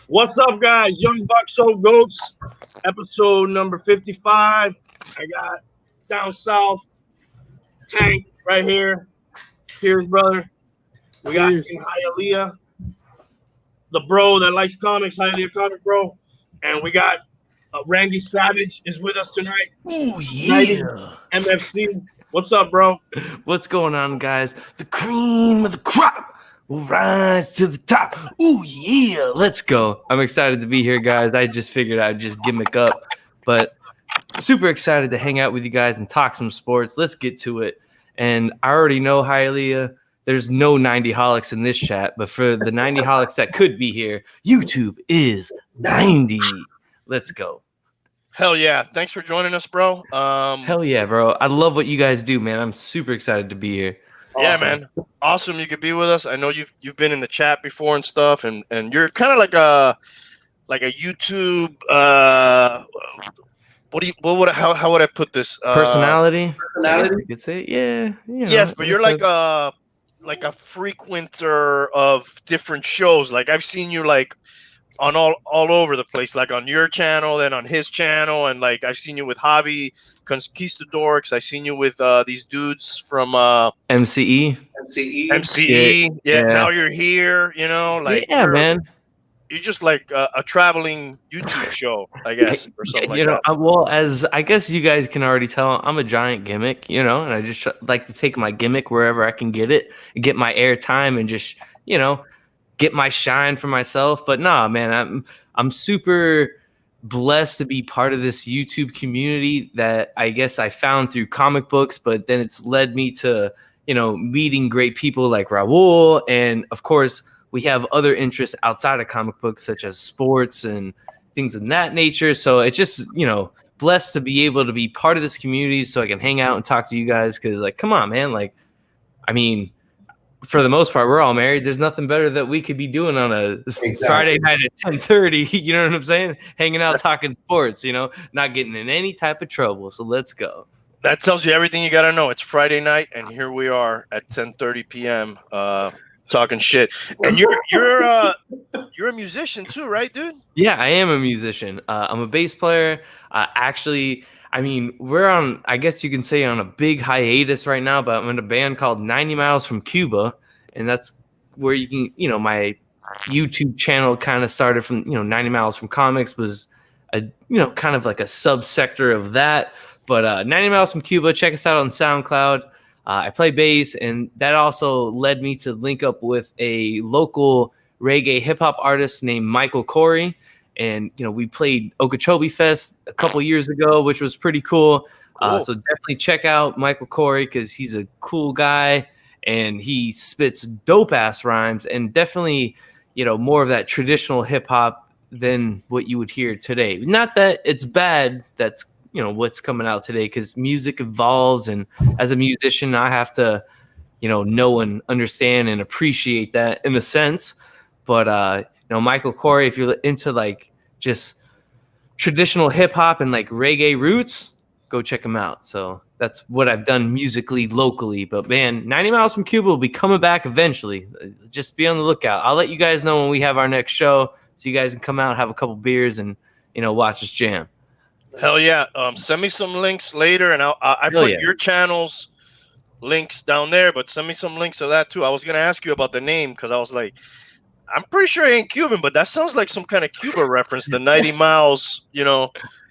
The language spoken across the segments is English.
What's up, guys? Young Bucks, Old Goats, episode number 55. I got down south Tank right here. Cheers, brother. We got in Hialeah, the bro that likes comics, Hialeah Comic Bro. And we got Randy Savage is with us tonight. Oh, yeah. MFC. What's up, bro? What's going on, guys? The cream of the crop will rise to the top. Ooh, yeah. Let's go. I'm excited to be here, guys. I just figured I'd just gimmick up, but super excited to hang out with you guys and talk some sports. Let's get to it. And I already know, Hialeah, there's no 90-holics in this chat, but for the 90-holics that could be here, YouTube is 90. Let's go. Hell yeah. Thanks for joining us, bro. Hell yeah, bro. I love what you guys do, man. I'm super excited to be here. Yeah, man. Awesome you could be with us. I know you've been in the chat before and stuff, and you're kind of like a YouTube how would I put this? Personality? You could say, yeah. Yes, but you're like a frequenter of different shows. Like I've seen you like on all over the place, like on your channel, then on his channel, and like I've seen you with Javi Conquistadorks. I've seen you with these dudes from MCE. Yeah, now you're here, like man. You're just like a traveling YouTube show, I guess, or something like that. Well, as I guess you guys can already tell, I'm a giant gimmick, and I just like to take my gimmick wherever I can get it, and get my airtime, and just get my shine for myself. But nah, man, I'm super blessed to be part of this YouTube community that I guess I found through comic books, but then it's led me to meeting great people like Raul, and of course we have other interests outside of comic books such as sports and things of that nature. So it's just blessed to be able to be part of this community so I can hang out and talk to you guys, because like, come on, man, like, I mean, for the most part, we're all married. There's nothing better that we could be doing on a Friday night at 10:30. You know what I'm saying? Hanging out, talking sports, not getting in any type of trouble. So let's go. That tells you everything you got to know. It's Friday night, and here we are at 10:30 p.m. Talking shit. And you're a musician too, right, dude? Yeah, I am a musician. I'm a bass player. Actually, I mean, we're on, I guess you can say, on a big hiatus right now, but I'm in a band called 90 Miles from Cuba, and that's where you can, my YouTube channel kind of started from, 90 Miles from Comics was a, kind of like a subsector of that. But 90 Miles from Cuba, check us out on SoundCloud. I play bass, and that also led me to link up with a local reggae hip-hop artist named Michael Corey. And, we played Okeechobee Fest a couple years ago, which was pretty cool. So definitely check out Michael Corey, because he's a cool guy, and he spits dope-ass rhymes, and definitely, more of that traditional hip-hop than what you would hear today. Not that it's bad that's, what's coming out today, because music evolves, and as a musician, I have to, know and understand and appreciate that in a sense. But, Michael Corey, if you're into like just traditional hip hop and like reggae roots, go check him out. So that's what I've done musically locally. But man, 90 Miles from Cuba will be coming back eventually. Just be on the lookout. I'll let you guys know when we have our next show, so you guys can come out, have a couple beers, and watch us jam. Hell yeah. Send me some links later, and I put your channel's links down there, but send me some links of that too. I was gonna ask you about the name, because I was like, I'm pretty sure he ain't Cuban, but that sounds like some kind of Cuba reference, the 90 miles, No,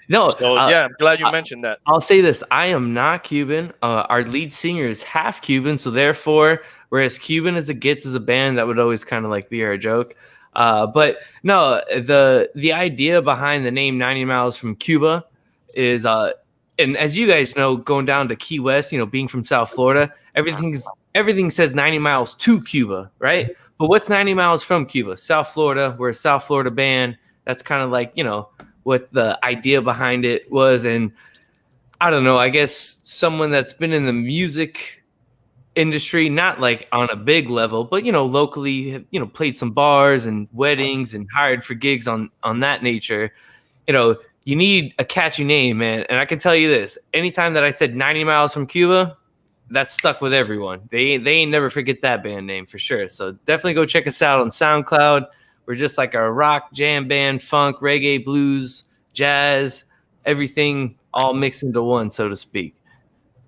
so, yeah, I'm glad you mentioned that. I'll say this. I am not Cuban. Our lead singer is half Cuban, so therefore, we're as Cuban as it gets as a band. That would always kind of like be our joke. But no, the idea behind the name 90 Miles from Cuba is, and as you guys know, going down to Key West, being from South Florida, everything says 90 miles to Cuba, right? But what's 90 miles from Cuba? South Florida. We're a South Florida band. That's kind of like, what the idea behind it was. And I don't know. I guess someone that's been in the music industry, not like on a big level, but locally, played some bars and weddings and hired for gigs on that nature. You need a catchy name, man. And I can tell you this: anytime that I said 90 miles from Cuba, that stuck with everyone. They ain't never forget that band name for sure. So definitely go check us out on SoundCloud. We're just like a rock, jam band, funk, reggae, blues, jazz, everything all mixed into one, so to speak.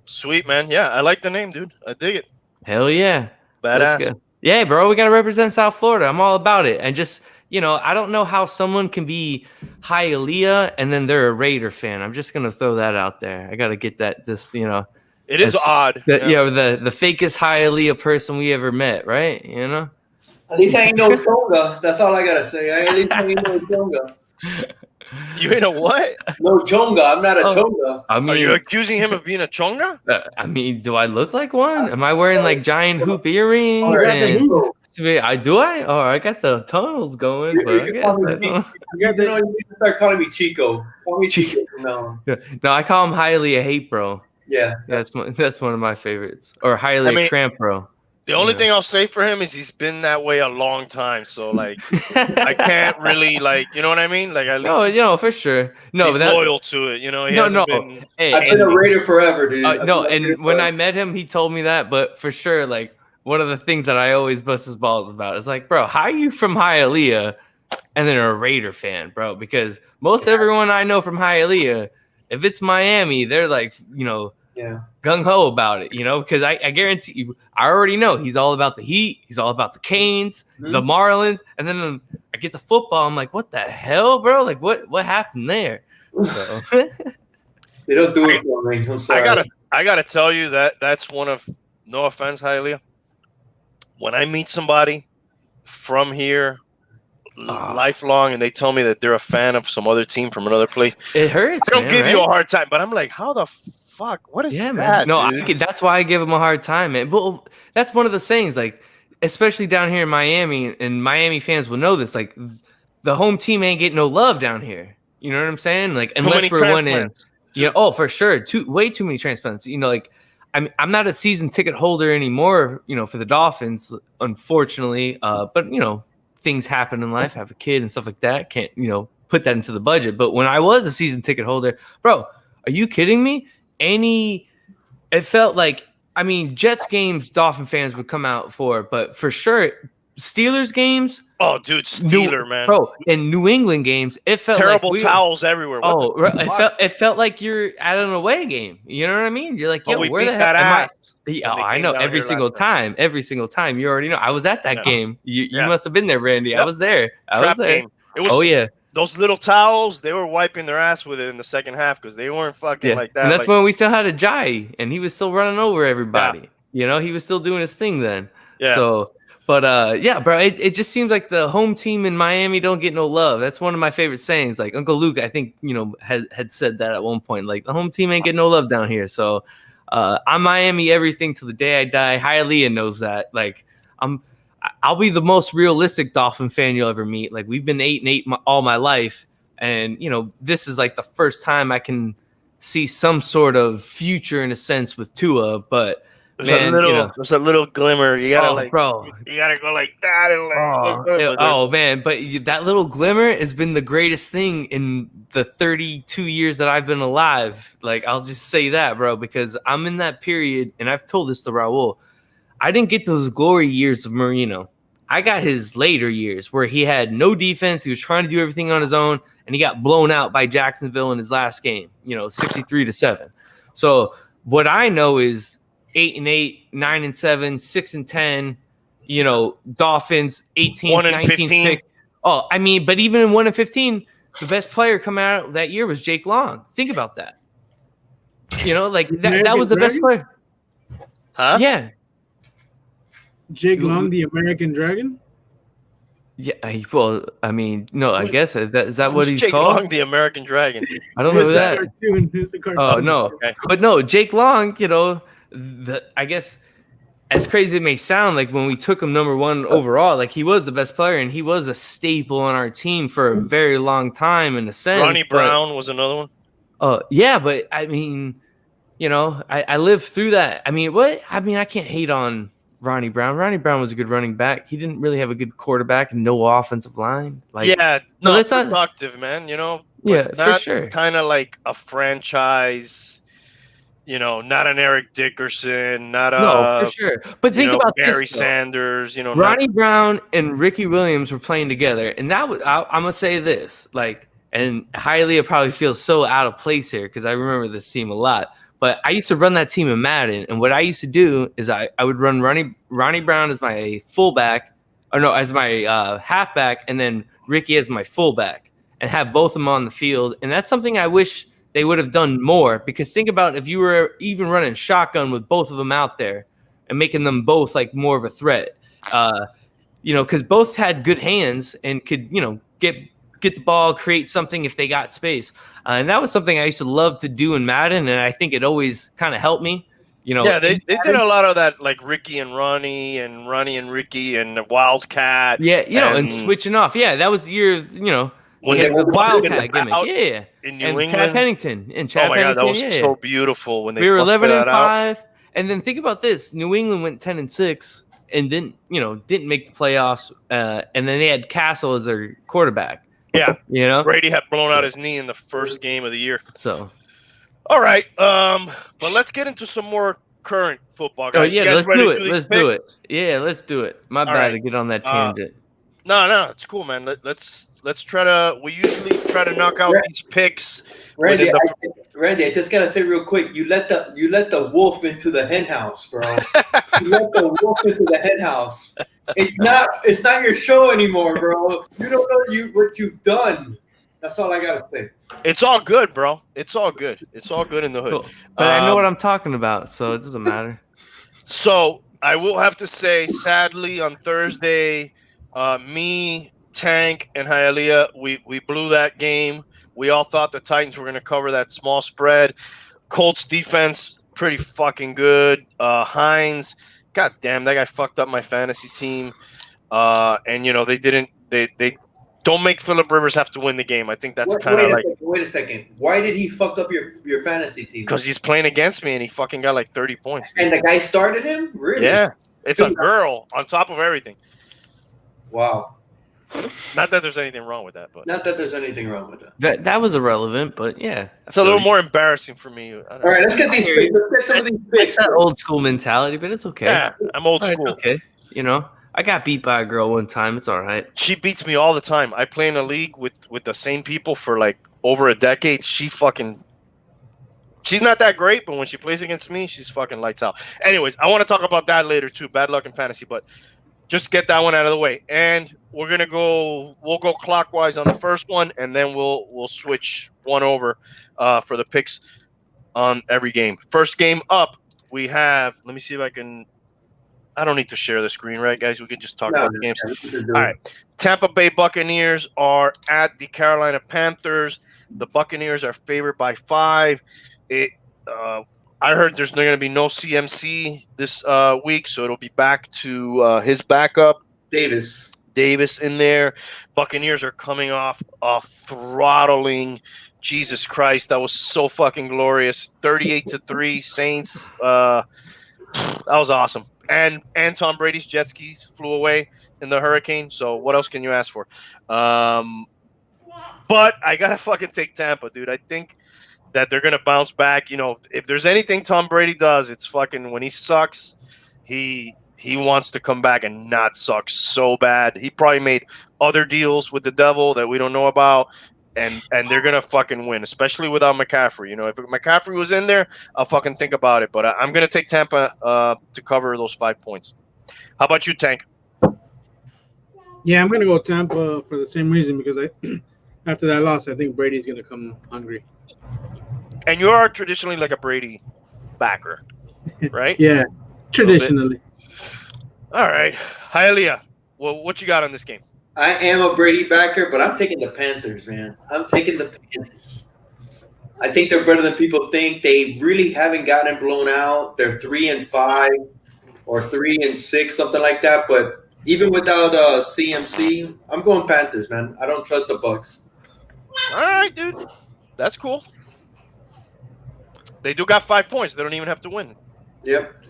Sweet, man. Yeah, I like the name, dude. I dig it. Hell yeah. Badass. Yeah, bro, we got to represent South Florida. I'm all about it. And just, I don't know how someone can be Hialeah and then they're a Raider fan. I'm just going to throw that out there. I got to get that, It is odd. The fakest Hialeah person we ever met, right? At least I ain't no chonga. That's all I got to say. At least I ain't no chonga. You ain't a what? No chonga. I'm not a chonga. I mean, are you accusing him of being a chonga? I mean, do I look like one? Am I wearing like giant hoop earrings? Oh, Do I? Oh, I got the tunnels going. But You start calling me Chico. Call me Chico from now on. No, I call him Hialeah Hate Bro. Yeah. That's one of my favorites. Or Hialeah Cramp Bro. The only thing I'll say for him is he's been that way a long time. So, like, I can't really, like, you know what I mean? Like, at least for sure. No, he's loyal to it, Been, hey, I've been a Raider forever, dude. When I met him, he told me that. But for sure, like, one of the things that I always bust his balls about is like, bro, how are you from Hialeah and then a Raider fan, bro? Because most everyone I know from Hialeah, if it's Miami, they're like, gung ho about it, because I guarantee you, I already know he's all about the Heat, he's all about the Canes, the Marlins, and then I get the football. I'm like, what the hell, bro? Like, what happened there? So. They don't do it for me. I'm sorry. I gotta tell you that's one of, no offense, Hialeah. When I meet somebody from here, lifelong, and they tell me that they're a fan of some other team from another place, it hurts. I don't give you a hard time, but I'm like, how the fuck? What is that? Man. No, dude? That's why I give him a hard time, man. But that's one of the sayings, like, especially down here in Miami, and Miami fans will know this. Like, the home team ain't getting no love down here. You know what I'm saying? Like, unless we're one in. For sure. Way too many transplants. Like, I'm not a season ticket holder anymore, for the Dolphins, unfortunately. But things happen in life. I have a kid and stuff like that. Can't, put that into the budget. But when I was a season ticket holder, bro, are you kidding me? It felt like, Jets games, Dolphin fans would come out for, but for sure, Steelers games. Oh, dude, man, bro. In New England games, it felt terrible like towels everywhere. It felt like you're at an away game. You know what I mean? You're like, where the hell am I? I know every single time. Every single time, you already know. I was at that game. You must have been there, Randy. Yep. I was there. I was there. Game. It was, those little towels, they were wiping their ass with it in the second half because they weren't fucking like that. And that's when we still had a Jai, and he was still running over everybody. Yeah. He was still doing his thing then. Yeah. So, but bro, it just seems like the home team in Miami don't get no love. That's one of my favorite sayings. Like Uncle Luke, I think, had said that at one point. Like, the home team ain't getting no love down here. So I'm Miami everything till the day I die. Hialeah knows that. Like, I'll be the most realistic Dolphin fan you'll ever meet. Like, we've been 8-8 all my life, and this is like the first time I can see some sort of future in a sense with Tua. But there's a little glimmer. You gotta bro. You gotta go like that and man. But that little glimmer has been the greatest thing in the 32 years that I've been alive. Like, I'll just say that, bro, because I'm in that period, and I've told this to Raul. I didn't get those glory years of Marino. I got his later years where he had no defense. He was trying to do everything on his own, and he got blown out by Jacksonville in his last game, 63-7. So what I know is 8-8, 9-7, 6-10, Dolphins 18, 19. Oh, but even in 1-15, the best player coming out that year was Jake Long. Think about that. That was the best player. Huh? Yeah. Jake Long, the American Dragon? Yeah, well, no, I guess is that what he's Jake called? Long, the American Dragon. I don't know that. Oh no, okay. But no, Jake Long. I guess as crazy as it may sound, like when we took him number 1 overall, like he was the best player and he was a staple on our team for a very long time in a sense. Ronnie Brown was another one. Oh, yeah, but I mean, I lived through that. I mean, I can't hate on Ronnie Brown. Ronnie Brown was a good running back. He didn't really have a good quarterback and no offensive line. Not productive, man. But for sure. Kind of like a franchise. Not an Eric Dickerson, No, for sure. But think about Barry this, Sanders. Ronnie Brown and Ricky Williams were playing together, and that was. I'm gonna say this, and Hialeah probably feels so out of place here because I remember this team a lot. But I used to run that team in Madden, and what I used to do is I would run Ronnie Brown as my fullback, as my halfback, and then Ricky as my fullback, and have both of them on the field. And that's something I wish they would have done more, because think about if you were even running shotgun with both of them out there and making them both like more of a threat, because both had good hands and could, get the ball, create something if they got space. And that was something I used to love to do in Madden, and I think it always kind of helped me. They did a lot of that, like Ricky and Ronnie and Ricky and the Wildcat. Yeah, and switching off. Yeah, that was the year, when they the Wildcat gimmick. Yeah. In New England. Chad Pennington. Oh my God, that was so beautiful when they were 11-5. Out. And then think about this. New England went 10-6 and didn't make the playoffs. And then they had Castle as their quarterback. Yeah. Brady had blown out his knee in the first game of the year. So. All right. But let's get into some more current football, guys. Oh, yeah, let's do it. Let's do it. Yeah, let's do it. My bad to get on that tangent. No, it's cool, man. Let's try to. We usually try to knock out these picks. Randy, I just gotta say real quick. You let the wolf into the hen house, bro. You let the wolf into the hen house. It's not your show anymore, bro. You don't know what you've done. That's all I gotta say. It's all good, bro. It's all good. It's all good in the hood. Cool. But I know what I'm talking about, so it doesn't matter. So I will have to say, sadly, on Thursday, me, Tank, and Hialeah, we blew that game. We all thought the Titans were going to cover that small spread. Colts defense, pretty fucking good. Hines, god damn, that guy fucked up my fantasy team. And they don't make Phillip Rivers have to win the game. I think that's kind of like. Wait a second. Why did he fuck up your fantasy team? Because he's playing against me and he fucking got like 30 points. And the guy started him? Really? Yeah. It's a girl on top of everything. Wow. Not that there's anything wrong with that, but that was irrelevant, but yeah, it's a little more embarrassing for me. All right, let's get these picks. Let's get some of these picks. It's that old school mentality, but it's okay. Yeah, I'm old school. Okay, I got beat by a girl one time. It's all right. She beats me all the time. I play in a league with the same people for like over a decade. She's not that great, but when she plays against me, she's fucking lights out. Anyways, I want to talk about that later too. Bad luck in fantasy, but just get that one out of the way. And we'll go clockwise on the first one, and then we'll switch one over for the picks on every game. First game up, we have. Let me see if I can. I don't need to share the screen, right, guys? We can just talk about the games. All right. Tampa Bay Buccaneers are at the Carolina Panthers. The Buccaneers are favored by 5. I heard there's going to be no CMC this week, so it'll be back to his backup, Davis in there. Buccaneers are coming off a throttling. Jesus Christ, that was so fucking glorious. 38-3 Saints. That was awesome. And Tom Brady's jet skis flew away in the hurricane. So what else can you ask for? But I gotta fucking take Tampa, dude. I think that they're gonna bounce back. If there's anything Tom Brady does, it's fucking when he sucks, he wants to come back and not suck so bad. He probably made other deals with the devil that we don't know about. And they're going to fucking win, especially without McCaffrey. If McCaffrey was in there, I'll fucking think about it. But I'm going to take Tampa to cover those 5 points. How about you, Tank? Yeah, I'm going to go Tampa for the same reason, because after that loss, I think Brady's going to come hungry. And you are traditionally like a Brady backer, right? Yeah, traditionally. All right. Hialeah, well, what you got on this game? I am a Brady backer, but I'm taking the Panthers, man. I'm taking the Panthers. I think they're better than people think. They really haven't gotten blown out. They're 3-5 or 3-6, something like that. But even without CMC, I'm going Panthers, man. I don't trust the Bucs. All right, dude. That's cool. They do got 5 points. They don't even have to win. Yep.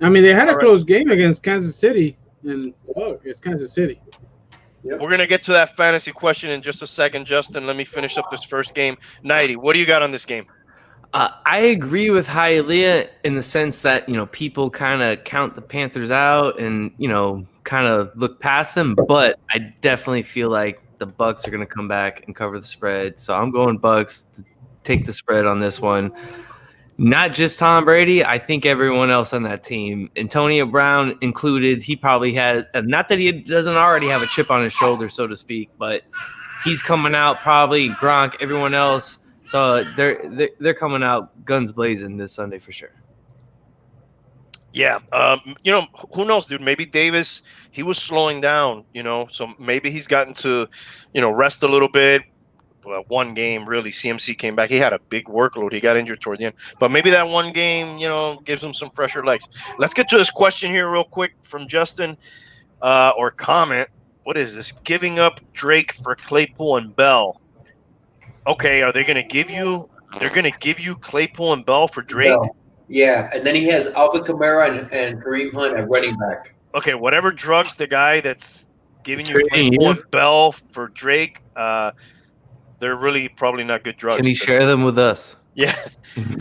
I mean, they had a All right. close game against Kansas City, and fuck, it's Kansas City. Yep. We're going to get to that fantasy question in just a second, Justin. Let me finish up this first game. Nighty, what do you got on this game? I agree with Hialeah in the sense that, people kind of count the Panthers out and, kind of look past them. But I definitely feel like the Bucs are going to come back and cover the spread. So I'm going Bucs to take the spread on this one. Not just Tom Brady. I think everyone else on that team, Antonio Brown included, he probably has, not that he doesn't already have a chip on his shoulder, so to speak, but he's coming out probably, Gronk, everyone else. So they're coming out guns blazing this Sunday for sure. Yeah. Who knows, dude? Maybe Davis, he was slowing down, so maybe he's gotten to, rest a little bit. One game, really, CMC came back. He had a big workload. He got injured toward the end. But maybe that one game, gives him some fresher legs. Let's get to this question here real quick from Justin or comment. What is this? Giving up Drake for Claypool and Bell. Okay, are they going to give you – they're going to give you Claypool and Bell for Drake? Bell. Yeah, and then he has Alvin Kamara and Kareem Hunt at running back. Okay, whatever drugs the guy that's giving you Claypool and Bell for Drake, they're really probably not good drugs. Can you share them with us? Yeah,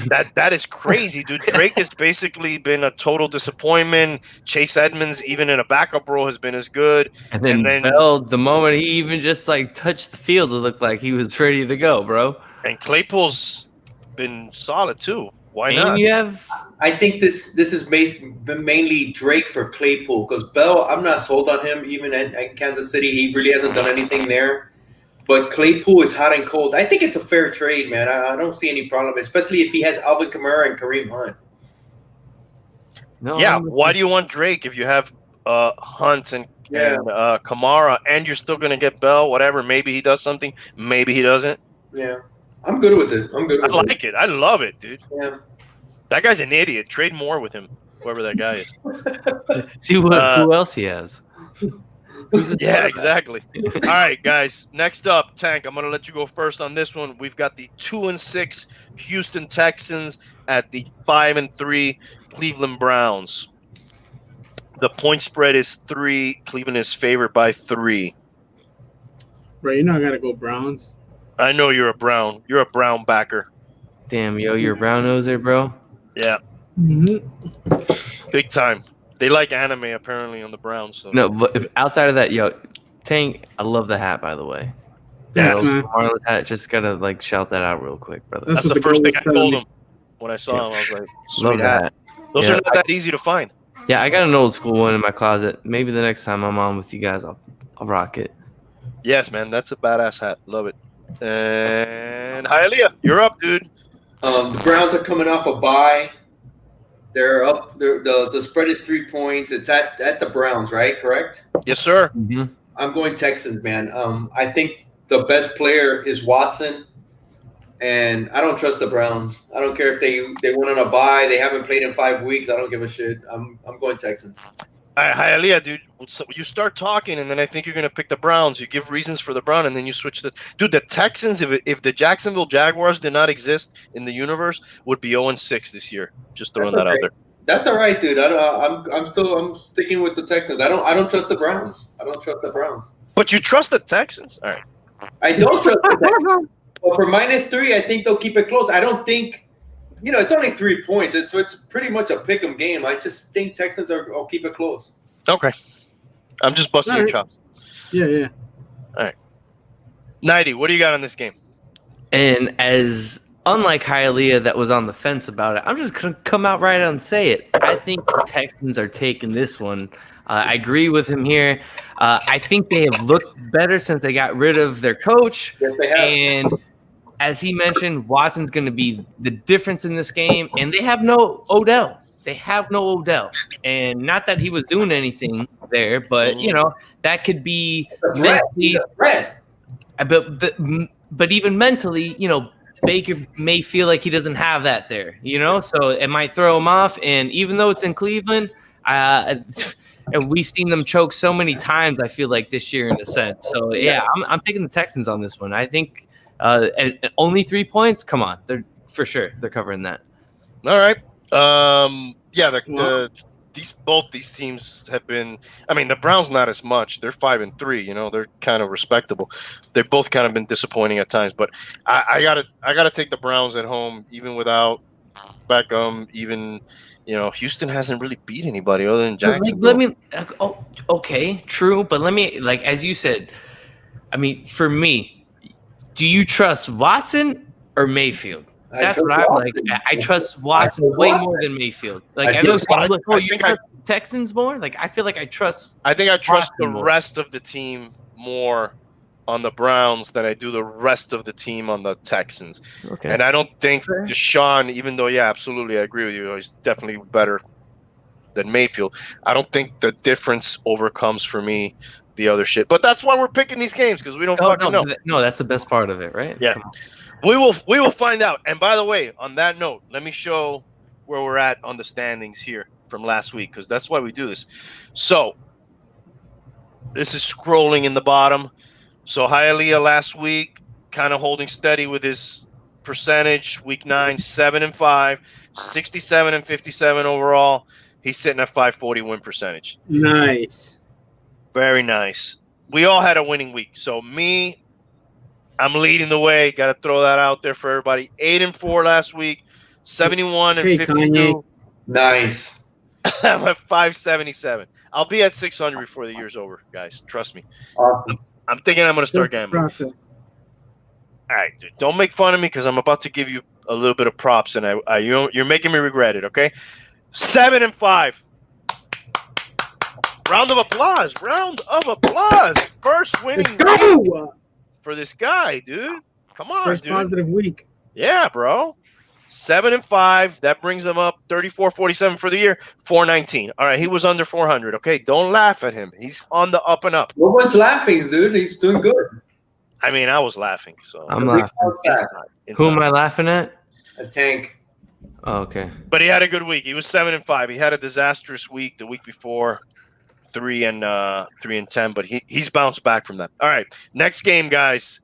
that is crazy, dude. Drake has basically been a total disappointment. Chase Edmonds, even in a backup role, has been as good. And then Bell, the moment he even just touched the field, it looked like he was ready to go, bro. And Claypool's been solid too. Why not? I think this is mainly Drake for Claypool because Bell, I'm not sold on him. Even at Kansas City, he really hasn't done anything there. But Claypool is hot and cold. I think it's a fair trade, man. I don't see any problem, especially if he has Alvin Kamara and Kareem Hunt. No, yeah, why do you want Drake if you have Hunt and Kamara and you're still going to get Bell, whatever. Maybe he does something. Maybe he doesn't. Yeah. I'm good with it. I like it. I love it, dude. Yeah. That guy's an idiot. Trade more with him, whoever that guy is. See who else he has. Yeah, exactly. All right, guys. Next up, Tank, I'm going to let you go first on this one. We've got the 2-6 Houston Texans at the 5-3 Cleveland Browns. The point spread is 3. Cleveland is favored by 3. Right, I got to go Browns. I know you're a Brown. You're a Brown backer. Damn, you're a brown noser, bro. Yeah. Mm-hmm. Big time. They like anime apparently on the Browns. So. No, but outside of that, Tank, I love the hat, by the way. Yeah, Marlon hat. Just gotta shout that out real quick, brother. That's the first thing I told him when I saw him. I was like, "Sweet hat." Those are not that easy to find. Yeah, I got an old school one in my closet. Maybe the next time I'm on with you guys, I'll rock it. Yes, man, that's a badass hat. Love it. And Hialeah, you're up, dude. The Browns are coming off a bye. They're up. The spread is 3 points. It's at the Browns, right? Correct? Yes, sir. Mm-hmm. I'm going Texans, man. I think the best player is Watson, and I don't trust the Browns. I don't care if they went on a bye. They haven't played in 5 weeks. I don't give a shit. I'm going Texans. All right, Hialeah, dude. So you start talking, and then I think you're going to pick the Browns. You give reasons for the Brown, and then you switch dude, the Texans, if the Jacksonville Jaguars did not exist in the universe, would be 0-6 this year. Just throwing that out there. That's all right, dude. I'm sticking with the Texans. I don't trust the Browns. But you trust the Texans? All right. I don't trust the Texans. But for -3, I think they'll keep it close. I don't think, it's only 3 points. So it's pretty much a pick 'em game. I just think Texans will keep it close. Okay. I'm just busting your chops. Yeah. All right. Nighty, what do you got on this game? And unlike Hialeah that was on the fence about it, I'm just going to come out right out and say it. I think the Texans are taking this one. I agree with him here. I think they have looked better since they got rid of their coach. Yes, they have. And as he mentioned, Watson's going to be the difference in this game. And they have no Odell. And not that he was doing anything there, but, that could be mentally. But even mentally, Baker may feel like he doesn't have that there, so it might throw him off. And even though it's in Cleveland, and we've seen them choke so many times, I feel like this year in a sense. So yeah, I'm taking the Texans on this one. I think only 3 points. Come on, they're for sure they're covering that. All right. Both these teams have been. I mean, the Browns not as much. They're 5-3. You know, they're kind of respectable. They've both kind of been disappointing at times. But I gotta take the Browns at home, even without Beckham. Even Houston hasn't really beat anybody other than Jacksonville. Okay, true. But let me, like, as you said, I mean, for me, do you trust Watson or Mayfield? That's what I'm like. I trust Watson way more than Mayfield. Like, I know some like, oh, you trust Texans more? Like, I feel like I trust. I think I trust Watson the more. rest of the team more on the Browns than I do the rest of the team on the Texans. Okay. And I don't think Deshaun, even though, yeah, absolutely, I agree with you. He's definitely better than Mayfield. I don't think the difference overcomes for me the other shit. But that's why we're picking these games, because we don't fucking know. No, that's the best part of it, right? Yeah. We will find out. And by the way, on that note, let me show where we're at on the standings here from last week, because that's why we do this. So this is scrolling in the bottom. So Hialeah last week, kind of holding steady with his percentage. Week 9, 7-5, 67-57 overall. He's sitting at 540 win percentage. Nice. Very nice. We all had a winning week. So I'm leading the way. Got to throw that out there for everybody. 8-4 last week, 71-52. Kanye. Nice. I'm at 577. I'll be at 600 before the year's over, guys. Trust me. Awesome. I'm thinking I'm going to start Just the gambling. process. All right, dude. Don't make fun of me, because I'm about to give you a little bit of props, and you're making me regret it. Okay, 7-5. Round of applause. Round of applause. First winning Let's go! for this guy, dude. Come on, First dude. positive week. Yeah, bro. 7-5. That brings him up 34-47 for the year. 419. All right, he was under 400. Okay, don't laugh at him. He's on the up and up. No one's laughing, dude. He's doing good. I mean, I was laughing. So I'm laughing. inside. Who am I laughing at? A tank. Oh, okay. But he had a good week. He was 7-5. He had a disastrous week the week before, 3-10. But he's bounced back from that. All right, next game, guys.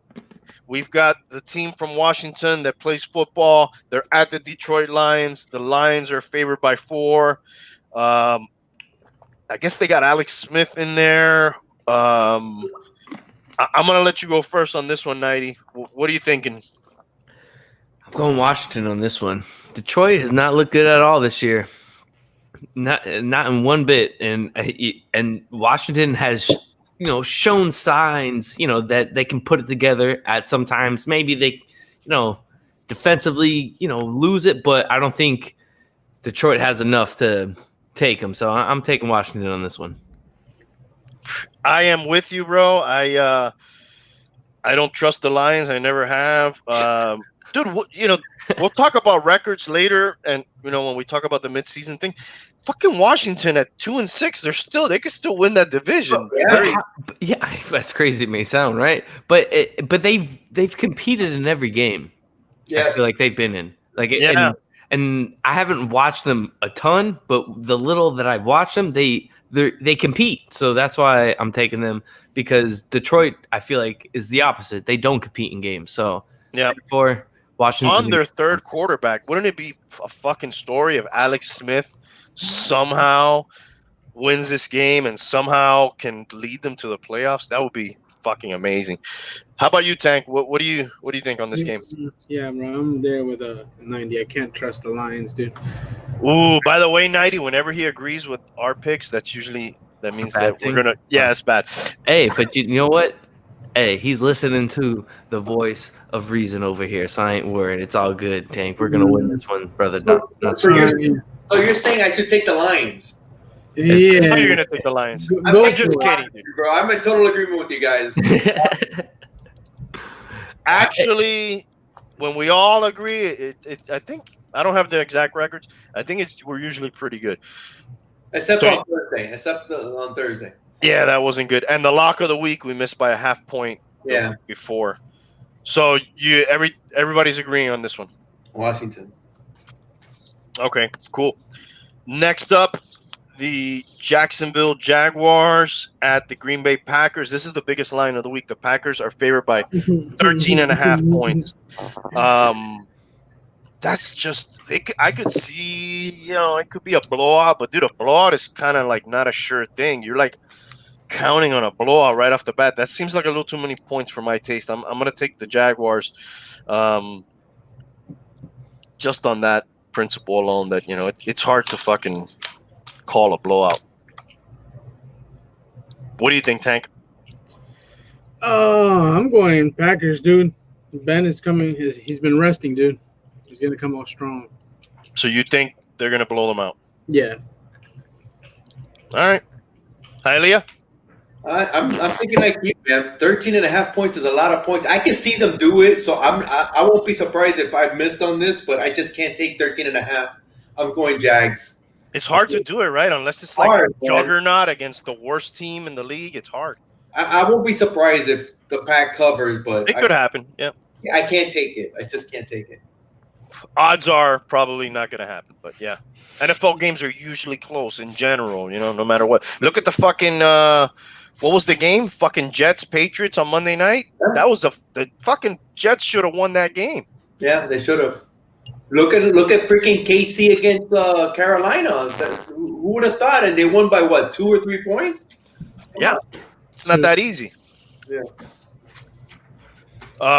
We've got the team from Washington that plays football. They're at the Detroit Lions. The Lions are favored by 4. I guess they got Alex Smith in there. I'm going to let you go first on this one, Nighty. What are you thinking? I'm going Washington on this one. Detroit has not looked good at all this year. Not in one bit. And Washington has shown signs, that they can put it together at sometimes. Maybe they, defensively, lose it, but I don't think Detroit has enough to take them. So I'm taking Washington on this one. I am with you, bro. I don't trust the Lions. I never have. Dude, we'll talk about records later, and when we talk about the midseason thing. Fucking Washington at 2-6, they could still win that division. Yeah, that's crazy. It may sound right, but they've competed in every game. Yes. I feel like they've been in. And I haven't watched them a ton, but the little that I've watched them, they compete. So that's why I'm taking them, because Detroit, I feel like, is the opposite. They don't compete in games. So yeah, for Washington on their third quarterback, wouldn't it be a fucking story if Alex Smith somehow wins this game and somehow can lead them to the playoffs? That would be fucking amazing. How about you, Tank? What do you think on this game? Yeah, bro, I'm there with a 90. I can't trust the Lions, dude. Ooh, by the way, 90, whenever he agrees with our picks, that means that we're gonna. Yeah, it's bad. Hey, but you know what? Hey, he's listening to the voice of reason over here, so I ain't worried. It's all good, Tank. We're gonna win this one, brother. So you're saying I should take the Lions? Yeah. How are you gonna take the Lions? I'm just kidding, dude. Bro, I'm in total agreement with you guys. Actually, when we all agree, I think I don't have the exact records. I think we're usually pretty good. Except on Thursday. Yeah, that wasn't good. And the lock of the week, we missed by a half point. Yeah. Before. So everybody's agreeing on this one. Washington. Okay, cool. Next up, the Jacksonville Jaguars at the Green Bay Packers. This is the biggest line of the week. The Packers are favored by 13.5 points. that's just I could see, it could be a blowout, but dude, a blowout is kind of like not a sure thing. You're like counting on a blowout right off the bat. That seems like a little too many points for my taste. I'm gonna take the Jaguars, just on that principle alone. That it's hard to fucking call a blowout. What do you think, Tank? I'm going Packers, dude. Ben is coming. He's been resting, dude. He's gonna come out strong. So you think they're gonna blow them out? Yeah. All right, Hialeah. I'm thinking like you, man. 13.5 points is a lot of points. I can see them do it, so I won't be surprised if I missed on this, but I just can't take 13.5. I'm going Jags. It's hard to do it, right? Unless it's like a juggernaut against the worst team in the league. It's hard. I won't be surprised if the Pack covers, but it could happen. Yeah. I can't take it. I just can't take it. Odds are probably not going to happen, but yeah. NFL games are usually close in general, no matter what. Look at the fucking what was the game? Fucking Jets Patriots on Monday night. Yeah. That was the fucking Jets should have won that game. Yeah, they should have. Look at freaking KC against Carolina. Who would have thought? And they won by what, 2 or 3 points? Yeah, it's not that easy. Yeah.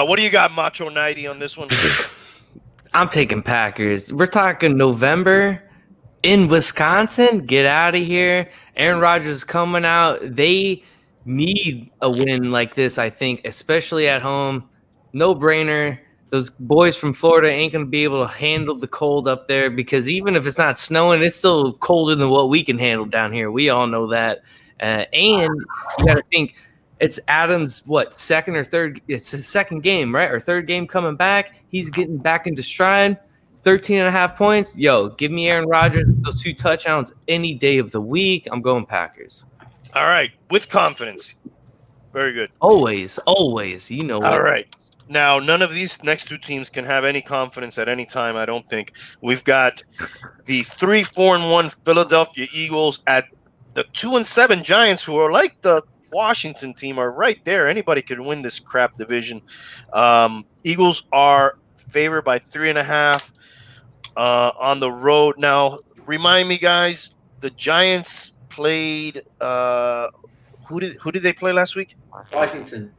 What do you got, Macho Nighty, on this one? I'm taking Packers. We're talking November in Wisconsin. Get out of here. Aaron Rodgers is coming out. They need a win like this, I think, especially at home. No brainer. Those boys from Florida ain't going to be able to handle the cold up there because even if it's not snowing, it's still colder than what we can handle down here. We all know that. And you got to think, it's Adams, second or third? It's his second game, right? Or third game coming back. He's getting back into stride. 13.5 points. Yo, give me Aaron Rodgers, those 2 touchdowns any day of the week. I'm going Packers. All right. With confidence. Very good. Always. You know what? All right. Now, none of these next 2 teams can have any confidence at any time, I don't think. We've got the 3-4-1 Philadelphia Eagles at the 2-7 Giants, who are like the Washington team, are right there. Anybody could win this crap division. Eagles are favored by 3.5 on the road. Now, remind me, guys, the Giants played who did they play last week? Washington.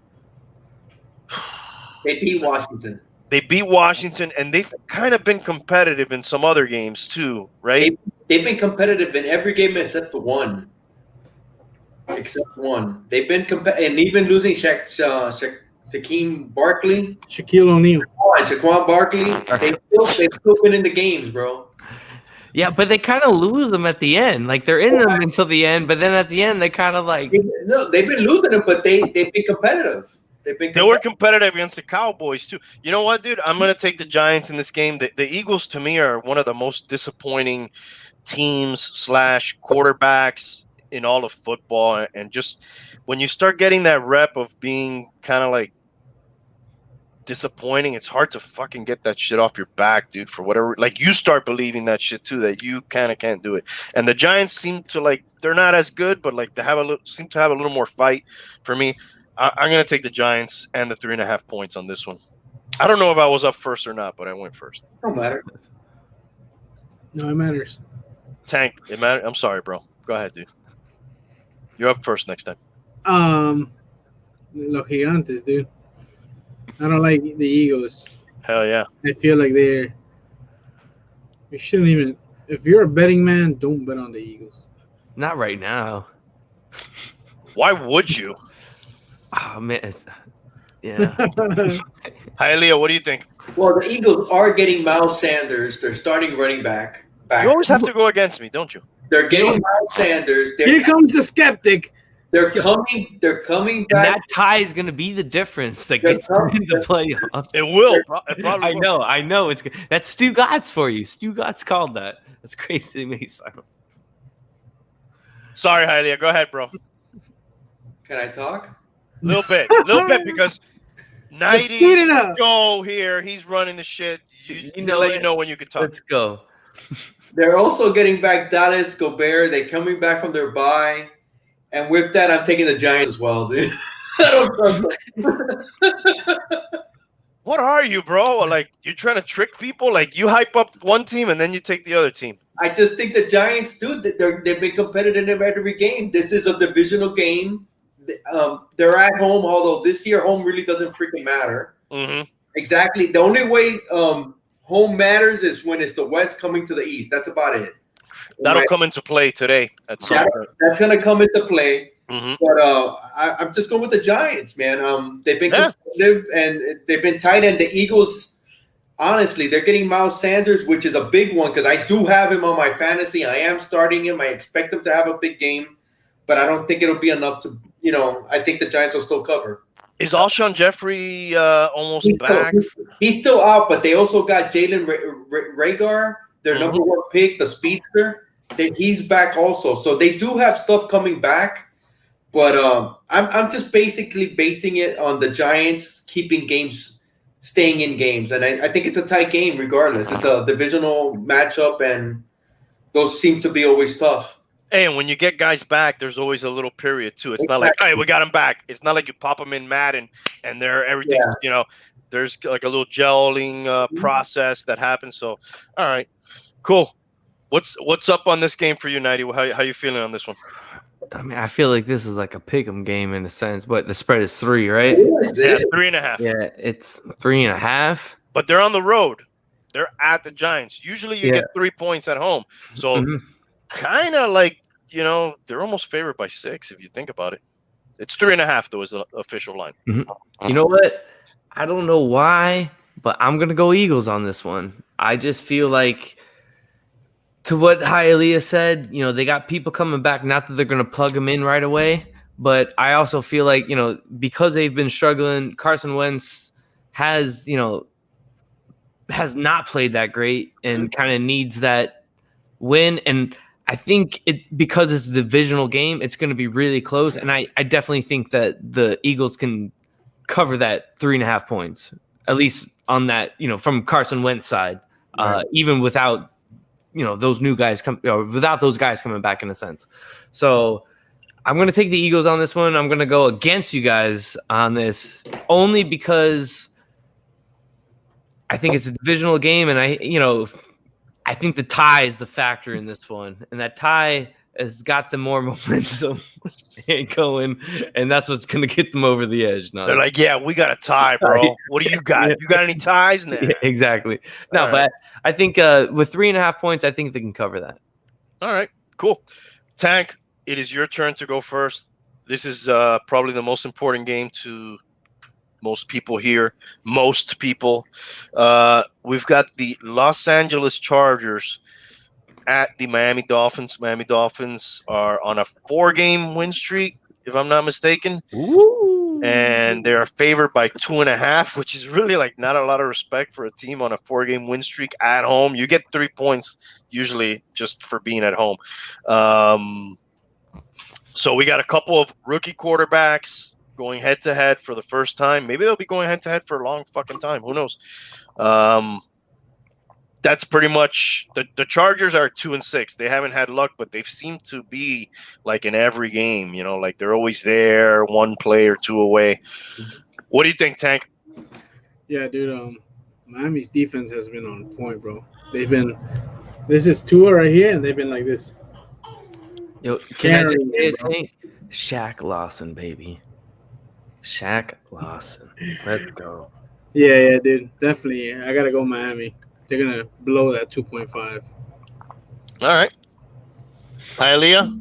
They beat Washington. They beat Washington, and they've kind of been competitive in some other games too, right? They've been competitive in every game except one. They've been and even losing Shaquem Barkley. Shaquille O'Neal. Shaquem Barkley. They've still been in the games, bro. Yeah, but they kind of lose them at the end. Like they're in them until the end, but then at the end they kind of like they've been losing them, but they've been competitive. They were competitive against the Cowboys too. You know what, dude? I'm gonna take the Giants in this game. The Eagles, to me, are one of the most disappointing teams / quarterbacks in all of football. And just when you start getting that rep of being kind of like disappointing, it's hard to fucking get that shit off your back, dude, for whatever. Like, you start believing that shit too, that you kind of can't do it. And the Giants seem to, like, they're not as good, but like they seem to have a little more fight. For me, I'm gonna take the Giants and the 3.5 points on this one. I don't know if I was up first or not, but I went first. Don't matter. No, it matters. Tank, it matters. I'm sorry, bro. Go ahead, dude. You're up first next time. Los Gigantes, dude. I don't like the Eagles. Hell yeah. I feel like you shouldn't even. If you're a betting man, don't bet on the Eagles. Not right now. Why would you? Oh man, yeah. Hialeah, what do you think? Well, the Eagles are getting Miles Sanders. They're starting running back. You always have to go against me, don't you? They're getting Miles Sanders. Here comes the skeptic. They're coming back. And that tie is going to be the difference that gets them in the playoffs. It will. It probably will. I know. It's good. That's Stu Gotts for you. Stu Gotts called that. That's crazy to me. Sorry, Hialeah. Go ahead, bro. Can I talk? A little bit, because 90s go here. He's running the shit. You know when you can talk. Let's go. They're also getting back Dallas Gobert. They're coming back from their bye. And with that, I'm taking the Giants as well, dude. I don't trust them. What are you, bro? Like, you're trying to trick people? Like, you hype up one team and then you take the other team. I just think the Giants, dude, they've been competitive in every game. This is a divisional game. They're at home, although this year home really doesn't freaking matter. Mm-hmm. Exactly. The only way home matters is when it's the West coming to the East. That's about it. That'll come into play today. That's going to come into play. Mm-hmm. But I'm just going with the Giants, man. They've been competitive and they've been tight. And the Eagles, honestly, they're getting Miles Sanders, which is a big one because I do have him on my fantasy. I am starting him. I expect him to have a big game, but I don't think it'll be enough to, I think the Giants will still cover. Is Alshon Jeffrey almost back? He's still out, but they also got Jalen Reagor, their number one pick, the speedster. He's back also. So they do have stuff coming back. But I'm just basically basing it on the Giants keeping games, staying in games. And I think it's a tight game regardless. It's a divisional matchup, and those seem to be always tough. Hey, and when you get guys back, there's always a little period, too. It's not like, hey, we got them back. It's not like you pop them in Madden and everything's, there's like a little gelling process that happens. So, all right, cool. What's up on this game for you, Nighty? How you feeling on this one? I mean, I feel like this is like a pick'em game in a sense, but the spread is 3, right? Yeah, 3.5. Yeah, it's 3.5. But they're on the road. They're at the Giants. Usually you get 3 points at home. So kind of like, they're almost favored by 6 if you think about it. It's 3.5 though is the official line. Mm-hmm. You know what? I don't know why, but I'm going to go Eagles on this one. I just feel like, to what Hialeah said, they got people coming back. Not that they're going to plug them in right away, but I also feel like, because they've been struggling, Carson Wentz has not played that great and kind of needs that win. And I think because it's a divisional game, it's going to be really close. And I definitely think that the Eagles can cover that 3.5 points, at least on that, from Carson Wentz side, even without those new guys without those guys coming back in a sense. So I'm going to take the Eagles on this one. I'm going to go against you guys on this only because I think it's a divisional game. And I think the tie is the factor in this one, and that tie has got the more momentum going, and that's what's going to get them over the edge. No, they're like, yeah, we got a tie, bro. What do you got? You got any ties now? Yeah, exactly. No, but I think with 3.5 points, I think they can cover that. All right, cool. Tank, it is your turn to go first. This is probably the most important game to most people here. Most people. We've got the Los Angeles Chargers at the Miami Dolphins. Miami Dolphins are on a 4-game win streak, if I'm not mistaken. Ooh. And they are favored by 2.5, which is really like not a lot of respect for a team on a 4-game win streak at home. You get 3 points usually just for being at home. So we got a couple of rookie quarterbacks going head-to-head for the first time. Maybe they'll be going head-to-head for a long fucking time. Who knows? That's pretty much the Chargers are 2-6. They haven't had luck, but they've seemed to be like in every game, like they're always there, one play or two away. What do you think, Tank? Yeah, dude. Miami's defense has been on point, bro. This is Tua right here, and they've been like this. Yo, can I just say it, Tank? Shaq Lawson, baby. Shaq Lawson. Let's go. Yeah, dude. Definitely. I got to go Miami. They're going to blow that 2.5. All right. Hialeah?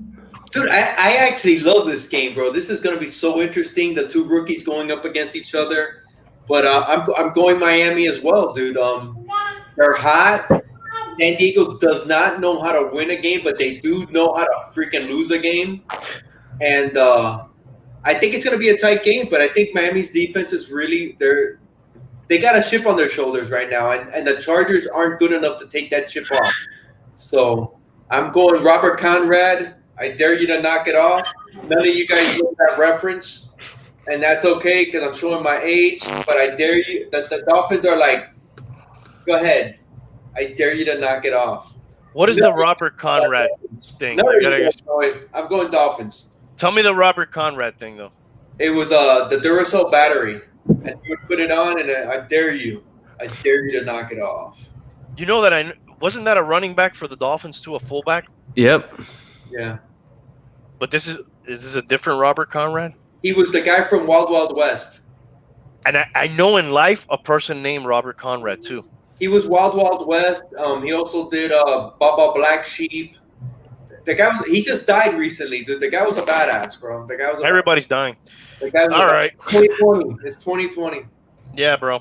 Dude, I actually love this game, bro. This is going to be so interesting. The two rookies going up against each other. But I'm going Miami as well, dude. They're hot. San Diego does not know how to win a game, but they do know how to freaking lose a game. And I think it's going to be a tight game, but I think Miami's defense is really they got a chip on their shoulders right now, and the Chargers aren't good enough to take that chip off. So I'm going Robert Conrad. I dare you to knock it off. None of you guys know that reference, and that's okay because I'm showing my age, but I dare you. The Dolphins are like, go ahead. I dare you to knock it off. What is the Robert Conrad thing? I'm going Dolphins. Tell me the Robert Conrad thing, though. It was the Duracell battery. and he would put it on, and I dare you to knock it off. You know that wasn't that a running back for the Dolphins too, a fullback? Yep. Yeah. But is this a different Robert Conrad? He was the guy from Wild Wild West. And I know in life a person named Robert Conrad too. He was Wild Wild West. He also did Baba Black Sheep. The guy he just died recently. The guy was a badass, bro. The guy was. Everybody's dying. The guy was all right. 2020. It's 2020. Yeah, bro.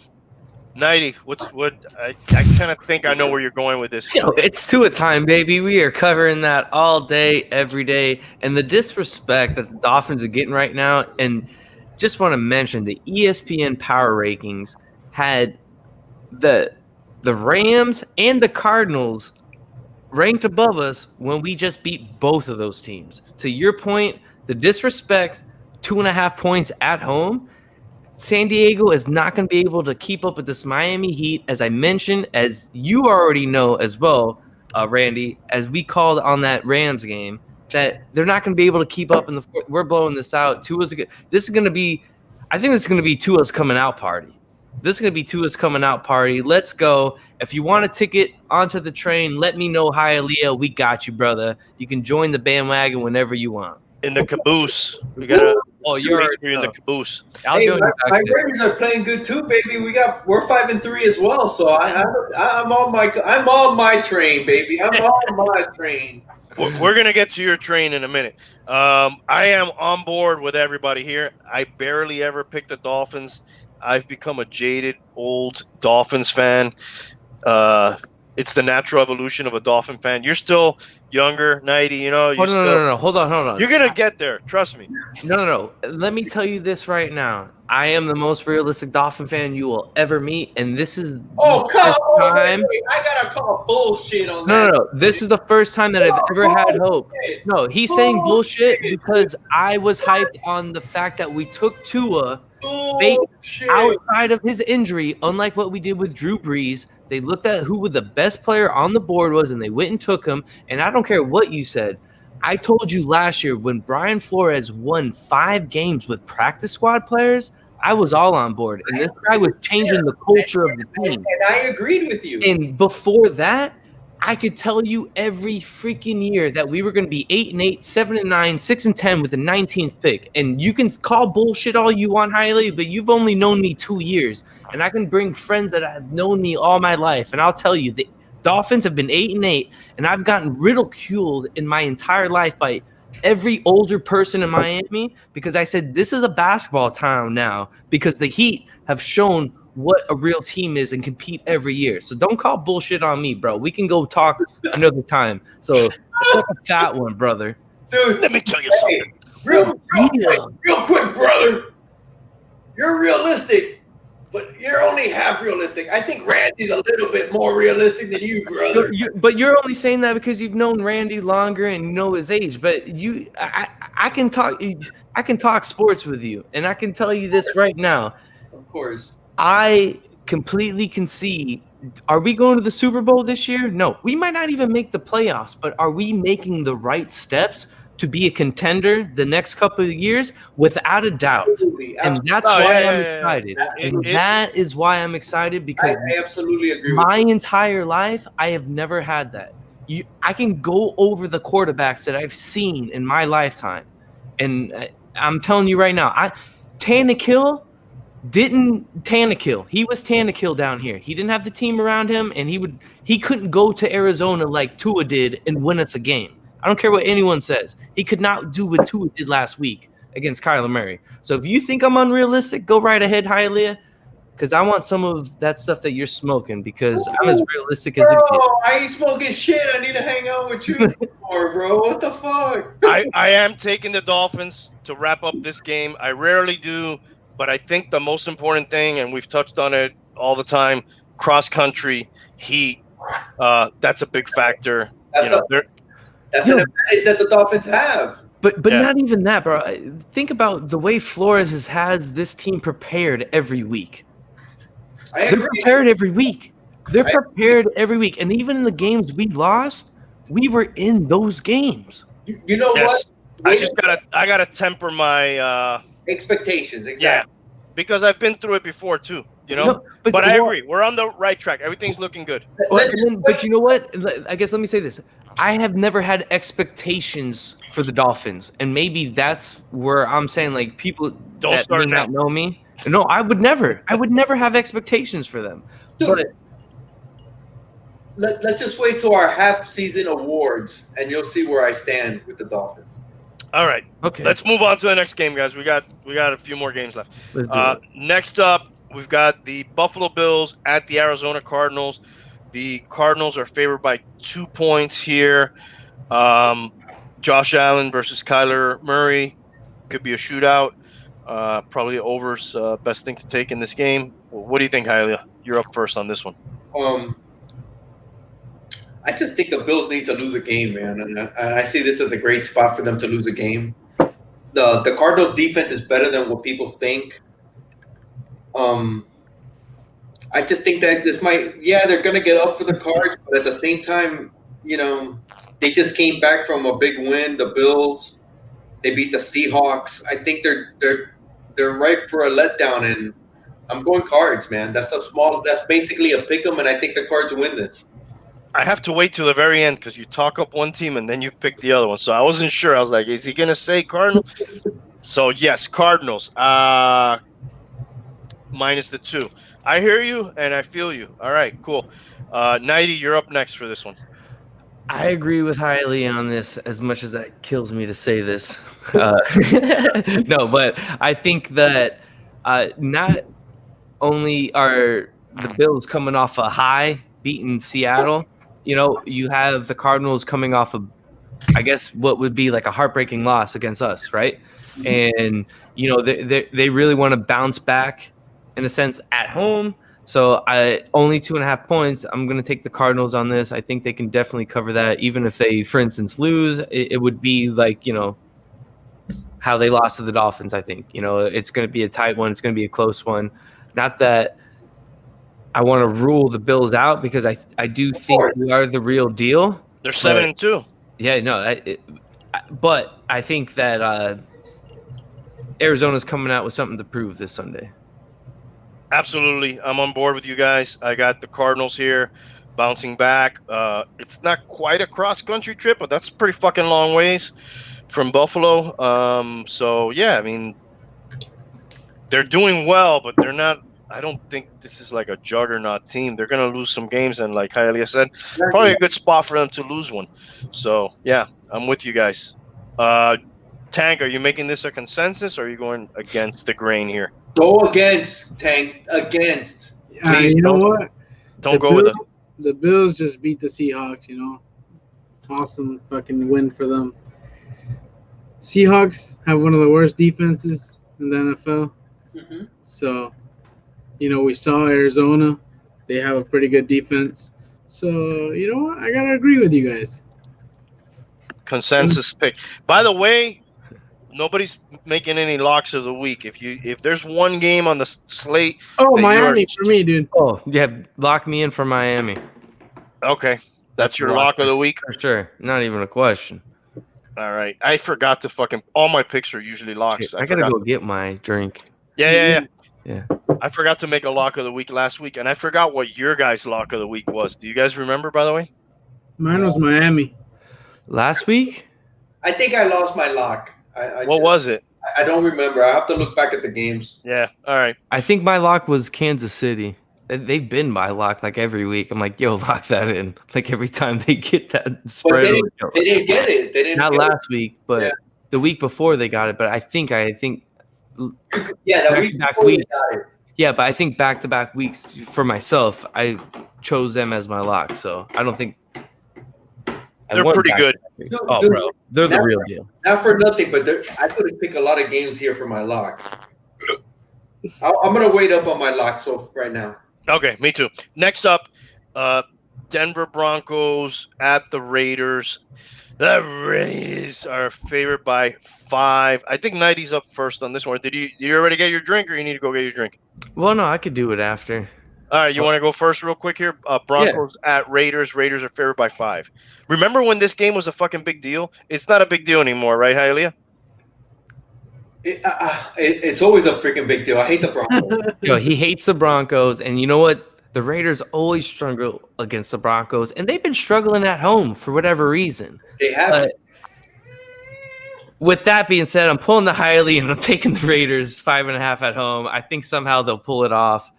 90. I kind of think I know where you're going with this. It's Tua time, baby. We are covering that all day, every day, and the disrespect that the Dolphins are getting right now. And just want to mention the ESPN Power Rankings had the Rams and the Cardinals ranked above us when we just beat both of those teams. To your point, the disrespect, 2.5 points at home. San Diego is not going to be able to keep up with this Miami Heat, as I mentioned, as you already know as well, Randy, as we called on that Rams game, that they're not going to be able to keep up in the fourth. We're blowing this out. This is going to be Tua's coming out party. This is going to be Tua's coming out party. Let's go. If you want a ticket onto the train, let me know, Hialeah. We got you, brother. You can join the bandwagon whenever you want. In the caboose. We got you're in the caboose. My Raiders are playing good too, baby. We're 5-3 as well. So I'm on my train, baby. I'm on my train. We're gonna get to your train in a minute. I am on board with everybody here. I barely ever pick the Dolphins. I've become a jaded old Dolphins fan. It's the natural evolution of a Dolphin fan. You're still younger, 90, No. Hold on. You're going to get there. Trust me. No. Let me tell you this right now. I am the most realistic Dolphin fan you will ever meet, and this is time. Wait, I got to call bullshit on that. No. This is the first time that I've ever had hope. No, he's saying bullshit because I was hyped on the fact that we took Tua outside of his injury, unlike what we did with Drew Brees. They looked at who the best player on the board was, and they went and took him. And I don't care what you said. I told you last year when Brian Flores won 5 games with practice squad players, I was all on board. And this guy was changing the culture of the team. And I agreed with you. And before that, I could tell you every freaking year that we were going to be 8-8, 7-9, 6-10 with the 19th pick. And you can call bullshit all you want, Hialeah, but you've only known me 2 years. And I can bring friends that have known me all my life. And I'll tell you, the Dolphins have been 8-8, and I've gotten ridiculed in my entire life by every older person in Miami because I said this is a basketball town now because the Heat have shown what a real team is and compete every year. So don't call bullshit on me, bro. We can go talk another time. So it's like a fat one, brother. Dude, let me tell you something. Real quick, brother. You're realistic, but you're only half realistic. I think Randy's a little bit more realistic than you, brother. But you're only saying that because you've known Randy longer and you know his age. But I can talk sports with you, and I can tell you this right now. Of course. I completely concede. Are we going to the Super Bowl this year? No. We might not even make the playoffs, but are we making the right steps to be a contender the next couple of years? Without a doubt. Absolutely. And that's why I'm excited. That is why I'm excited because I absolutely agree with my entire life, I have never had that. I can go over the quarterbacks that I've seen in my lifetime. And I'm telling you right now, Tannehill, he was Tannehill down here. He didn't have the team around him, and he couldn't go to Arizona like Tua did and win us a game. I don't care what anyone says. He could not do what Tua did last week against Kyler Murray. So if you think I'm unrealistic, go right ahead, Hialeah, because I want some of that stuff that you're smoking because I'm as realistic as it gets. I ain't smoking shit. I need to hang out with you more, bro. What the fuck? I am taking the Dolphins to wrap up this game. I rarely do. But I think the most important thing, and we've touched on it all the time, cross-country, heat, that's a big factor. That's an advantage that the Dolphins have. But not even that, bro. Think about the way Flores has this team prepared every week. They're prepared every week. every week. And even in the games we lost, we were in those games. You know what? I gotta temper my expectations. Exactly. because I've been through it before too. You know, No, but I agree. We're on the right track. Everything's looking good. But you know what? I guess let me say this. I have never had expectations for the Dolphins, and maybe that's where I'm saying like people Don't that start may now. not know me. No, I would never have expectations for them. Dude, But let's just wait till our half-season awards, and you'll see where I stand with the Dolphins. All right. okay, Let's move on to the next game, guys. We got a few more games left. let's do it. Next up, we've got the Buffalo Bills at the Arizona Cardinals. The Cardinals are favored by 2 points here. Josh Allen versus Kyler Murray could be a shootout. Probably over's best thing to take in this game. What do you think, Hialeah? You're up first on this one. I just think the Bills need to lose a game, man, and I see this as a great spot for them to lose a game. The Cardinals' defense is better than what people think. I just think that this they're going to get up for the Cards, but at the same time, they just came back from a big win. The Bills, they beat the Seahawks. I think they're ripe for a letdown, and I'm going Cards, man. That's basically a pick 'em, and I think the Cards win this. I have to wait till the very end because you talk up one team and then you pick the other one. So I wasn't sure. I was like, is he going to say Cardinals? So, yes, Cardinals. Minus the 2. I hear you and I feel you. All right, cool. Nighty, you're up next for this one. I agree with Hialeah on this, as much as that kills me to say this. No, but I think that not only are the Bills coming off a high, beating Seattle, you have the Cardinals coming off of, I guess, what would be like a heartbreaking loss against us, right? And, they really want to bounce back, in a sense, at home. So only 2.5 points. I'm going to take the Cardinals on this. I think they can definitely cover that. Even if they, for instance, lose, it would be like, how they lost to the Dolphins, I think. It's going to be a tight one. It's going to be a close one. Not that I want to rule the Bills out, because I do think we are the real deal. They're 7-2. Yeah, no. But I think that Arizona's coming out with something to prove this Sunday. Absolutely. I'm on board with you guys. I got the Cardinals here bouncing back. It's not quite a cross-country trip, but that's pretty fucking long ways from Buffalo. So, yeah, I mean, they're doing well, but they're not. I don't think this is like a juggernaut team. They're going to lose some games, and like Hialeah said, probably a good spot for them to lose one. So, yeah, I'm with you guys. Tank, are you making this a consensus, or are you going against the grain here? Go against, Tank. Against. Please, you know what? Don't go with us. The Bills just beat the Seahawks, Awesome fucking win for them. Seahawks have one of the worst defenses in the NFL. Mm-hmm. So, we saw Arizona. They have a pretty good defense. So, you know what? I got to agree with you guys. Consensus pick. By the way, nobody's making any locks of the week. If there's one game on the slate. Oh, Miami for me, dude. Oh, yeah. Lock me in for Miami. Okay. That's your lock of the week? For sure. Not even a question. All right. I forgot to all my picks are usually locks. I got to go get my drink. Yeah. Yeah. I forgot to make a lock of the week last week, and I forgot what your guys' lock of the week was. Do you guys remember, by the way? Mine was Miami. Last week? I think I lost my lock. What was it? I don't remember. I have to look back at the games. Yeah. All right. I think my lock was Kansas City. They've been my lock like every week. I'm like, yo, lock that in. Like every time they get that spread. They didn't get it. They didn't. Not last week, but the week before they got it. But I think. Yeah, that week back weeks. Yeah, but I think back-to-back weeks for myself, I chose them as my lock. So I don't think they're pretty good. Oh, bro, they're the real deal. Not for nothing, but I could pick a lot of games here for my lock. I'm gonna wait up on my lock right now. Okay, me too. Next up, Denver Broncos at the Raiders. The Raiders are favored by 5. I think Nighty's up first on this one. Did you already get your drink, or you need to go get your drink? Well, no, I could do it after. All right, you want to go first real quick here? Broncos at Raiders. Raiders are favored by 5. Remember when this game was a fucking big deal? It's not a big deal anymore, right, Hialeah? It's always a freaking big deal. I hate the Broncos. He hates the Broncos, and you know what? The Raiders always struggle against the Broncos, and they've been struggling at home for whatever reason. They have. But with that being said, I'm pulling the Hialeah, and I'm taking the Raiders 5.5 at home. I think somehow they'll pull it off.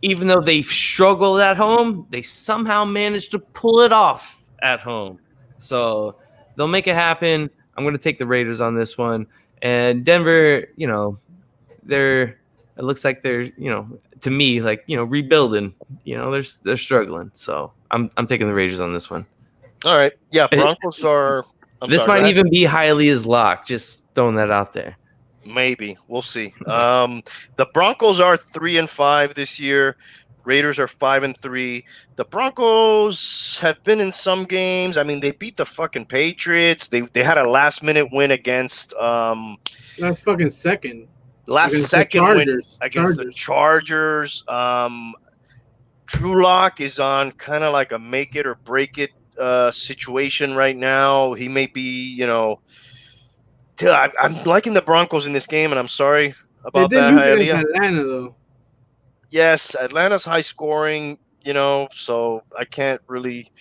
Even though they struggled at home, they somehow managed to pull it off at home. So they'll make it happen. I'm going to take the Raiders on this one. And Denver, it looks like they're, to me, like, rebuilding. They're struggling. So I'm taking the Raiders on this one. All right. Yeah, Broncos are. This might even be Hialeah's lock. Just throwing that out there. Maybe. We'll see. The Broncos are 3-5 this year. Raiders are 5-3. The Broncos have been in some games. I mean, they beat the fucking Patriots. They had a last-minute win against last fucking second. Last second win against the Chargers. Drew Lock is on kind of like a make it or break it situation right now. He may be, I'm liking the Broncos in this game, and I'm sorry about that, Hialeah. Atlanta, though. Yes, Atlanta's high scoring, so I can't really.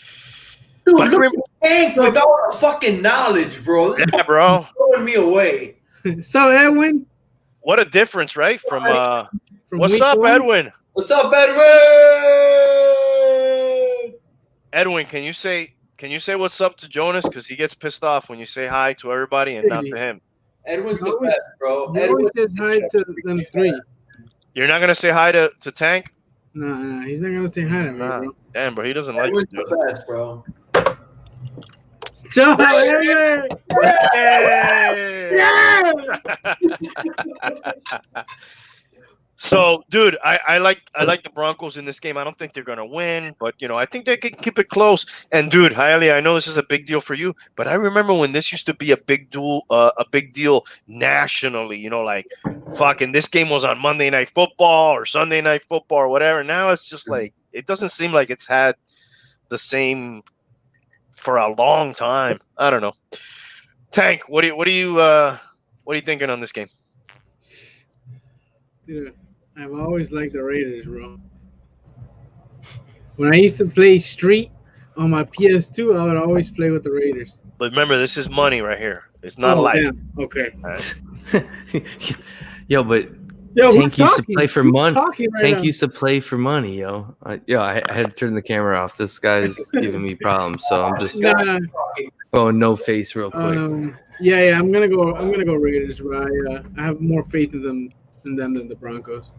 Dude, look at Hank with all the fucking knowledge, bro. Yeah, bro. Throwing me away. So, Edwin? What a difference, right? From what's week up, one? Edwin? What's up, Edwin? Edwin, can you say what's up to Jonas? Because he gets pissed off when you say hi to everybody and not to him. Edwin's the best, bro. He always says hi to them three. You're not gonna say hi to Tank? No, he's not gonna say hi to me, bro. Damn, bro, he doesn't like Edwin's you. the best, bro. Shout out, Edwin! Yeah! So, dude, I like the Broncos in this game. I don't think they're gonna win, but I think they can keep it close. And dude, Hialeah, I know this is a big deal for you, but I remember when this used to be a big deal nationally. Like, fucking, this game was on Monday Night Football or Sunday Night Football or whatever. Now it's just like it doesn't seem like it's had the same for a long time. I don't know. Tank, what are you thinking on this game? Dude, I've always liked the Raiders, bro. When I used to play Street on my PS2, I would always play with the Raiders. But remember, this is money right here. It's not life. Damn. Okay. But Yo, Tank used to play for money. Tank used to play for money, yo. I had to turn the camera off. This guy's giving me problems, so I'm just going no face real quick. I'm gonna go Raiders, bro. I have more faith in them than the Broncos.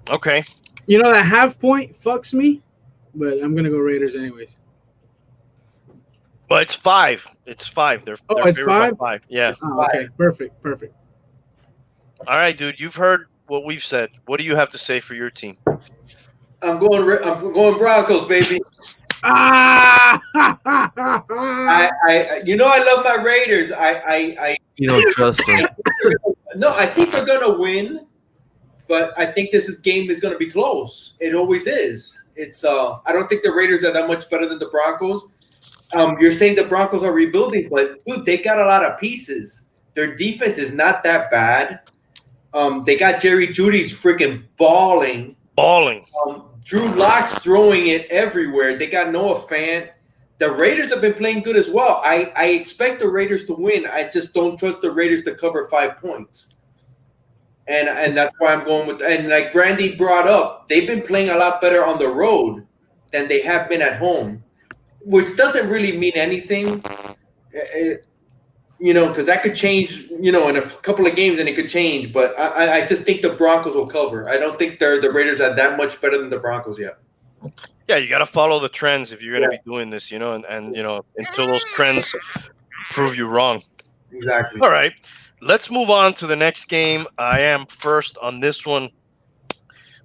Okay. That half point fucks me, but I'm gonna go Raiders anyways. But it's 5. It's 5. They're it's 5? 5. Yeah. Oh, okay. Perfect. All right, dude. You've heard what we've said. What do you have to say for your team? I'm going Broncos, baby. I love my Raiders. You don't trust them. No, I think they're gonna win, but I think this game is gonna be close. It always is. It's I don't think the Raiders are that much better than the Broncos. You're saying the Broncos are rebuilding, but dude, they got a lot of pieces. Their defense is not that bad. They got Jerry Jeudy's freaking balling. Drew Lock's throwing it everywhere. They got Noah Fant. The Raiders have been playing good as well. I expect the Raiders to win. I just don't trust the Raiders to cover 5 points. And that's why I'm going with – and like Randy brought up, they've been playing a lot better on the road than they have been at home, which doesn't really mean anything, because that could change, in a couple of games and it could change. But I just think the Broncos will cover. I don't think the Raiders are that much better than the Broncos yet. Yeah, you got to follow the trends if you're going to be doing this, and until those trends prove you wrong. Exactly. All right, let's move on to the next game. I am first on this one.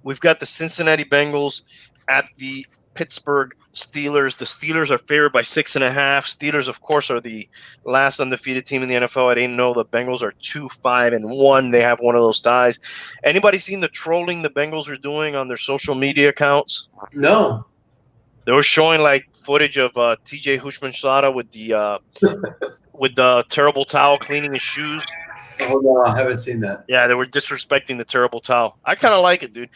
We've got the Cincinnati Bengals at the Pittsburgh Steelers. The Steelers are favored by 6.5. Steelers, of course, are the last undefeated team in the NFL. I didn't know the Bengals are 2-5-1. They have one of those ties. Anybody seen the trolling the Bengals are doing on their social media accounts? No. They were showing like footage of TJ Hushmanshada with with the terrible towel cleaning his shoes. Oh no, I haven't seen that. Yeah, they were disrespecting the terrible towel. I kind of like it, dude.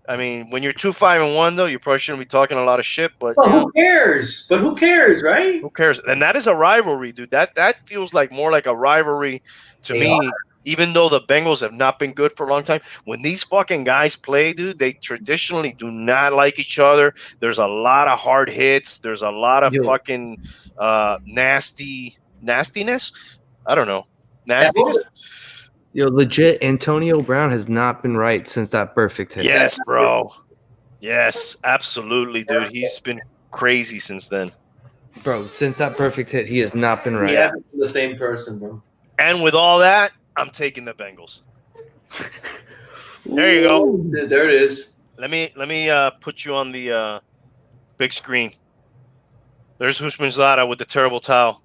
I mean, when you're 2-5-1, though, you probably shouldn't be talking a lot of shit. But who cares? But who cares, right? Who cares? And that is a rivalry, dude. That feels like more like a rivalry to me. Even though the Bengals have not been good for a long time, when these fucking guys play, dude, they traditionally do not like each other. There's a lot of hard hits. There's a lot of fucking nastiness. I don't know. Nastiness. Yo, legit, Antonio Brown has not been right since that perfect hit. Yes, bro. Yes, absolutely, dude. He's been crazy since then. Bro, since that perfect hit, he has not been right. He hasn't been the same person, bro. And with all that, I'm taking the Bengals. There you go. There it is. Let me put you on the big screen. There's Husmanzada with the terrible towel.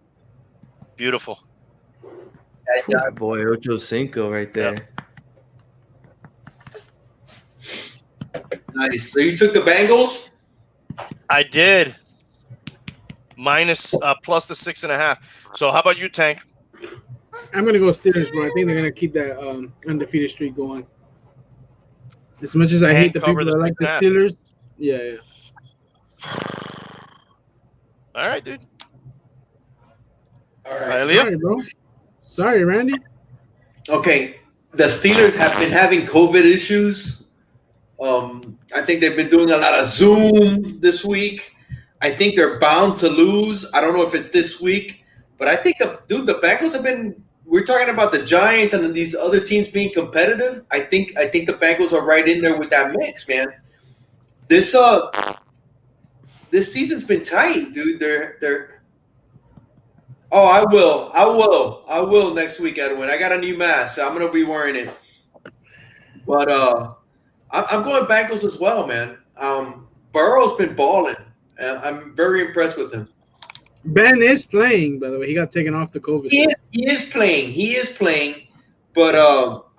Beautiful. That boy Ocho Cinco right there. Yep. Nice. So you took the Bengals? I did. Minus plus the 6.5. So how about you, Tank? I'm gonna go Steelers, bro. I think they're gonna keep that undefeated streak going. As much as I hate the people that like the Steelers, yeah. All right, dude. All right. Sorry, bro. Sorry, Randy. Okay, the Steelers have been having COVID issues. I think they've been doing a lot of Zoom this week. I think they're bound to lose. I don't know if it's this week, but I think the Bengals have been. We're talking about the Giants and these other teams being competitive. I think the Bengals are right in there with that mix, man. This season's been tight, dude. They're. Oh, I will next week, Edwin. I got a new mask, so I'm gonna be wearing it. But I'm going Bengals as well, man. Burrow's been balling. I'm very impressed with him. Ben is playing, by the way. He got taken off the COVID. He is playing. But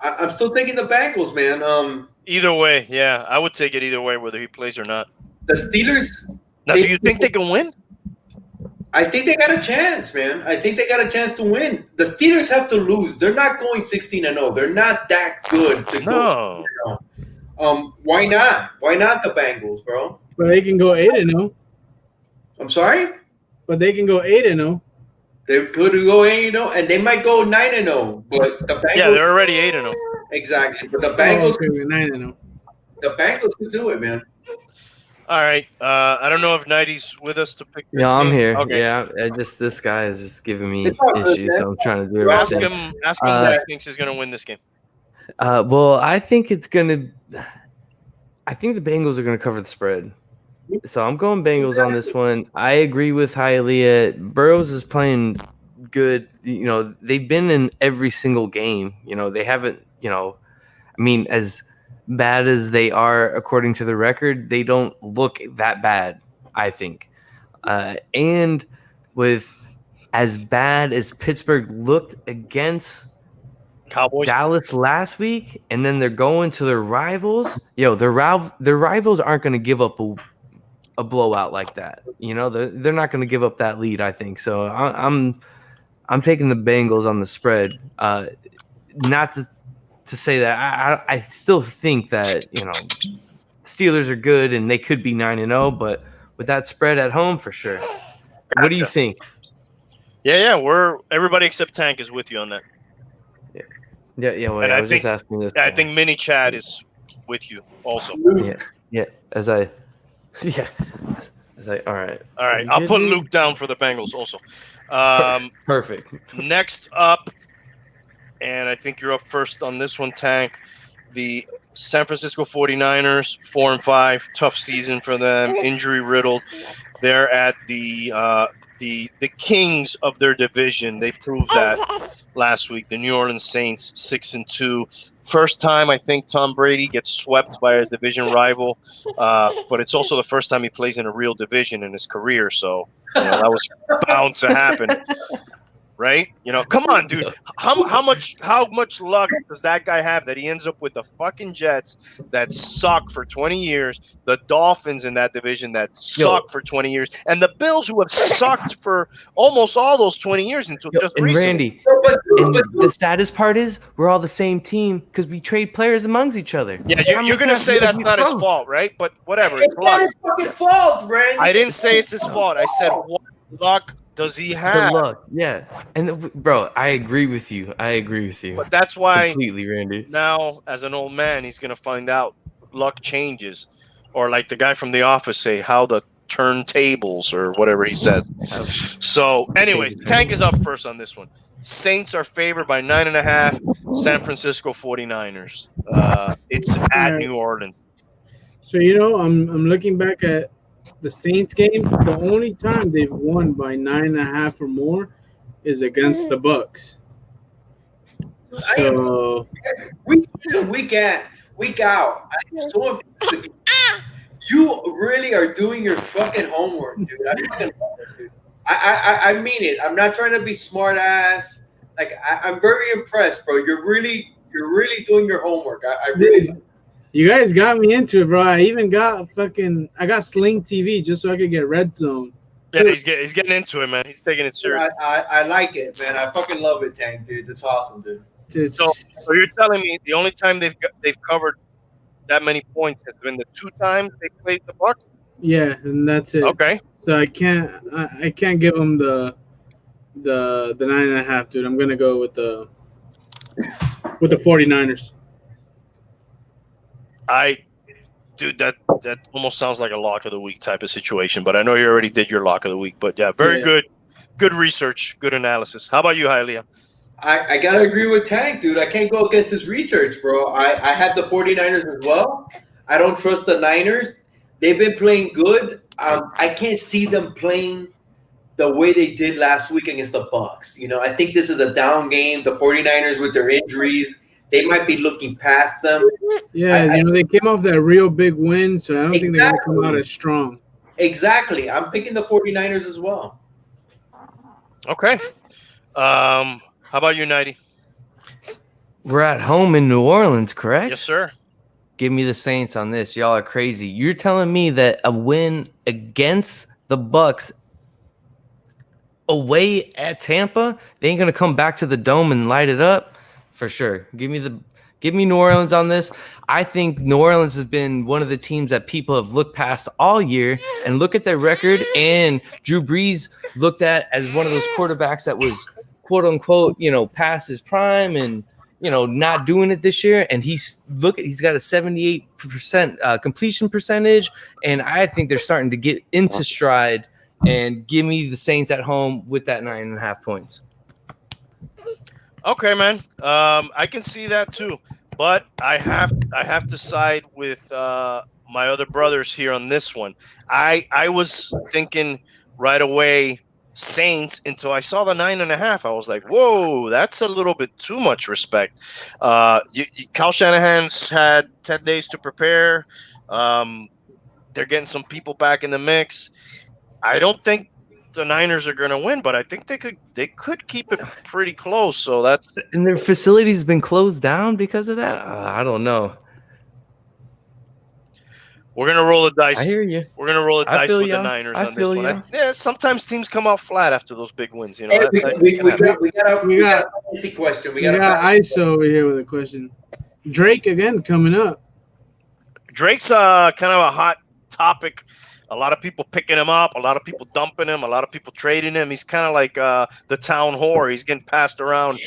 I'm still taking the Bengals, man. Either way, yeah, I would take it either way, whether he plays or not. The Steelers. Now, do you think they can win? I think they got a chance, man. I think they got a chance to win. The Steelers have to lose. They're not going 16-0. They're not that good to go. Why not? Why not the Bengals, bro? But they can go 8-0. I'm sorry? But they can go 8-0. They could go 8-0, and they might go 9-0. But the Bengals, yeah, they're already 8-0. Exactly. But the Bengals, 9-0. The Bengals could do it, man. All right. I don't know if Nighty's with us to pick this Yeah, I'm game. here. Okay. Yeah, this guy is just giving me issues, so I'm trying to do Ask everything. him what he thinks is going to win this game. Well, I think the Bengals are going to cover the spread. So I'm going Bengals on this one. I agree with Hialeah. Burrows is playing good. You know, they've been in every single game. You know, they haven't, as bad as they are according to the record, they don't look that bad, I think. And with as bad as Pittsburgh looked against Cowboys, Dallas last week, and then they're going to their rivals. Their rivals aren't going to give up a blowout like that. They're not going to give up that lead, I think. So I'm taking the Bengals on the spread. Not to say that I still think that Steelers are good and they could be 9-0, but with that spread at home for sure. What do you think? Yeah. Everybody except Tank is with you on that. Yeah. Well, I was just asking this. I think Mini Chad is with you also. Yeah. All right. I'll put Luke down for the Bengals also. Perfect. Next up, and I think you're up first on this one, Tank. The San Francisco 49ers, 4-5, tough season for them, injury riddled. They're at the kings of their division. They proved that last week. The New Orleans Saints, 6-2. First time I think Tom Brady gets swept by a division rival, but it's also the first time he plays in a real division in his career. So that was bound to happen. right? You know, come on, dude. How much luck does that guy have that he ends up with the fucking Jets that suck for 20 years, the Dolphins in that division that suck for 20 years, and the Bills who have sucked for almost all those 20 years until just and recently. Randy, and the saddest part is we're all the same team because we trade players amongst each other. Yeah, you're gonna say that's not his fault, right? But whatever. It's not his fucking fault, Randy. I didn't say it's his fault. I said what luck does he have? The luck, yeah. And bro, I agree with you. But that's why completely, Randy. Now, as an old man, he's gonna find out luck changes, or like the guy from The Office say, how the turntables or whatever he says. So, anyways, Tank is up first on this one. Saints are favored by 9.5. San Francisco 49ers. It's at New Orleans. So I'm looking back at the Saints game. The only time they've won by 9.5 or more is against the Bucks. So week out. I'm so impressed with you. You really are doing your fucking homework, dude. I fucking love it, dude. I mean it. I'm not trying to be smart ass. Like I'm very impressed, bro. You're really doing your homework. I really. You guys got me into it, bro. I even got Sling TV just so I could get Red Zone. Yeah, he's getting into it, man. He's taking it serious. I like it, man. I fucking love it, Tank, dude. That's awesome, dude. So you're telling me the only time they've covered that many points has been the 2 times they played the Bucks? Yeah, and that's it. Okay. So I can't give them the 9.5, dude. I'm gonna go with the 49ers. Dude, that almost sounds like a lock of the week type of situation, but I know you already did your lock of the week. But yeah, very good research, good analysis. How about you, Hialeah? I gotta agree with Tank, dude. I can't go against his research, bro. I have the 49ers as well. I don't trust the Niners. They've been playing good. I can't see them playing the way they did last week against the Bucks. I think this is a down game. The 49ers with their injuries, they might be looking past them. Yeah, they came off that real big win, so I don't think they're going to come out as strong. Exactly. I'm picking the 49ers as well. Okay. How about you, Nighty? We're at home in New Orleans, correct? Yes, sir. Give me the Saints on this. Y'all are crazy. You're telling me that a win against the Bucks away at Tampa, they ain't going to come back to the Dome and light it up? For sure. Give me New Orleans on this. I think New Orleans has been one of the teams that people have looked past all year, and look at their record. And Drew Brees looked at as one of those quarterbacks that was quote unquote, past his prime and, not doing it this year. And he's got a 78% completion percentage. And I think they're starting to get into stride, and give me the Saints at home with that 9.5 points. Okay, man. I can see that too, but I have to side with my other brothers here on this one. I was thinking right away Saints until I saw the 9.5. I was like, whoa, that's a little bit too much respect. Kyle Shanahan's had 10 days to prepare. They're getting some people back in the mix. I don't think the Niners are going to win, but I think they could keep it pretty close. So and their facility's been closed down because of that. I don't know. We're gonna roll the dice. I hear you. We're gonna roll the dice with the Niners on this one. Yeah, sometimes teams come out flat after those big wins. Hey, we got a fantasy question. We got ISO over here with a question. Drake again coming up. Drake's kind of a hot topic. A lot of people picking him up, a lot of people dumping him, a lot of people trading him. He's kind of like the town whore. He's getting passed around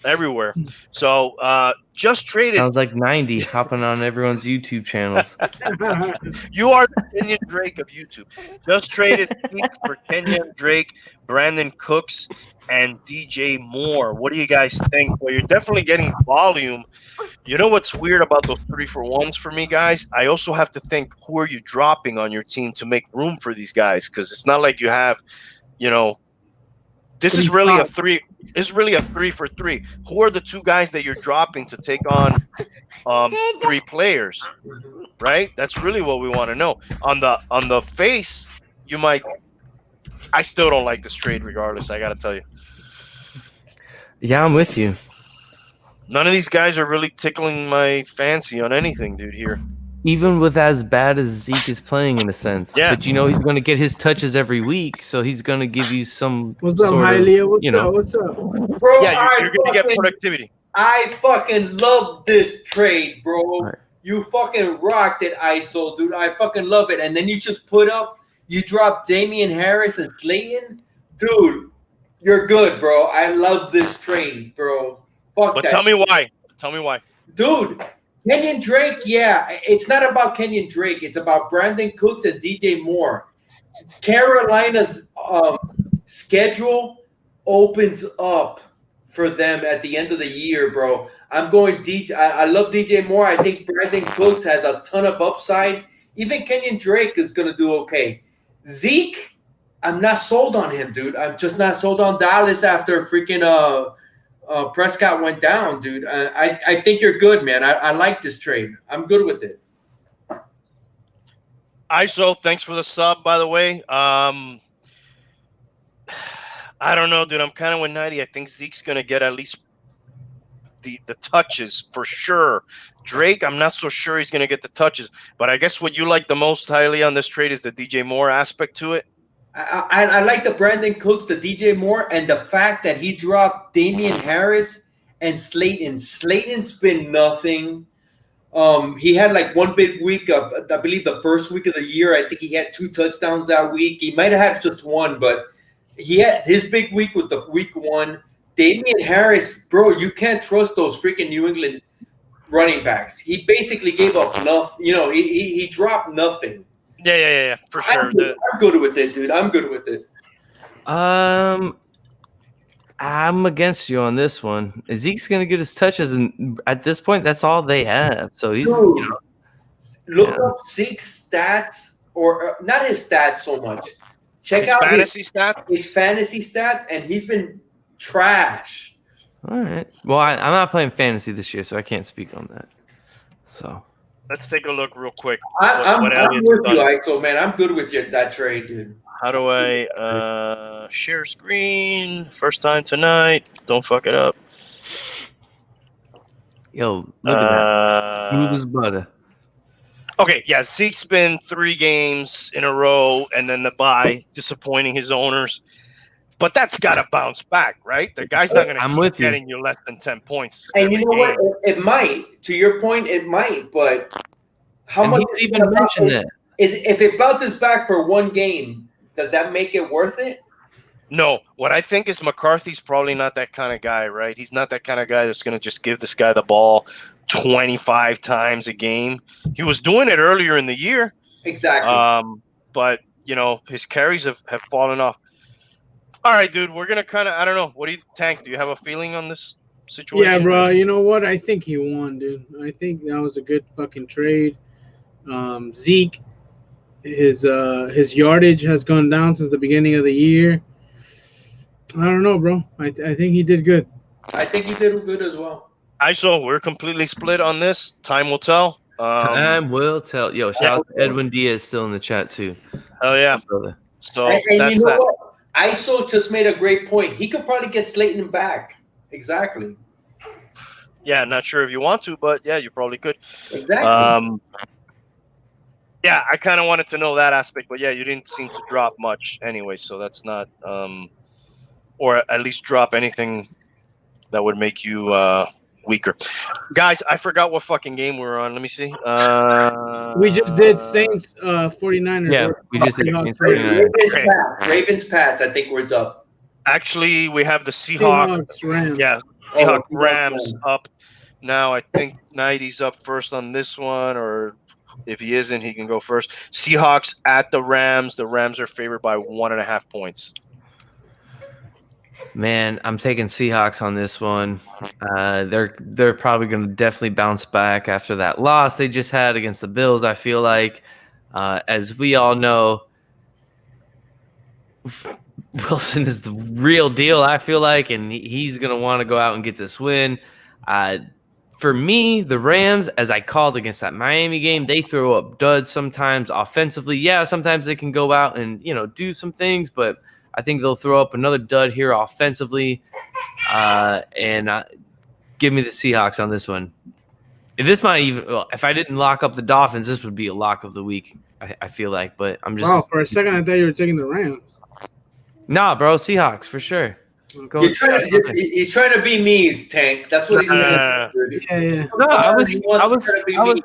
everywhere. So just traded. Sounds like 90 hopping on everyone's YouTube channels. You are the Kenyon Drake of YouTube. Just traded for Kenyon Drake, Brandon Cooks, and DJ Moore. What do you guys think? Well, you're definitely getting volume. You know what's weird about those 3-for-1s for me, guys? I also have to think, who are you dropping on your team to make room for these guys? Because it's not like you have, this is really a 3. It's really a 3-for-3. Who are the 2 guys that you're dropping to take on 3 players? Right? That's really what we want to know. On the face, you might. I still don't like this trade, regardless. I got to tell you. Yeah, I'm with you. None of these guys are really tickling my fancy on anything, dude. Here, Even with as bad as Zeke is playing in a sense. Yeah. But he's going to get his touches every week, so he's going to give you some What's up, sort of, Hialeah? What's up? Bro, yeah, you're gonna get productivity. I fucking love this trade, bro. Right. You fucking rocked it, ISO, dude. I fucking love it. And then you just you drop Damian Harris and Slayton. Dude, you're good, bro. I love this trade, bro. Fuck But that. tell me why. Tell me why. Dude, Kenyon Drake, yeah. It's not about Kenyon Drake. It's about Brandon Cooks and DJ Moore. Carolina's schedule opens up for them at the end of the year, bro. I'm going DJ. I love DJ Moore. I think Brandon Cooks has a ton of upside. Even Kenyon Drake is going to do okay. Zeke, I'm not sold on him, dude. I'm just not sold on Dallas after freaking Prescott went down, dude. I think you're good, man. I like this trade. I'm good with it. ISO, thanks for the sub, by the way. I don't know, dude. I'm kind of with 90. I think Zeke's going to get at least the touches for sure. Drake, I'm not so sure he's going to get the touches. But I guess what you like the most highly on this trade is the DJ Moore aspect to it. I like the Brandon Cooks, the DJ Moore, and the fact that he dropped Damian Harris and Slayton. Slayton's been nothing. He had like one big week of, I believe, the first week of the year. I think he had 2 touchdowns that week. He might have had just one, but his big week was the week 1. Damian Harris, bro, you can't trust those freaking New England running backs. He basically gave up nothing. He dropped nothing. Yeah, for sure. I'm good with it, dude. I'm good with it. I'm against you on this one. Zeke's going to get his touches, and at this point, that's all they have. So he's, look up Zeke's stats, or not his stats so much. Check his out fantasy stats. His fantasy stats, and he's been trash. All right. Well, I'm not playing fantasy this year, so I can't speak on that. So let's take a look real quick. I'm with you, ISO, man. I'm good with that trade, dude. How do I share screen? First time tonight. Don't fuck it up. Yo, look at that. Smooth as butter. Okay, yeah, Zeke's been 3 games in a row, and then the bye, disappointing his owners. But that's got to bounce back, right? The guy's not going to keep getting you less than 10 points. And you know what? It might. To your point, it might. But how much? He's even mentioned that. If it bounces back for 1 game, does that make it worth it? No. What I think is McCarthy's probably not that kind of guy, right? He's not that kind of guy that's going to just give this guy the ball 25 times a game. He was doing it earlier in the year. Exactly. But, his carries have fallen off. All right, dude, we're going to kind of, I don't know. What do you, Tank, do you have a feeling on this situation? Yeah, bro. You know what? I think he won, dude. I think that was a good fucking trade. Zeke, his yardage has gone down since the beginning of the year. I don't know, bro. I think he did good. I think he did good as well. ISO, we're completely split on this. Time will tell. Time will tell. Yo, shout out to Edwin Diaz still in the chat, too. Oh, yeah. Brother. So and that's you know that. What? ISO just made a great point. He could probably get Slayton back. Exactly. Yeah, not sure if you want to, but yeah, you probably could. Exactly. Yeah, I kind of wanted to know that aspect, but yeah, you didn't seem to drop much anyway, so that's not, or at least drop anything that would make you weaker. Guys, I forgot what fucking game we were on. Let me see. We just did Saints 49ers. Yeah, we just did Saints 49ers. Ravens Pats, I think where's up. Actually, we have the Seahawks. Rams. Yeah, Seahawks Rams up. Now, I think 90's up first on this one, or if he isn't, he can go first. Seahawks at the Rams. The Rams are favored by 1.5 points. Man, I'm taking Seahawks on this one. They're probably going to definitely bounce back after that loss they just had against the Bills. I feel like, as we all know, Wilson is the real deal, I feel like, and he's going to want to go out and get this win. For me, the Rams, as I called against that Miami game, they throw up duds sometimes offensively. Yeah, sometimes they can go out and, do some things, but I think they'll throw up another dud here offensively, and give me the Seahawks on this one. This might even if I didn't lock up the Dolphins, this would be a lock of the week. I feel like, but I'm just. Wow, for a second I thought you were taking the Rams. Nah, bro, Seahawks for sure. He's trying to be me, Tank. That's what he's trying to do. Yeah. No, I was hyping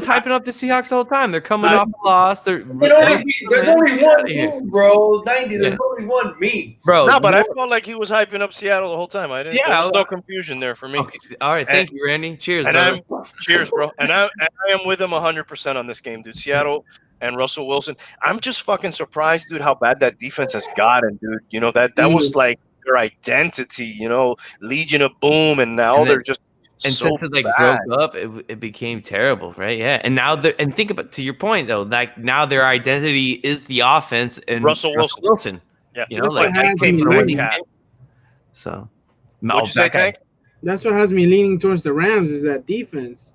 hyping up the Seahawks the whole time. They're coming off a loss. There's only one meme, bro. 90. There's only one meme, bro. No, but I felt like he was hyping up Seattle the whole time. I didn't. There was no confusion there for me. Okay. All right, thank you, Randy. Cheers, and bro. Cheers, bro. And I am with him 100% on this game, dude. Seattle and Russell Wilson. I'm just fucking surprised, dude, how bad that defense has gotten, dude. You know that was like their identity, you know, Legion of Boom, and now they're just since it like broke up, it became terrible, right? Yeah, and now think about, to your point though, like now their identity is the offense and Russell Wilson. Yeah, you know, like so. What'd you say, Tank? That's what has me leaning towards the Rams is that defense,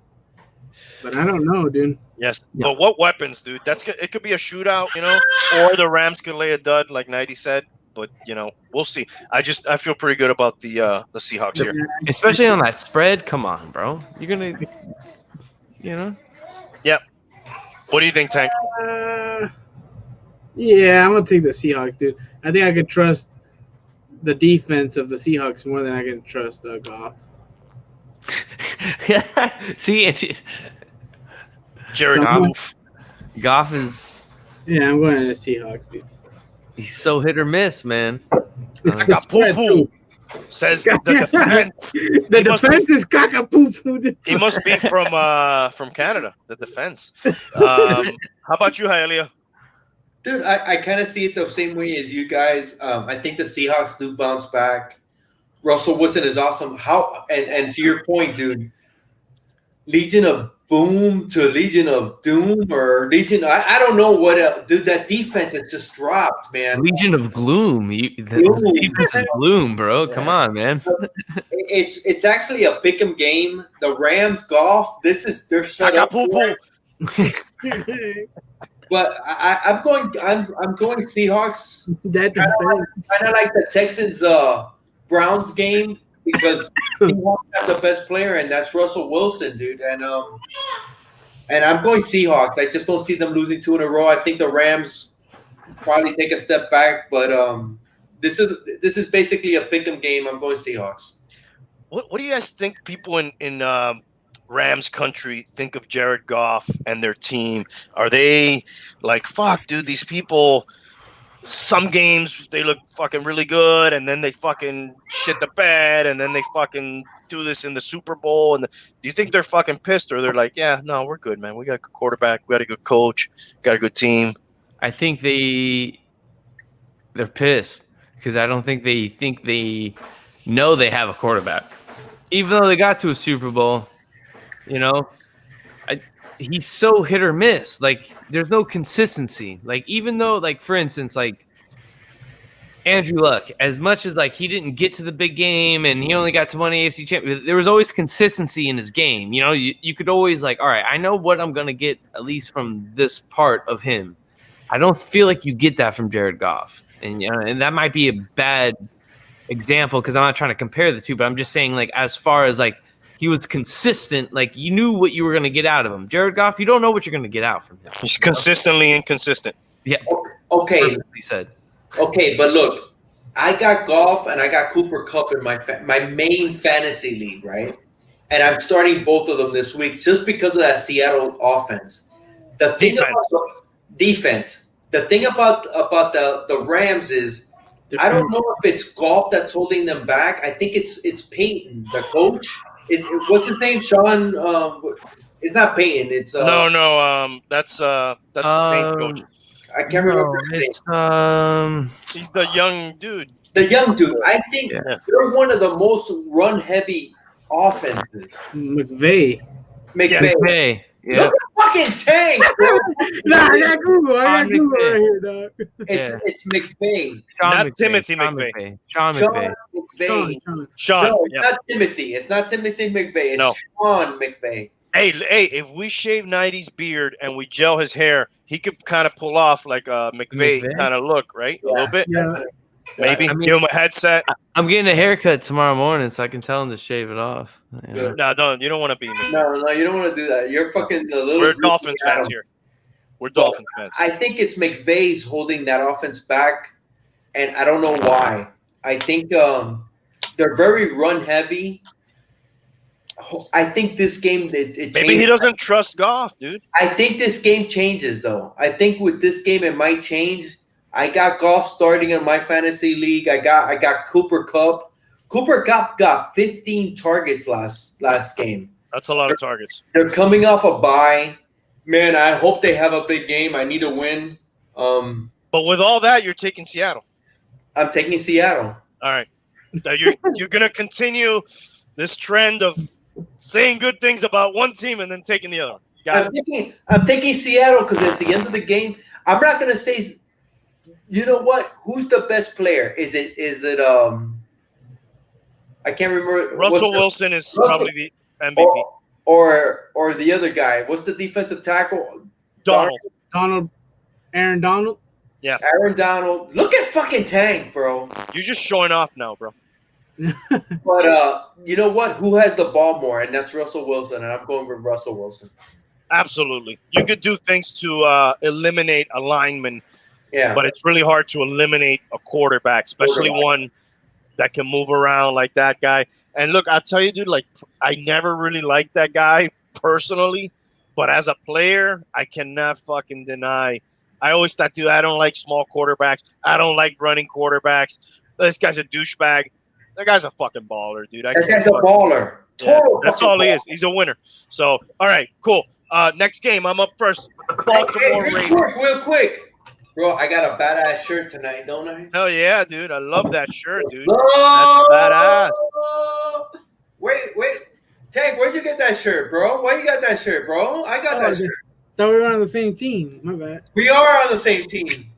but I don't know, dude. Yes, but what weapons, dude? It could be a shootout, you know, or the Rams could lay a dud, like 90 said. But you know, we'll see. I feel pretty good about the Seahawks here, especially on that spread. Come on, bro. You're gonna, you know. Yep. What do you think, Tank? Yeah, I'm gonna take the Seahawks, dude. I think I could trust the defense of the Seahawks more than I can trust Goff. See, Jared Goff is. Yeah, I'm going to the Seahawks, dude. He's so hit or miss, man. I got poo-poo, says the defense. The defense is caca-poo-poo. He must be from Canada, the defense. How about you, Hialeah? Dude, I kind of see it the same way as you guys. I think the Seahawks do bounce back. Russell Wilson is awesome. And to your point, dude, Legion of Boom to Legion of Doom or Legion. I don't know what else. Dude, that defense has just dropped, man. Legion of Gloom. The defense is gloom, bro. Yeah. Come on, man. It's actually a pick'em game. The Rams golf. They're set up. But I'm going Seahawks. That kind of like the Texans Browns game. Because he won't have the best player, and that's Russell Wilson, dude. And I'm going Seahawks. I just don't see them losing 2 in a row. I think the Rams probably take a step back, but this is basically a pick'em game. I'm going Seahawks. What do you guys think people in Rams country think of Jared Goff and their team? Are they like, fuck, dude, these people? Some games they look fucking really good, and then they fucking shit the bed, and then they fucking do this in the Super Bowl. And do you think they're fucking pissed, or they're like, yeah, no, we're good, man. We got a good quarterback, we got a good coach, got a good team. I think they're pissed because I don't think they know they have a quarterback, even though they got to a Super Bowl. You know, he's so hit or miss. Like, there's no consistency. Like, even though, like, for instance, like Andrew Luck, as much as like he didn't get to the big game and he only got to one AFC championship, there was always consistency in his game. You know, you could always like, all right, I know what I'm gonna get at least from this part of him. I don't feel like you get that from Jared Goff, and you know, and that might be a bad example because I'm not trying to compare the two, but I'm just saying, like, as far as like. He was consistent. Like, you knew what you were going to get out of him. Jared Goff, you don't know what you're going to get out from him. He's consistently inconsistent. Yeah. Okay. He said. Okay, but look, I got Goff and I got Cooper Kupp in my main fantasy league, right? And I'm starting both of them this week just because of that Seattle offense. The thing about the defense, the thing about the Rams is I don't know if it's Goff that's holding them back. I think it's Peyton, the coach. What's his name? Sean? It's not Peyton. It's no. That's the Saints coach. I can't remember his name. He's the young dude. The young dude. I think they're one of the most run-heavy offenses. McVay. Yeah. Look at fucking Tank, bro. Nah, I got Google right here, dog. It's McVay. Not Timothy McVay. Sean McVay. Sean. No, it's not Timothy. It's not Timothy McVay. It's Sean McVay. Hey, if we shave 90's beard and we gel his hair, he could kind of pull off like a McVay kind of look, right? Yeah. A little bit. Yeah. Maybe I mean- give him a headset. I'm getting a haircut tomorrow morning, so I can tell him to shave it off. You know? Good. No, don't. You don't want to be me. No, you don't want to do that. You're fucking a little. We're greasy Dolphins fans Adam. here. We're But Dolphins fans. I think it's McVay's holding that offense back, and I don't know why. I think they're very run heavy. I think this game it Maybe changes. he doesn't trust Goff, dude. I think this game changes though. I think with this game it might change. I got Goff starting in my fantasy league. I got Cooper Kupp. Cooper Kupp got 15 targets last game. That's a lot of targets. They're coming off a bye. Man, I hope they have a big game. I need a win. But with all that, you're taking Seattle. I'm taking Seattle. All right. Now you're gonna continue this trend of saying good things about one team and then taking the other one. Got it. I'm taking Seattle because at the end of the game, I'm not gonna say. You know what? Who's the best player? Is it? I can't remember. Russell Wilson is Russell- probably the MVP. Or the other guy. What's the defensive tackle? Donald. Aaron Donald. Aaron Donald. Look at fucking Tank, bro. You're just showing off now, bro. But you know what? Who has the ball more? And that's Russell Wilson. And I'm going with Russell Wilson. Absolutely. You could do things to eliminate a lineman, Yeah. but it's really hard to eliminate a quarterback, especially one that can move around like that guy. And look, I'll tell you, dude, like, I never really liked that guy personally, but as a player, I cannot fucking deny. I always thought, dude, I don't like small quarterbacks. I don't like running quarterbacks. This guy's a douchebag. That guy's a fucking baller, dude. That guy's a baller. Yeah, Total that's all he is. He's a winner. So, all right, cool. Next game, I'm up first. Baltimore Ravens. Real quick. Bro, I got a badass shirt tonight, don't I? Hell yeah, dude. I love that shirt, dude. Oh! That's badass. Wait. Tank, where'd you get that shirt, bro? Why you got that shirt, bro? I got that shirt. Thought we were on the same team. My bad. We are on the same team.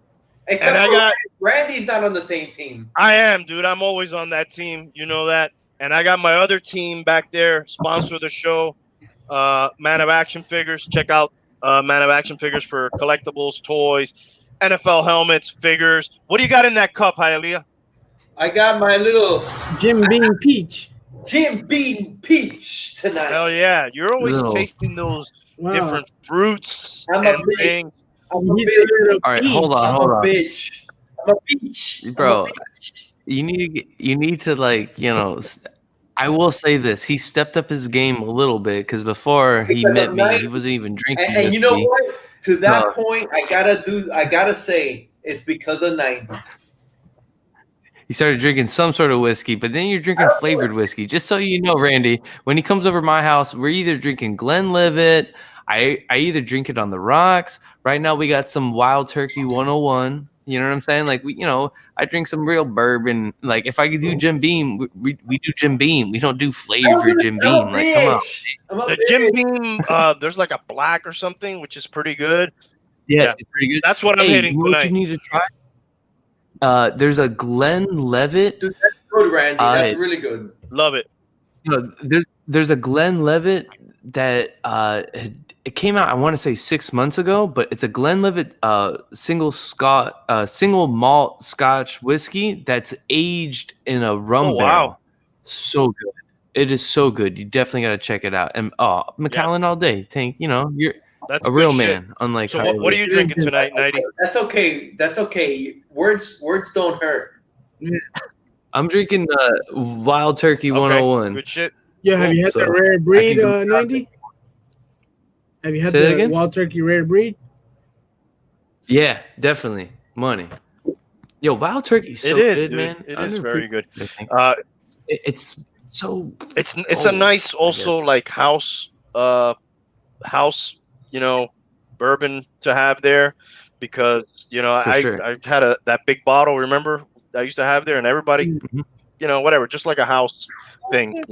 Except And for Randy's not on the same team. I am, dude. I'm always on that team. You know that. And I got my other team back there, sponsor the show, Man of Action Figures. Check out Man of Action Figures for collectibles, toys, NFL helmets, figures. What do you got in that cup, Hialeah? I got my little Jim Beam Peach. Jim Beam Peach tonight. Hell yeah. You're always No. tasting those Wow. different fruits I'm a and big- things. I'm a He's bitch. a little All right, peach. hold on. I'm a bitch. I'm a bitch. I'm Bro. a bitch. You need to like, you know, I will say this. He stepped up his game a little bit because before he Because met of me, night- he wasn't even drinking. And you know whiskey. what? To that No. point, I gotta say it's because of 90. He started drinking some sort of whiskey, but then you're drinking flavored whiskey. Just so you know, Randy, when he comes over to my house, we're either drinking Glenlivet. I either drink it on the rocks. Right now, we got some Wild Turkey 101. You know what I'm saying? Like I drink some real bourbon. Like if I could do Jim Beam, we do Jim Beam. We don't do flavored Jim Beam. Like come on. I'm a The bitch. Jim Beam, there's like a black or something, which is pretty good. Yeah, Yeah. it's pretty good. That's what I'm Hey, hitting you know what you tonight. need to try? There's a Glenlivet. Dude, that's good, Randy. That's I- really good. Love it. There's a Glenlivet that it came out, I want to say 6 months ago, but it's a Glenlivet single malt Scotch whiskey that's aged in a rum Oh, barrel. wow. So good. It is so good. You definitely got to check it out. And McAllen all day. Tank, you're That's a real good shit. man. Unlike So what are you drinking tonight, Nighty? That's okay. That's okay. Words don't hurt. I'm drinking Wild Turkey 101. Good shit. Yeah, have you had So, the rare breed, go 90? Have you had Say that the again? Wild Turkey rare breed? Yeah, definitely. Money. Yo, Wild Turkey's so It is, good, dude. man. It is very good. I think. It's so It's a Oh, nice also like house bourbon to have there because For I sure. I had that big bottle, remember, I used to have there, and everybody Mhm. whatever, just like a house thing.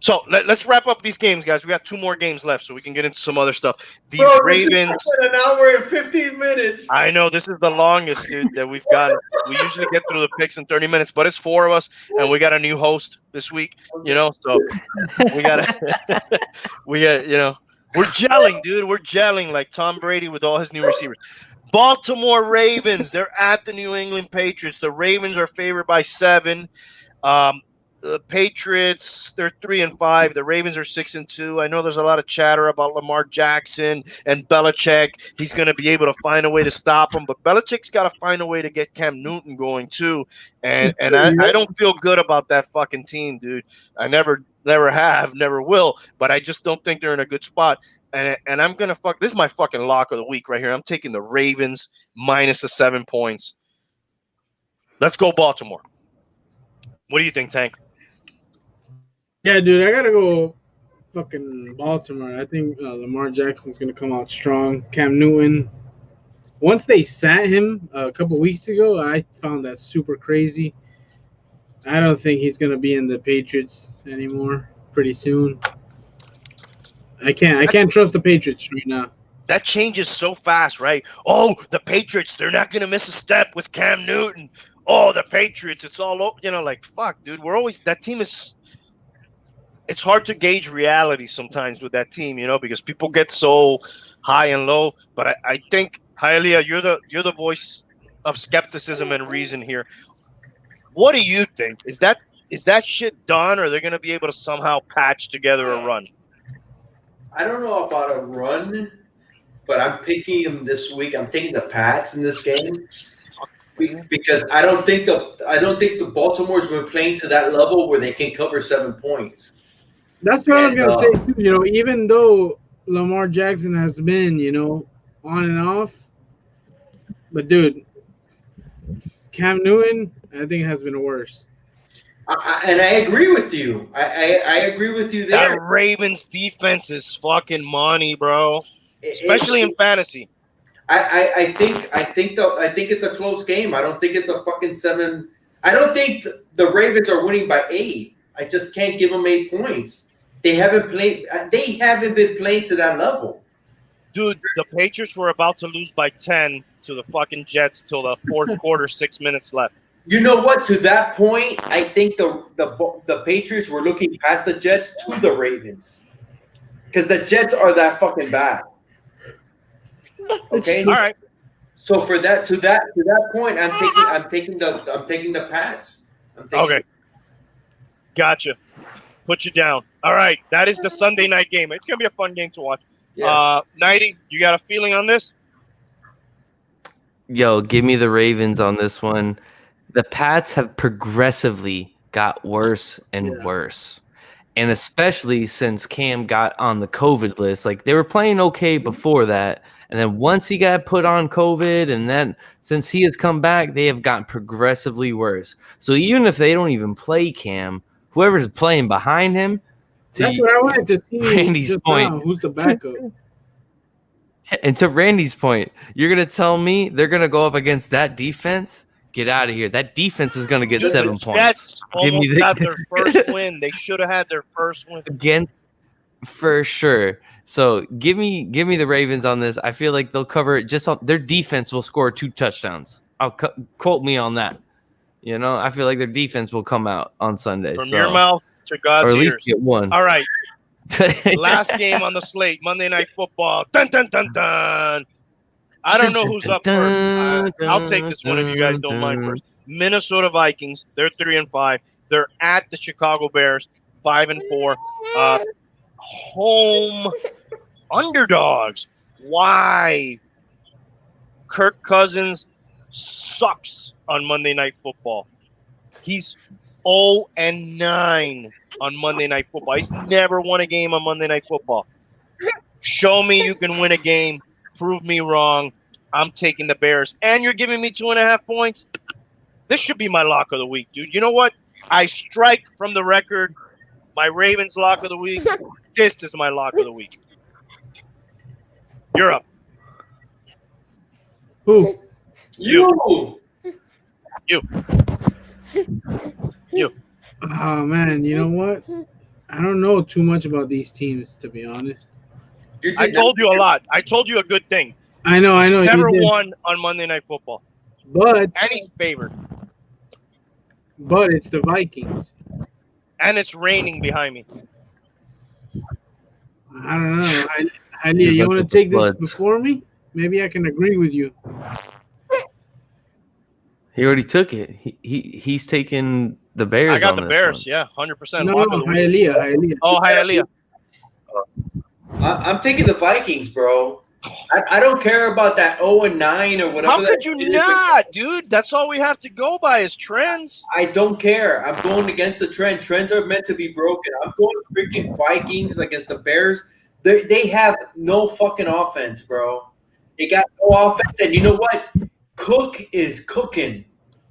So let's wrap up these games, guys. We got 2 more games left, so we can get into some other stuff. The Bro, Ravens. this is an hour and 15 minutes. I know this is the longest, dude, that we've got. We usually get through the picks in 30 minutes, but it's 4 of us, and we got a new host this week. So we got we're gelling, dude. We're gelling like Tom Brady with all his new receivers. Baltimore Ravens. They're at the New England Patriots. The Ravens are favored by 7. The Patriots, they're 3-5. The Ravens are 6-2. I know there's a lot of chatter about Lamar Jackson and Belichick. He's going to be able to find a way to stop him, but Belichick's got to find a way to get Cam Newton going too. And I don't feel good about that fucking team, dude. I never have, never will. But I just don't think they're in a good spot. And I'm gonna this is my fucking lock of the week right here. I'm taking the Ravens minus the 7 points. Let's go Baltimore. What do you think, Tank? Yeah, dude, I gotta go fucking Baltimore. I think Lamar Jackson's gonna come out strong. Cam Newton, once they sat him a couple weeks ago, I found that super crazy. I don't think he's gonna be in the Patriots anymore pretty soon. I can't trust the Patriots right now. That changes so fast, right? Oh, the Patriots, they're not gonna miss a step with Cam Newton. Oh, the Patriots, it's all over. You know, like, fuck, dude. That team is. It's hard to gauge reality sometimes with that team, you know, because people get so high and low. But I think, Hialeah, you're the voice of skepticism and reason here. What do you think? Is that shit done, or are they going to be able to somehow patch together a run? I don't know about a run, but I'm picking them this week. I'm taking the Pats in this game because I don't think the Baltimore's been playing to that level where they can cover 7 points. That's what I was gonna say too. You know, even though Lamar Jackson has been, you know, on and off, but dude, Cam Newton, I think has been worse. And I agree with you. I agree with you there. That Ravens defense is fucking money, bro. Especially in fantasy. I think it's a close game. I don't think it's a fucking 7. I don't think the Ravens are winning by 8. I just can't give them 8 points. They haven't been playing to that level. Dude, the Patriots were about to lose by 10 to the fucking Jets till the fourth quarter, 6 minutes left. You know what? To that point, I think the Patriots were looking past the Jets to the Ravens because the Jets are that fucking bad. Okay, all right. So for that to that point, I'm taking the Pats. Okay, gotcha. Put you down. All right, that is the Sunday night game. It's gonna be a fun game to watch. Yeah. Nighty, you got a feeling on this? Yo, give me the Ravens on this one. The Pats have progressively got worse and worse. And especially since Cam got on the COVID list. Like, they were playing okay before that. And then once he got put on COVID, and then since he has come back, they have gotten progressively worse. So even if they don't even play Cam, whoever's playing behind him, that's what I wanted to see. Randy's point. Now, who's the backup? And to Randy's point, you're going to tell me they're going to go up against that defense? Get out of here. That defense is going to get 7 points. Jets almost got their first win. They should have had their first win. Against, for sure. So give me the Ravens on this. I feel like they'll cover it. Just on their defense will score 2 touchdowns. Quote me on that. You know, I feel like their defense will come out on Sunday. From your mouth to God's ears. Or at least get one. All right. Last game on the slate, Monday Night Football. Dun, dun, dun, dun. I don't know who's up first. I'll take this one if you guys don't mind first. Minnesota Vikings. They're 3-5. They're at the Chicago Bears, 5-4. Home underdogs. Why? Kirk Cousins sucks on Monday Night Football. He's 0-9 on Monday Night Football. He's never won a game on Monday Night Football. Show me you can win a game. Prove me wrong. I'm taking the Bears. And you're giving me 2.5 points? This should be my lock of the week, dude. You know what? I strike from the record my Ravens lock of the week. This is my lock of the week. You're up. Who? You. Oh, man. You know what? I don't know too much about these teams, to be honest. I told you a lot. I told you a good thing. I know. He's never won on Monday Night Football. And he's favored. But it's the Vikings. And it's raining behind me. I don't know. You want to take this before me? Maybe I can agree with you. He already took it. He's taking the Bears. I got on the this Bears. one. Yeah, 100%. No, Hialeah. Oh, Hialeah. I'm taking the Vikings, bro. I don't care about that 0-9 or whatever. How could you not, dude? That's all we have to go by is trends. I don't care. I'm going against the trend. Trends are meant to be broken. I'm going freaking Vikings against the Bears. They have no fucking offense, bro. They got no offense, and you know what? Cook is cooking.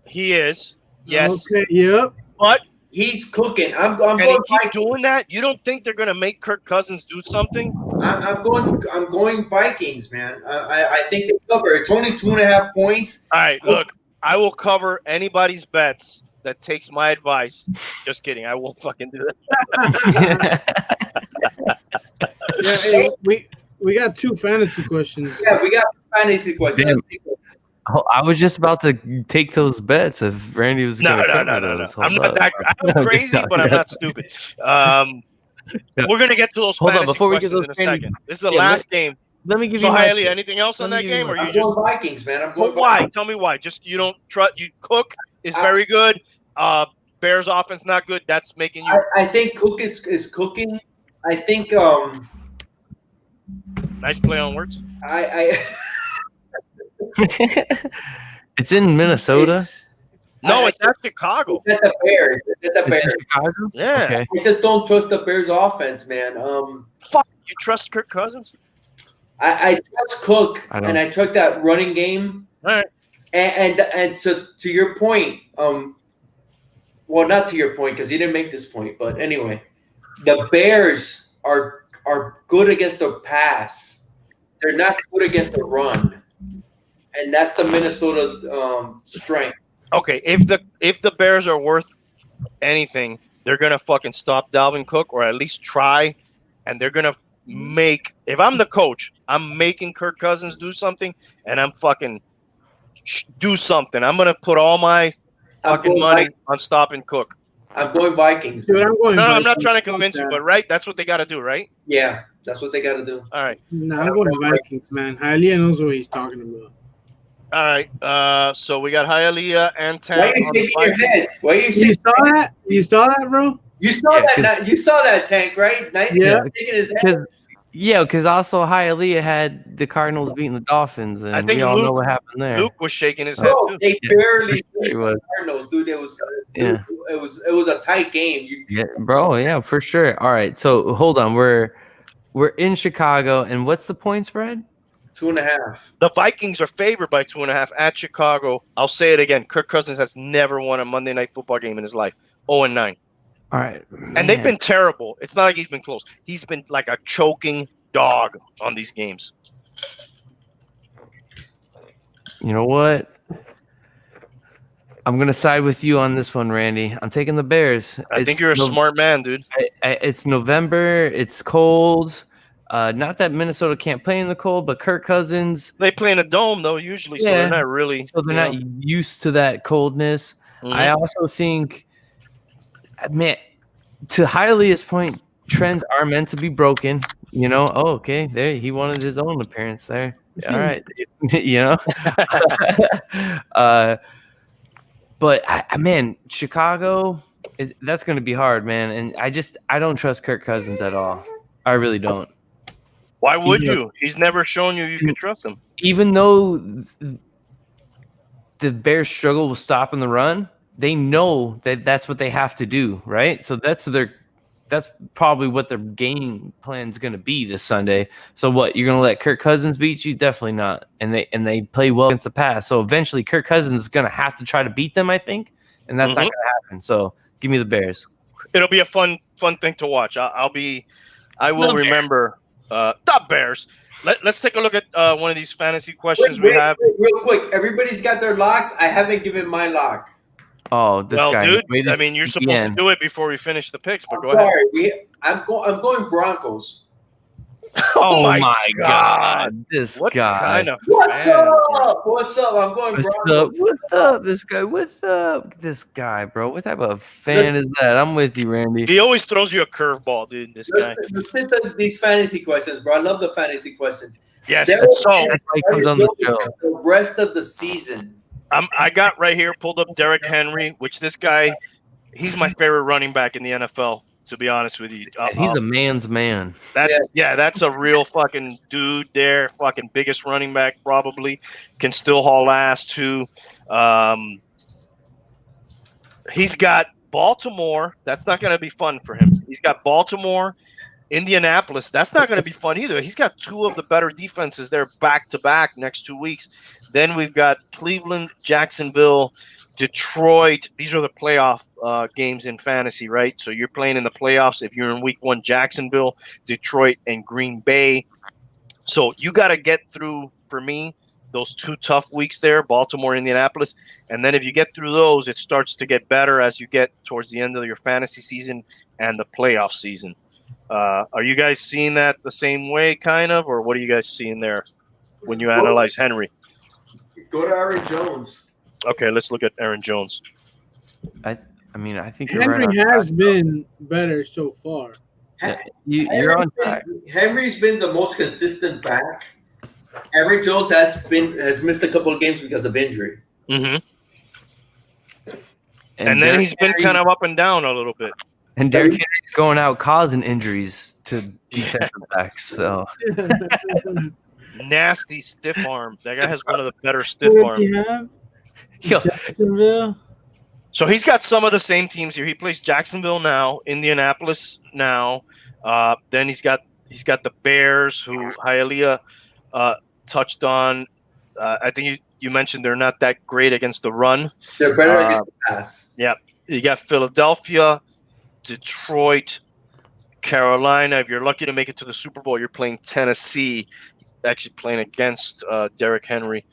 He is. Yes. Okay. Yep. But he's cooking. I'm going going keep doing that. You don't think they're going to make Kirk Cousins do something? I'm going Vikings, man. I think they cover. It's only 2.5 points. All right, look, I will cover anybody's bets that takes my advice. Just kidding. I won't fucking do that. Yeah, we got 2 fantasy questions. Yeah, we got fantasy questions. Damn. I was just about to take those bets if Randy was going to cover those. I'm not that. I'm crazy, but I'm not stupid. We're gonna get to those fantasy questions in a second. This is the last game. Let me give you. So, Hialeah, anything else on that game, or I'm you just going Vikings, man? I'm going. Why? Tell me why. Just you don't trust. You Cook is very good. Bears offense not good. That's making you. I think Cook is cooking. I think. Nice play on words. It's in Minnesota. It's at Chicago. It's at the Bears. It's at the Bears. Chicago? Yeah. Okay. I just don't trust the Bears offense, man. Fuck. You trust Kirk Cousins? I trust Cook, and I trust that running game. All right. And so to your point, well, not to your point because you didn't make this point, but anyway, the Bears are good against the pass. They're not good against the run, and that's the Minnesota strength. Okay, if the Bears are worth anything, they're gonna fucking stop Dalvin Cook, or at least try, and they're gonna make. If I'm the coach, I'm making Kirk Cousins do something, and I'm fucking do something. I'm gonna put all my fucking money on stopping Cook. I'm going Vikings. Dude, I'm not trying to convince you, but right, that's what they got to do, right? Yeah, that's what they got to do. All right. No, I'm going to Vikings, man. Hialeah knows what he's talking about. All right, so we got Hialeah and Tam. Why are you shaking your head? Why are you shaking? You saw that? You saw that, bro? You saw that? You saw that, Tank, right? Yeah. Because also Hialeah had the Cardinals beating the Dolphins, and I think we all know what happened there. Luke was shaking his head too. They barely beat the Cardinals, dude. It was a tight game. Yeah, for sure. All right, so hold on. We're in Chicago, and what's the point spread? 2.5. The Vikings are favored by 2.5 at Chicago. I'll say it again. Kirk Cousins has never won a Monday Night Football game in his life. 0-9. All right. And they've been terrible. It's not like he's been close. He's been like a choking dog on these games. You know what? I'm going to side with you on this one, Randy. I'm taking the Bears. I think you're a smart man, dude. It's November. It's cold. Not that Minnesota can't play in the cold, but Kirk Cousins. They play in a dome, though, usually, so they're not really. So they're not used to that coldness. Mm-hmm. I also think, man, to Hialeah's point, trends are meant to be broken. You know, okay, there he wanted his own appearance there. All right, you know. But man, Chicago, that's going to be hard, man. And I don't trust Kirk Cousins at all. I really don't. Why would you? He's never shown you can trust him. Even though the Bears struggle with stopping the run, they know that that's what they have to do, right? So that's probably what their game plan is going to be this Sunday. So what, you're going to let Kirk Cousins beat you? Definitely not. And they play well against the pass. So eventually Kirk Cousins is going to have to try to beat them, I think, and that's not going to happen. So give me the Bears. It'll be a fun thing to watch. I will remember the Bears. Let's take a look at one of these fantasy questions we have. Real quick, everybody's got their locks. I haven't given my lock. Oh, this guy. Dude, I mean, you're supposed to do it before we finish the picks, but go ahead. I'm going Broncos. Oh my God. This What guy. kind of What's fan? up? What's up? I'm going What's Broncos. up? What's up? This guy. What's up? This guy, bro. What type of fan is that? I'm with you, Randy. He always throws you a curveball, dude. This guy. Let's sit to these fantasy questions, bro. I love the fantasy questions. Yes. Derek So That's why he comes on the show. the rest of the season. I got right here pulled up Derrick Henry, which this guy, he's my favorite running back in the NFL. To be honest with you, He's a man's man. That's a real fucking dude there. Fucking biggest running back probably. Can still haul ass too. He's got Baltimore. That's not going to be fun for him. He's got Baltimore, Indianapolis. That's not going to be fun either. He's got two of the better defenses there back to back next 2 weeks. Then we've got Cleveland, Jacksonville, Detroit. These are the playoff games in fantasy, right? So you're playing in the playoffs. If you're in week 1, Jacksonville, Detroit, and Green Bay. So you got to get through, for me, those 2 tough weeks there, Baltimore, Indianapolis. And then if you get through those, it starts to get better as you get towards the end of your fantasy season and the playoff season. Are you guys seeing that the same way, kind of? Or what are you guys seeing there when you analyze Henry? Go to Aaron Jones. Okay, let's look at Aaron Jones. I mean, I think you're Henry right. has been better so far. You're on track. Henry's been the most consistent back. Aaron Jones has missed a couple of games because of injury. Mm-hmm. And then he's been kind of up and down a little bit. And Derrick Henry's going out causing injuries to defensive backs. So Nasty stiff arm. That guy has one of the better stiff arms. Jacksonville. So he's got some of the same teams here. He plays Jacksonville now, Indianapolis now. Then he's got the Bears, who Hialeah touched on. I think you mentioned they're not that great against the run. They're better against the pass. Yeah. You got Philadelphia, Detroit, Carolina. If you're lucky to make it to the Super Bowl, you're playing Tennessee, actually playing against Derrick Henry.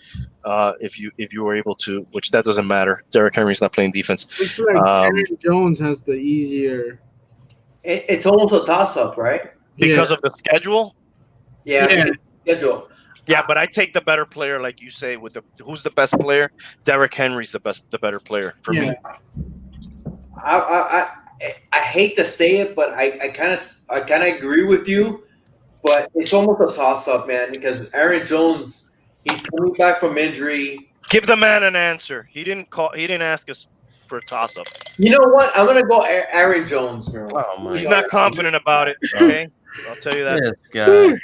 If you were able to, which that doesn't matter. Derrick Henry's not playing defense. Looks like Aaron Jones has the easier. It's almost a toss-up, right? Because of the schedule? Yeah. Because of the schedule. Yeah, but I take the better player, like you say. Who's the best player? Derrick Henry's the better player for me. I hate to say it, but I kind of agree with you. But it's almost a toss-up, man, because Aaron Jones, he's coming back from injury. Give the man an answer. He didn't ask us for a toss-up. You know what? I'm gonna go Aaron Jones, bro. Oh He's not confident about it. Okay, I'll tell you that. This guy.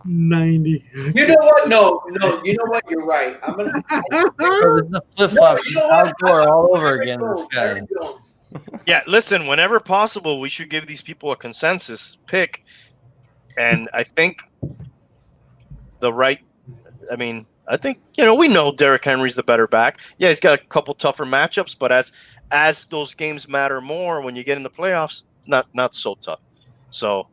90. You know what? No. You know what? You're right. I'm gonna. The flip-flop. You know what? All over Aaron again. Jones, This guy. Aaron Jones. Yeah, listen. Whenever possible, we should give these people a consensus pick, and I think I think we know Derrick Henry's the better back. Yeah, he's got a couple tougher matchups, but as those games matter more when you get in the playoffs, not so tough. So,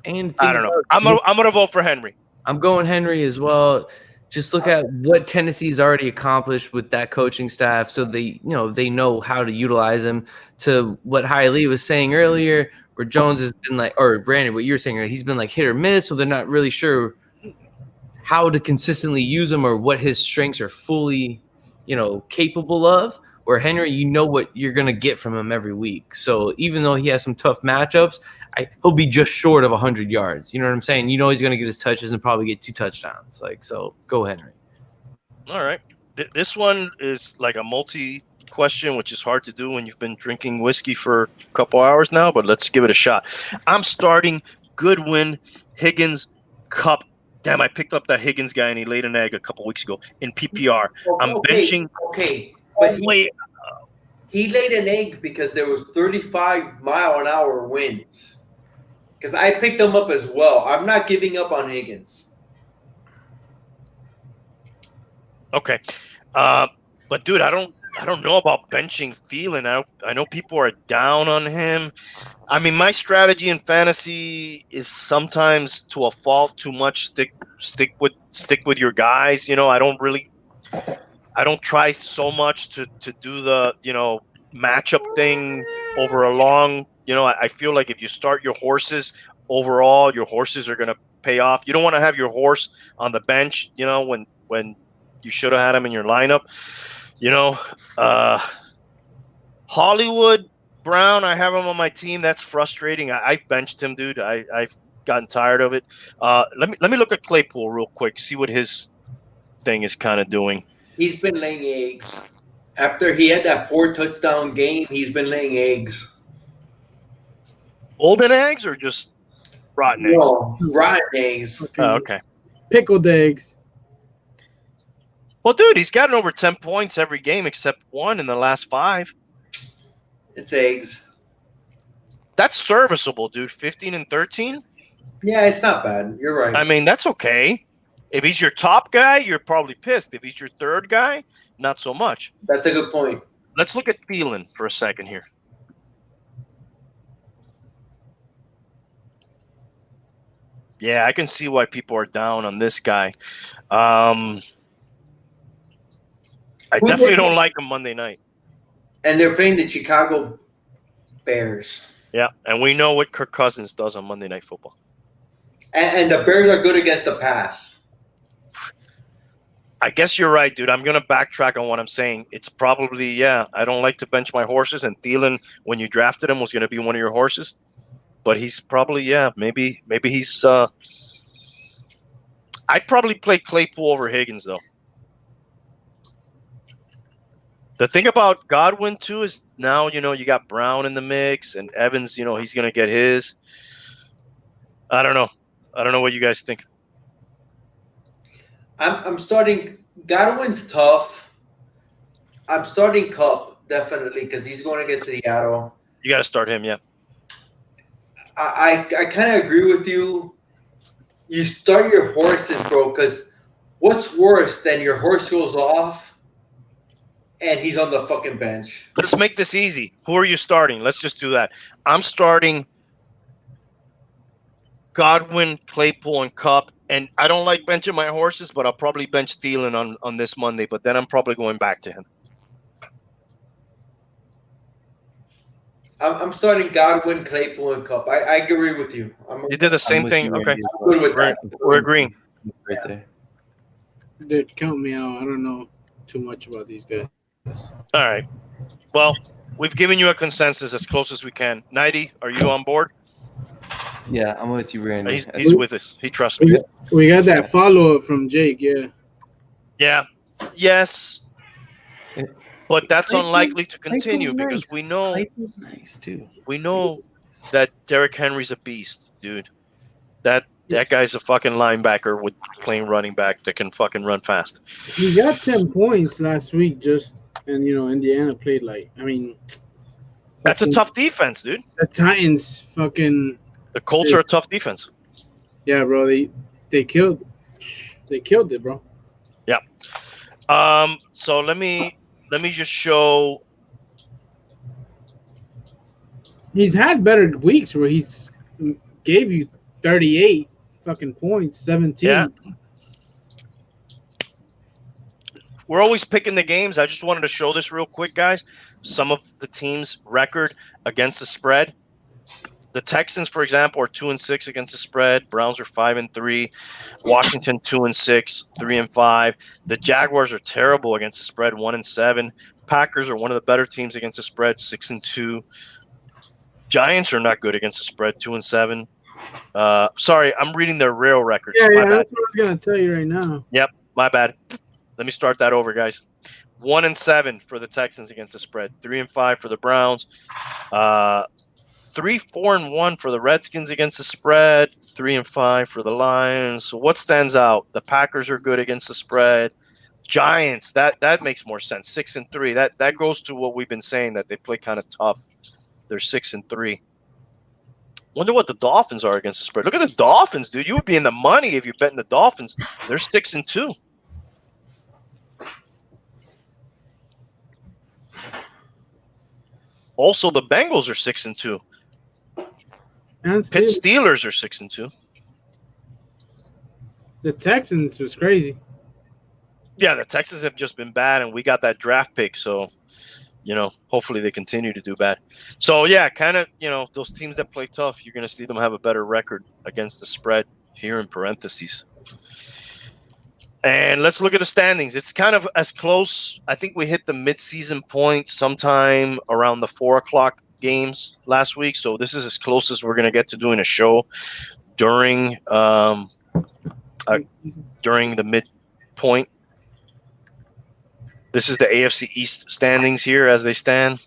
And I don't know. I'm gonna vote for Henry. I'm going Henry as well. Just look at what Tennessee's already accomplished with that coaching staff, so they know how to utilize him. To what Hialeah was saying earlier, where Jones has been like, or Randy, what you were saying, he's been like hit or miss, so they're not really sure how to consistently use him or what his strengths are fully, capable of. Where Henry, you know what you're gonna get from him every week. So even though he has some tough matchups, he'll be just short of 100 yards. You know what I'm saying? You know he's gonna get his touches and probably get 2 touchdowns. So go Henry. All right. This one is like a multi-question, which is hard to do when you've been drinking whiskey for a couple hours now. But let's give it a shot. I'm starting Goodwin, Higgins, Cup. Damn, I picked up that Higgins guy and he laid an egg a couple weeks ago in PPR. I'm benching. Okay, but he laid an egg because there was 35-mile-an-hour winds. Because I picked him up as well. I'm not giving up on Higgins. Okay, but dude, I don't know about benching Thielen. I know people are down on him. I mean, my strategy in fantasy is sometimes to a fault too much. Stick with your guys. I don't try so much to do the matchup thing over a long. I feel like if you start your horses overall, your horses are gonna pay off. You don't want to have your horse on the bench, you know, when you should have had him in your lineup. You know, Hollywood Brown, I have him on my team. That's frustrating. I've benched him, dude. I've gotten tired of it. Let me look at Claypool real quick, see what his thing is kind of doing. He's been laying eggs. After he had that 4-touchdown game, he's been laying eggs. Golden eggs or just rotten eggs? No, rotten eggs. Oh, okay. Pickled eggs. Well, dude, he's gotten over 10 points every game except one in the last 5. It's eggs. That's serviceable, dude. 15 and 13? Yeah, it's not bad. You're right. I mean, that's okay. If he's your top guy, you're probably pissed. If he's your third guy, not so much. That's a good point. Let's look at Thielen for a second here. Yeah, I can see why people are down on this guy. I definitely don't like him Monday night. And they're playing the Chicago Bears. Yeah, and we know what Kirk Cousins does on Monday Night Football. And the Bears are good against the pass. I guess you're right, dude. I'm going to backtrack on what I'm saying. It's probably, yeah, I don't like to bench my horses, and Thielen, when you drafted him, was going to be one of your horses. But he's probably, yeah, maybe he's I'd probably play Claypool over Higgins, though. The thing about Godwin, too, is now, you know, you got Brown in the mix, and Evans, you know, he's going to get his. I don't know. I don't know what you guys think. I'm starting. Godwin's tough. I'm starting Cup, definitely, because he's going against Seattle. You got to start him, yeah. I kind of agree with you. You start your horses, bro, because what's worse than your horse goes off and he's on the fucking bench? Let's make this easy. Who are you starting? Let's just do that. I'm starting Godwin, Claypool, and Cup. And I don't like benching my horses, but I'll probably bench Thielen on this Monday. But then I'm probably going back to him. I'm starting Godwin, Claypool, and Cup. I agree with you. You did the same thing? Okay. I'm good with that. We're agreeing. Right there. Dude, count me out. I don't know too much about these guys. All right. Well, we've given you a consensus as close as we can. Nighty, are you on board? Yeah, I'm with you, Randy. He's with us. He trusts me. We got that follow-up from Jake, yeah. Yeah. Yes. But that's unlikely to continue because we know Claypool's nice too. we know that Derrick Henry's a beast, dude. That guy's a fucking linebacker with playing running back that can fucking run fast. He got 10 points last week and, you know, Indiana played That's a tough defense, dude. The Titans fucking... The Colts are a tough defense. Yeah, bro. They killed it, bro. Yeah. So let me just show. He's had better weeks where he's gave you 38 fucking points, 17. Yeah. We're always picking the games. I just wanted to show this real quick, guys. Some of the teams' record against the spread. The Texans, for example, are 2-6 against the spread. Browns are 5-3. Washington 2-6, 3-5. The Jaguars are terrible against the spread, 1-7. Packers are one of the better teams against the spread, 6-2. Giants are not good against the spread, 2-7. Sorry, I'm reading their real records. Yeah, my bad. that's what I was gonna tell you right now. Yep, my bad. Let me start that over, guys. 1-7 for the Texans against the spread, 3-5 for the Browns. 3-4-1 for the Redskins against the spread, 3-5 for the Lions. So what stands out? The Packers are good against the spread. Giants, that makes more sense. 6-3. That goes to what we've been saying, that they play kind of tough. They're 6-3. Wonder what the Dolphins are against the spread. Look at the Dolphins, dude. You would be in the money if you bet in the Dolphins. They're 6-2. Also, the Bengals are 6-2. And Pitt Steelers are 6-2. The Texans was crazy. Yeah, the Texans have just been bad, and we got that draft pick, so, you know, hopefully they continue to do bad. So, yeah, kind of, you know, those teams that play tough, you're going to see them have a better record against the spread. here in parentheses. And let's look at the standings. It's kind of as close. I think we hit the mid-season point sometime around the 4:00 games last week. So this is as close as we're going to get to doing a show during the midpoint. This is the AFC East standings here as they stand.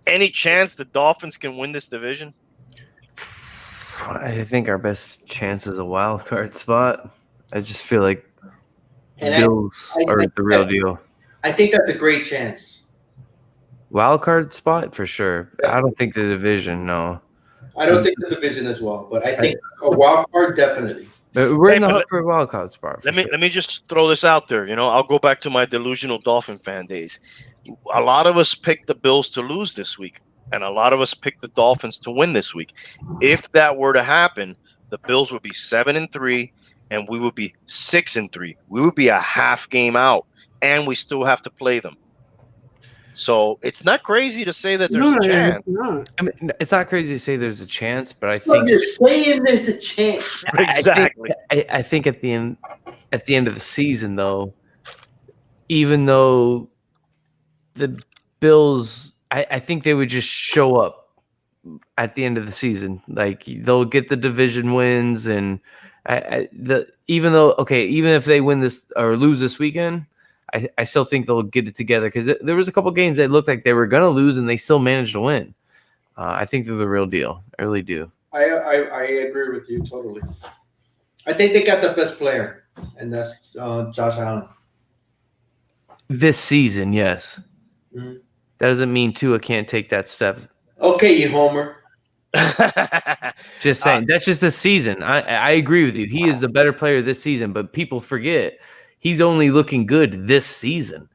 Any chance the Dolphins can win this division? I think our best chance is a wild card spot. I just feel like And Bills are the real deal. I think that's a great chance. Wild card spot for sure. I don't think the division. No, I don't think the division as well, but I think a wild card definitely. we're in the hunt for a wild card spot. Let me just throw this out there. I'll go back to my delusional Dolphin fan days. A lot of us picked the Bills to lose this week, and a lot of us picked the Dolphins to win this week. If that were to happen, the Bills would be 7-3, and we would be 6-3. We would be a half game out, and we still have to play them. So it's not crazy to say that there's a chance. It's not. I mean, it's not crazy to say there's a chance, but I So think you're saying there's a chance. Exactly. I think at the end of the season, though, even though the Bills, I think they would just show up at the end of the season. Like they'll get the division wins, and even if they win this or lose this weekend, I still think they'll get it together because there was a couple games that looked like they were gonna lose and they still managed to win. I think they're the real deal. I really do. I agree with you totally. I think they got the best player, and that's Josh Allen. This season, yes. Mhm. That doesn't mean Tua can't take that step. Okay, you homer. Just saying. That's just this season. I agree with you. He is the better player this season, but people forget he's only looking good this season.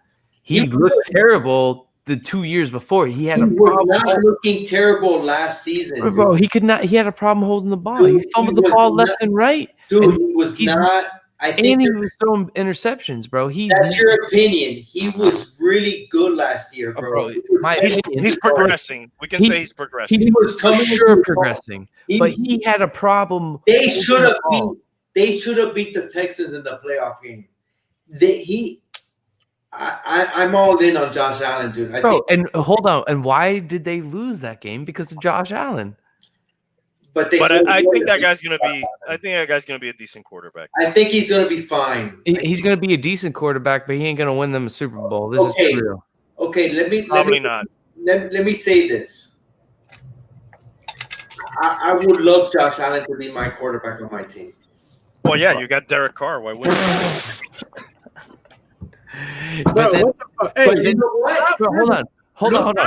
He looked terrible the 2 years before. He had a problem. Was not looking terrible last season. Bro, he could not. He had a problem holding the ball. He fumbled the ball left and right. Dude, he was not. I think And he was throwing interceptions, bro. that's your opinion. He was really good last year, bro. He's progressing. We can say he's progressing. He was for sure progressing, but he had a problem. They should have beat the Texans in the playoff game. I'm all in on Josh Allen, dude. And hold on. And why did they lose that game? Because of Josh Allen. But I think that guy's gonna be. I think that guy's gonna be a decent quarterback. I think he's gonna be fine. He's gonna be a decent quarterback, but he ain't gonna win them a Super Bowl. This is real. Okay, let me say this. I would love Josh Allen to be my quarterback on my team. Well, yeah, you got Derek Carr. Why wouldn't you? But then, What the fuck? Hey, You know what? hold on.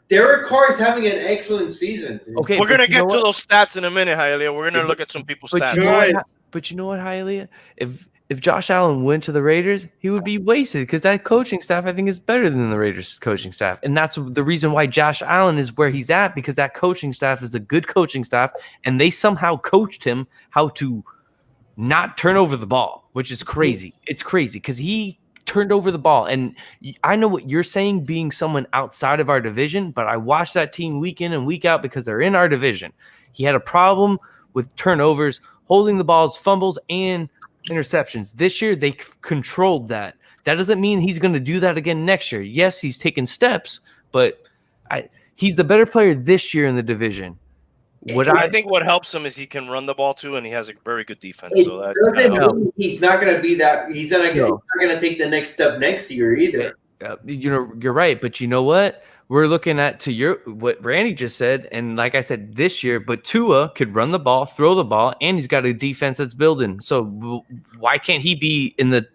Derek Carr is having an excellent season. Dude. Okay, We're gonna get to those stats in a minute, Hialeah. We're gonna look at some people's stats. But you know what, Hialeah? If Josh Allen went to the Raiders, he would be wasted because that coaching staff, I think, is better than the Raiders' coaching staff. And that's the reason why Josh Allen is where he's at, because that coaching staff is a good coaching staff, and they somehow coached him how to not turn over the ball, which is crazy. It's crazy because he turned over the ball. And I know what you're saying, being someone outside of our division, but I watch that team week in and week out because they're in our division. He had a problem with turnovers, holding the balls, fumbles, and interceptions. This year, they controlled that. That doesn't mean he's going to do that again next year. Yes, he's taken steps, but he's the better player this year in the division. I think what helps him is he can run the ball too, and he has a very good defense. So that he's not going to be that. He's not going to take the next step next year either. You're right, but you know what? We're looking at what Randy just said, and like I said, this year, but Tua could run the ball, throw the ball, and he's got a defense that's building. So why can't he be in the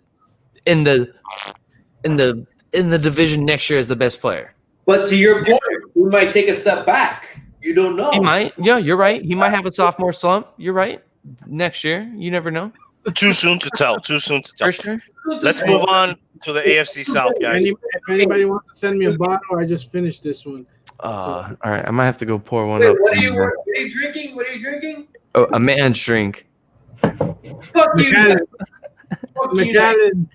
division next year as the best player? But to your point, we might take a step back. You don't know. He might. Yeah, you're right. He might have a sophomore slump. You're right. Next year, you never know. Too soon to tell. Too soon to tell. For sure. Let's move on to the AFC South, guys. If anybody wants to send me a bottle, I just finished this one. All right. I might have to go pour one up. What are you drinking? What are you drinking? Oh, a man's drink. Fuck you. McAllen.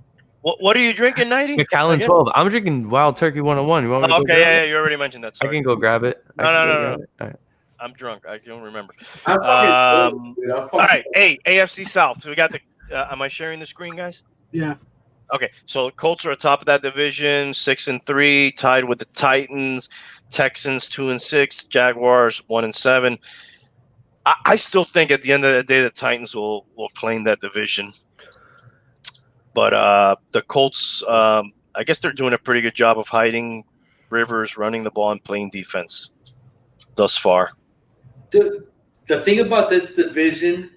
What are you drinking, 90? Macallan 12. I'm drinking Wild Turkey 101. You want me to go grab it? You already mentioned that. Sorry. I can go grab it. No. Right. I'm drunk. I don't remember. I'm fucking dude. I'm fucking All right. Hey, AFC South. We got the. Am I sharing the screen, guys? Yeah. Okay. So Colts are atop of that division, 6-3, tied with the Titans, Texans 2-6, Jaguars 1-7. I still think at the end of the day the Titans will claim that division. But the Colts, I guess they're doing a pretty good job of hiding Rivers, running the ball, and playing defense thus far. Dude, the thing about this division,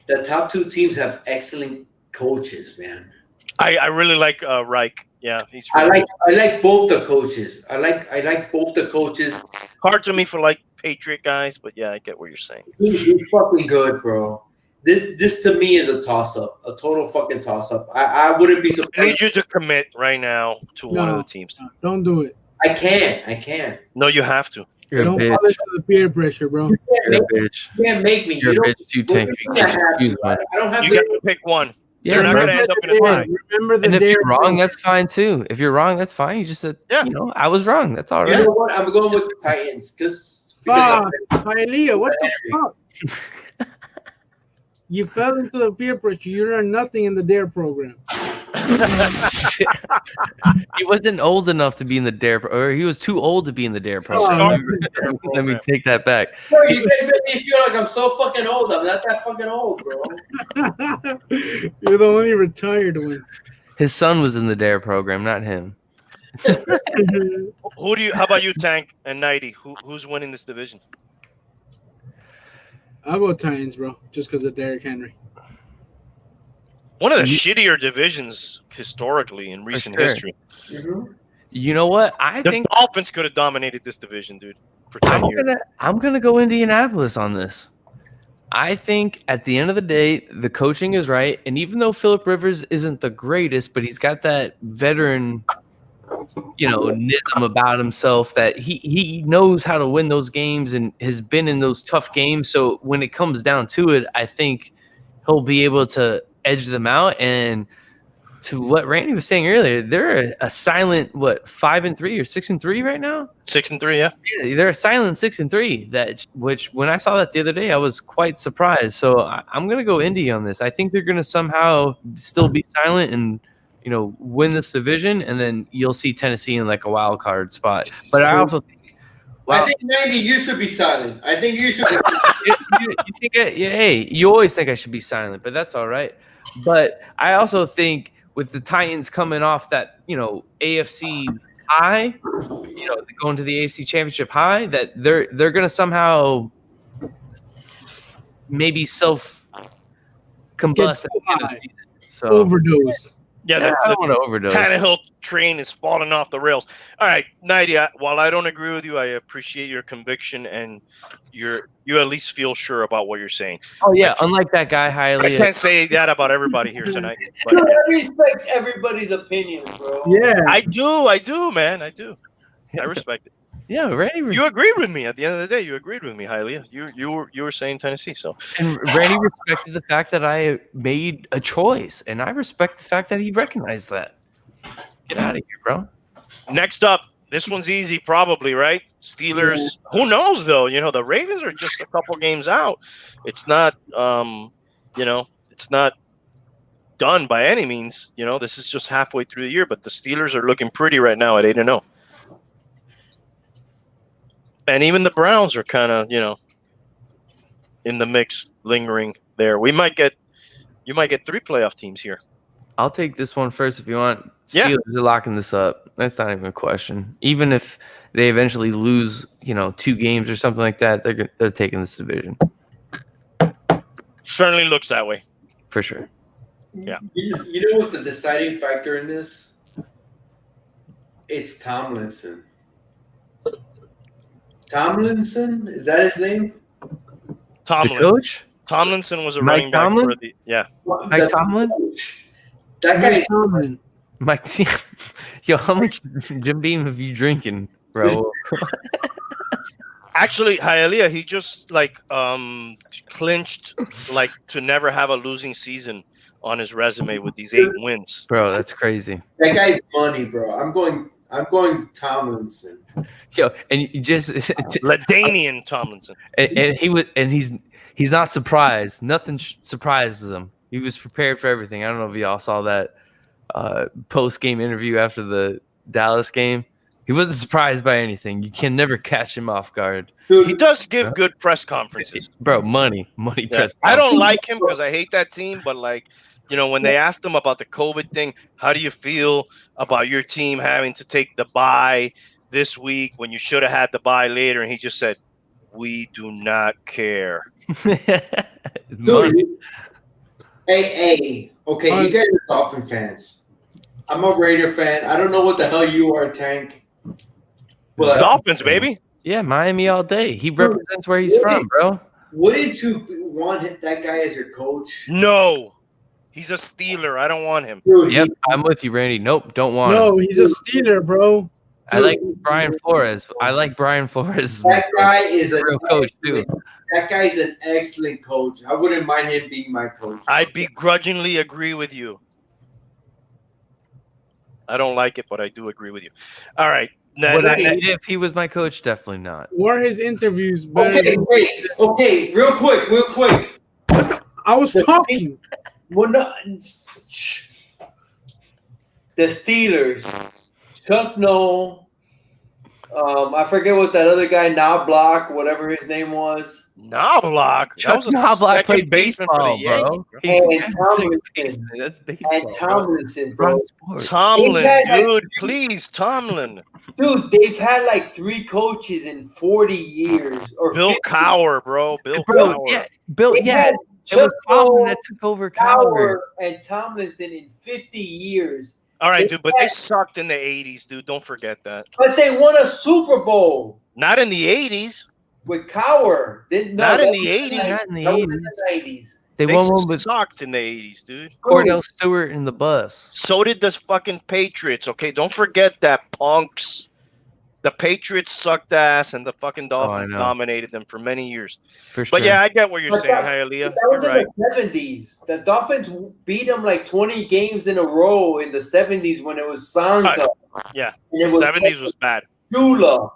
the top two teams have excellent coaches, man. I really like Reich. Yeah, he's really I like both the coaches. I like both the coaches. hard to me for like Patriot guys, but yeah, I get what you're saying. He's fucking good, bro. This to me is a toss up, a total fucking toss up. I wouldn't be I surprised. need you to commit right now to one of the teams. Don't do it. I can't. No, you have to. You're a Don't bitch. fall into the peer pressure, bro. You're a bitch. You can't make me. You're You a don't. bitch too, Tank. I don't have You to. got to pick one. Yeah, They're not going to remember, end up in a tie. Remember the and if dare you're wrong, program. that's fine too. If you're wrong, that's fine. You just said, Yeah. I was wrong. That's all You right. know what? I'm going with the Titans because Hialeah, what the fuck? You fell into the peer pressure. You learned nothing in the dare program. He wasn't old enough to be in the dare, or he was too old to be in the dare program. Let me take that back. bro, you guys make me feel like I'm so fucking old. I'm not that fucking old, bro. You're the only retired one. His son was in the dare program, not him. Who do you? How about you, Tank and Nighty? Who's winning this division? I'll go Titans, bro, just because of Derrick Henry. One of the shittier divisions historically in recent sure. history. Mm-hmm. You know what? I The think Dolphins could have dominated this division, dude, for 10 years. I'm gonna go Indianapolis on this. I think at the end of the day, the coaching is right, and even though Phillip Rivers isn't the greatest, but he's got that veteran, nism about himself that he knows how to win those games and has been in those tough games. So when it comes down to it, I think he'll be able to edge them out. And to what Randy was saying earlier, they're a silent 5-3 or 6-3 right now. 6-3, yeah. Yeah, they're a silent 6-3. Which when I saw that the other day, I was quite surprised. So I'm gonna go Indy on this. I think they're gonna somehow still be silent and win this division, and then you'll see Tennessee in like a wild card spot. But I also think, I think Randy, you should be silent. I think you should. you think, hey, you always think I should be silent, but that's all right. But I also think with the Titans coming off that AFC high, going to the AFC Championship high, that they're gonna somehow maybe self combust at the end of the season. So Overdose. Yeah, I don't want to overdose. Tannehill train is falling off the rails. All right, Nighty, while I don't agree with you, I appreciate your conviction and you at least feel sure about what you're saying. Oh yeah, unlike that guy Hialeah. I can't say that about everybody here tonight. But I respect everybody's opinion, bro. Yeah. I do, man. I do. I respect it. Yeah, Randy. You agreed with me at the end of the day. You agreed with me, Hialeah. You were saying Tennessee, so And Randy respected the fact that I made a choice, and I respect the fact that he recognized that. Get out of here, bro. next up, this one's easy, probably, right? Steelers. Yeah. Who knows, though? The Ravens are just a couple games out. It's not, it's not done by any means. This is just halfway through the year, but the Steelers are looking pretty right now at 8-0. And even the Browns are kind of, in the mix, lingering there. You might get 3 playoff teams here. I'll take this one first if you want. Steelers are locking this up. That's not even a question. Even if they eventually lose, 2 games or something like that, they're taking this division. Certainly looks that way. For sure. Yeah. You know what's the deciding factor in this? It's Tomlinson. Tomlinson? Is that his name? Tomlin. The coach? Tomlinson was a Mike running back Tomlin? for the Mike Tomlin? That guy. Tomlin. Mike, yo, how much Jim Beam have you drinking, bro? Actually, Hialeah, he just clinched to never have a losing season on his resume with these 8 wins. Bro, that's crazy. That guy's money, bro. I'm going Tomlinson. Yo, and you just LaDainian Tomlinson. and he's not surprised. Nothing surprises him. He was prepared for everything. I don't know if y'all saw that post-game interview after the Dallas game. He wasn't surprised by anything. You can never catch him off guard. Dude, He does give good press conferences. Bro, money Yeah. press. I don't like him because I hate that team, but like, you know, when they asked him about the COVID thing, how do you feel about your team having to take the bye this week when you should have had the bye later? And he just said, "We do not care." dude, hey, okay, you guys are Dolphin fans. I'm a Raider fan. I don't know what the hell you are, Tank. But Dolphins, baby. Yeah, Miami all day. He represents where he's from, bro. wouldn't you want that guy as your coach? No, he's a Steeler. I don't want him. Dude, Yep, I'm with you, Randy. Nope, don't want him. No, he's a Steeler, bro. I like Brian Flores. I like Brian Flores. that guy is a real coach too. That guy's an excellent coach. I wouldn't mind him being my coach. I begrudgingly agree with you. I don't like it, but I do agree with you. All right. Would I hate it if he was my coach? Definitely not. Were his interviews better? Okay, wait. Okay, real quick. I was talking. Well, no, shh. The Steelers, Chuck Noll, I forget what that other guy, Knobloch, whatever his name was. Knobloch. Chuck Knobloch played baseball, bro. And That's baseball. And Tomlinson, bro. Tomlin, They've had, dude, please, Tomlin. Dude, they've had like 3 coaches in 40 years. Or Bill 50. Cowher, bro. Bill Bro, Cowher. yeah, Bill, They've yeah. had It was Chuck Noll, Tomlin that took over Cowher. Cowher, and Tomlinson in 50 years. All right, dude, but they sucked in the 80s, dude. Don't forget that. But they won a Super Bowl Not in the 80s. with Cowher. Not in the 80s. Not in the That was 80s. in the 90s. They They won one with sucked in the 80s, dude. Cordell Stewart in the bus. So did the fucking Patriots, okay? Don't forget that, punks. The Patriots sucked ass, and the fucking Dolphins know. dominated them for many years. For sure. But yeah, I get what you're But saying, that- Hialeah. That You're was right. in the 70s. The Dolphins beat them like 20 games in a row in the 70s when it was Sanga. Yeah, And it the 70s was bad. Shula.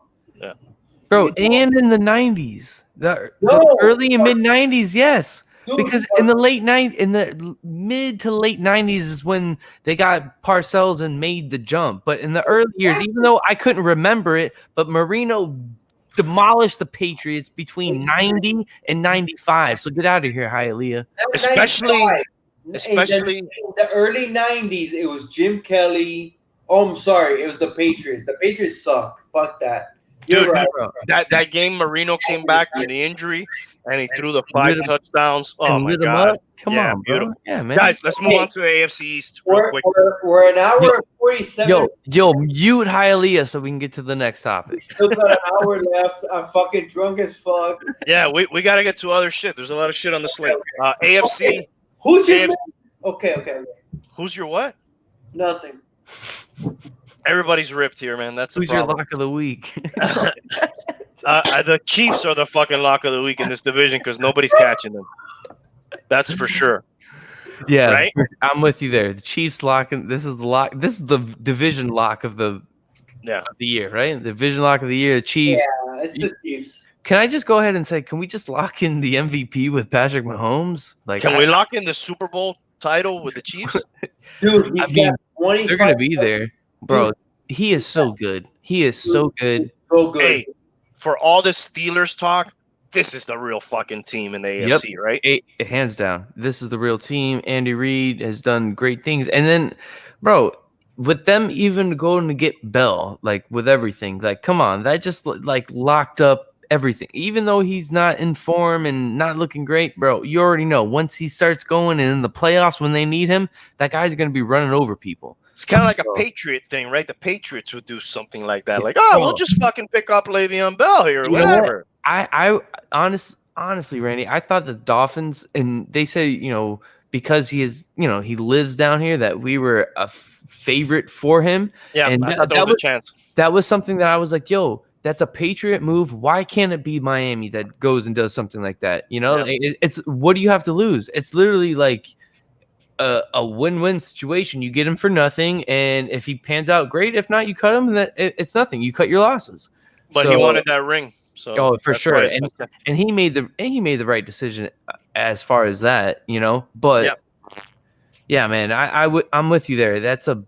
Bro, and in the 90s. The No. early and mid 90s, yes. Dude, Because in the mid to late 90s is when they got Parcells and made the jump. But in the early years, even though I couldn't remember it, but Marino demolished the Patriots between 90 and 95. So get out of here, Hialeah. Especially in the early 90s, it was Jim Kelly. Oh, I'm sorry. It was the Patriots. The Patriots suck. Fuck that. You're Dude, right. that game, Marino came back from the injury, and he threw the 5 touchdowns. Oh, my lit 'em God. up. Come Yeah, on, bro. beautiful. Yeah, man. Guys, let's move on to the AFC East real We're, quick. we're an hour and 47. Yo, mute Hialeah so we can get to the next topic. We still got an hour left. I'm fucking drunk as fuck. Yeah, we got to get to other shit. There's a lot of shit on the slate. AFC. Who's your AFC. Okay. Who's your what? Nothing. Everybody's ripped here, man. That's the Who's your problem. lock of the week? The Chiefs are the fucking lock of the week in this division because nobody's catching them. That's for sure. Yeah, Right? I'm with you there. The Chiefs locking. This is the lock. This is the division lock of the year, right? The division lock of the year. The Chiefs. Yeah, it's the Chiefs. Can I just go ahead and say, can we just lock in the MVP with Patrick Mahomes? Like, Can we lock in the Super Bowl title with the Chiefs? Dude, he's got 25. They're gonna be there, bro. He is so good. He is so good. So good. Hey, for all the Steelers talk, this is the real fucking team in the AFC, right? Hands down, this is the real team. Andy Reid has done great things, and then, bro, with them even going to get Bell, like with everything, like come on, that just like locked up everything. Even though he's not in form and not looking great, bro, you already know once he starts going and in the playoffs when they need him, that guy's gonna be running over people. It's kind of like a Patriot thing, right? The Patriots would do something like that. Like, oh, we'll just fucking pick up Le'Veon Bell here or whatever. I honestly, Randy, I thought the Dolphins, and they say, because he is, he lives down here, that we were a favorite for him. Yeah, and I thought there was a chance. That was something that I was like, yo, that's a Patriot move. Why can't it be Miami that goes and does something like that? Yeah. It's what do you have to lose? It's literally like a win-win situation. You get him for nothing, and if he pans out, great. If not, you cut him, and it's nothing. You cut your losses. But he wanted that ring. So for sure, and he made the right decision as far as that, But yeah, man, I'm with you there. That's a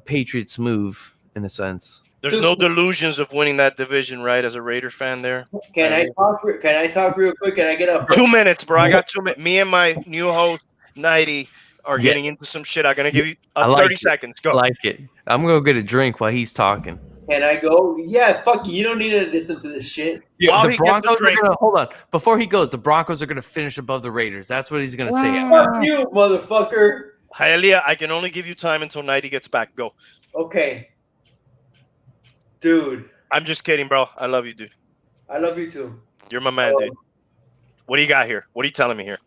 Patriots move in a sense. There's no delusions of winning that division, right? As a Raider fan, there. Can I talk real quick? Can I get a 2 minutes, bro? I got 2 minutes. Me and my new host, 90, are getting into some shit. I'm gonna give you 30 seconds. Go. I like it. I'm gonna get a drink while he's talking. Can I go? Yeah, fuck you. You don't need to listen to this shit. Yeah, the Broncos are gonna hold on. Before he goes, the Broncos are gonna finish above the Raiders. That's what he's gonna say. Fuck you, motherfucker. Hialeah, I can only give you time until 90 gets back. Go. Okay. Dude. I'm just kidding, bro. I love you, dude. I love you too. You're my man, dude. What do you got here? What are you telling me here?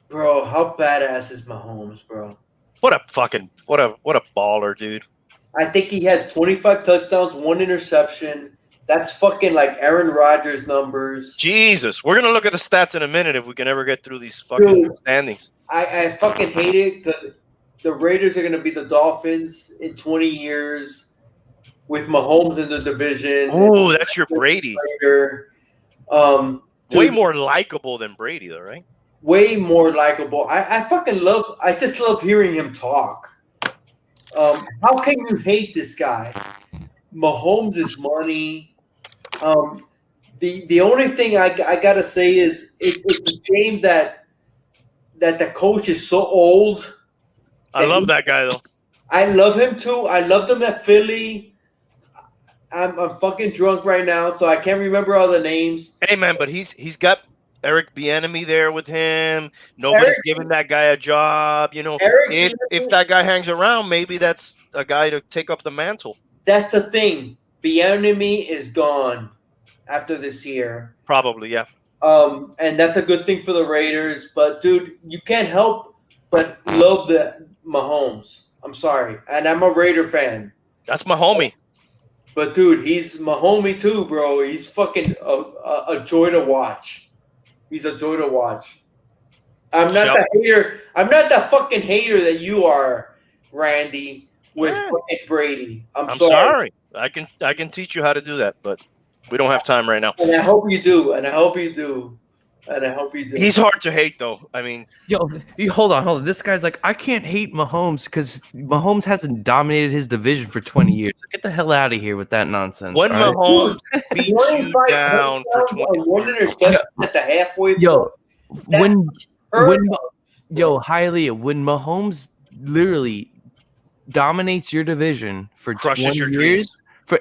Bro, how badass is Mahomes, bro? What a baller, dude. I think he has 25 touchdowns, 1 interception. That's fucking like Aaron Rodgers numbers. Jesus. We're going to look at the stats in a minute if we can ever get through these fucking standings. I fucking hate it because the Raiders are going to be the Dolphins in 20 years with Mahomes in the division. Oh, that's your Brady. Way more likable than Brady, though, right? Way more likable. I just love hearing him talk. How can you hate this guy? Mahomes is money. The only thing I gotta say is it's a shame that the coach is so old. I love that guy though. I love him too. I loved him at Philly. I'm fucking drunk right now, so I can't remember all the names. Hey man, but he's got Eric Bieniemy there with him. Nobody's giving that guy a job. If that guy hangs around, maybe that's a guy to take up the mantle. That's the thing. Bieniemy is gone after this year. Probably, yeah. And that's a good thing for the Raiders. But dude, you can't help but love the Mahomes. I'm sorry, and I'm a Raider fan. That's my homie. But dude, he's my homie too, bro. He's fucking a joy to watch. He's a joy to watch. I'm not the hater. I'm not the fucking hater that you are, Randy, with fucking Brady. I'm sorry. I can teach you how to do that, but we don't have time right now. And I hope you do. He's hard to hate, though. I mean, hold on. This guy's like, I can't hate Mahomes because Mahomes hasn't dominated his division for 20 years. Get the hell out of here with that nonsense. When Mahomes beats you down for 20 one interception at the halfway point. Hialeah, when Mahomes literally dominates your division for 20 years,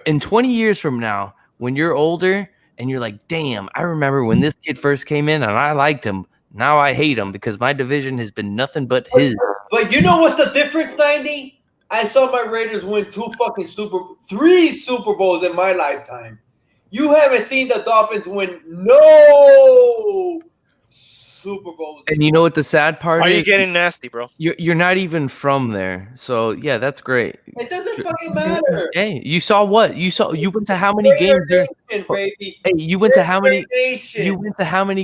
in 20 years from now, when you're older. And you're like, damn, I remember when this kid first came in and I liked him. Now I hate him because my division has been nothing but his. But you know what's the difference, 90? I saw my Raiders win 3 Super Bowls in my lifetime. You haven't seen the Dolphins win no Super Bowls. And you know what the sad part is? Are you getting nasty, bro? You're not even from there. So, yeah, that's great. It doesn't fucking matter. Hey, you saw what? You went to how many games there? Baby. Hey, you went to how many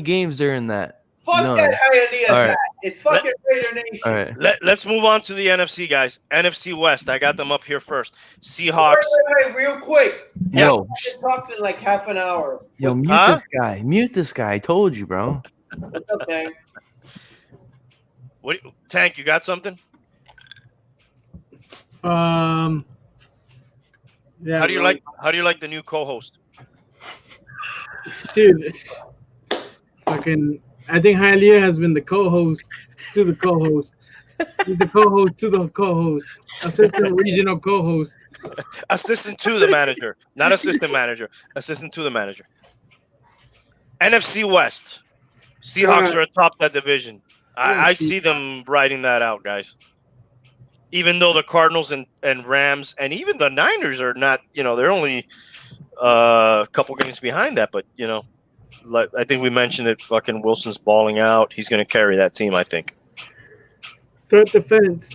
games during that? Fuck that Hialeah hat. It's fucking Raider Nation. All right. Let's move on to the NFC, guys. NFC West. I got them up here first. Seahawks. Wait, real quick. Yo. I've been talking like half an hour. Yo, mute this guy. I told you, bro. What's up, Tank? Tank, you got something? Yeah. How do you like the new co-host? Dude, fucking, I think Hialeah has been the co-host to the co-host. He's the co-host to the co-host. Assistant regional co-host. Assistant to the manager, not assistant manager. Assistant to the manager. NFC West. Seahawks are atop that division. I see them riding that out, guys. Even though the Cardinals and Rams and even the Niners are not, they're only a couple games behind that. But, I think we mentioned it, fucking Wilson's balling out. He's going to carry that team, I think. Good defense.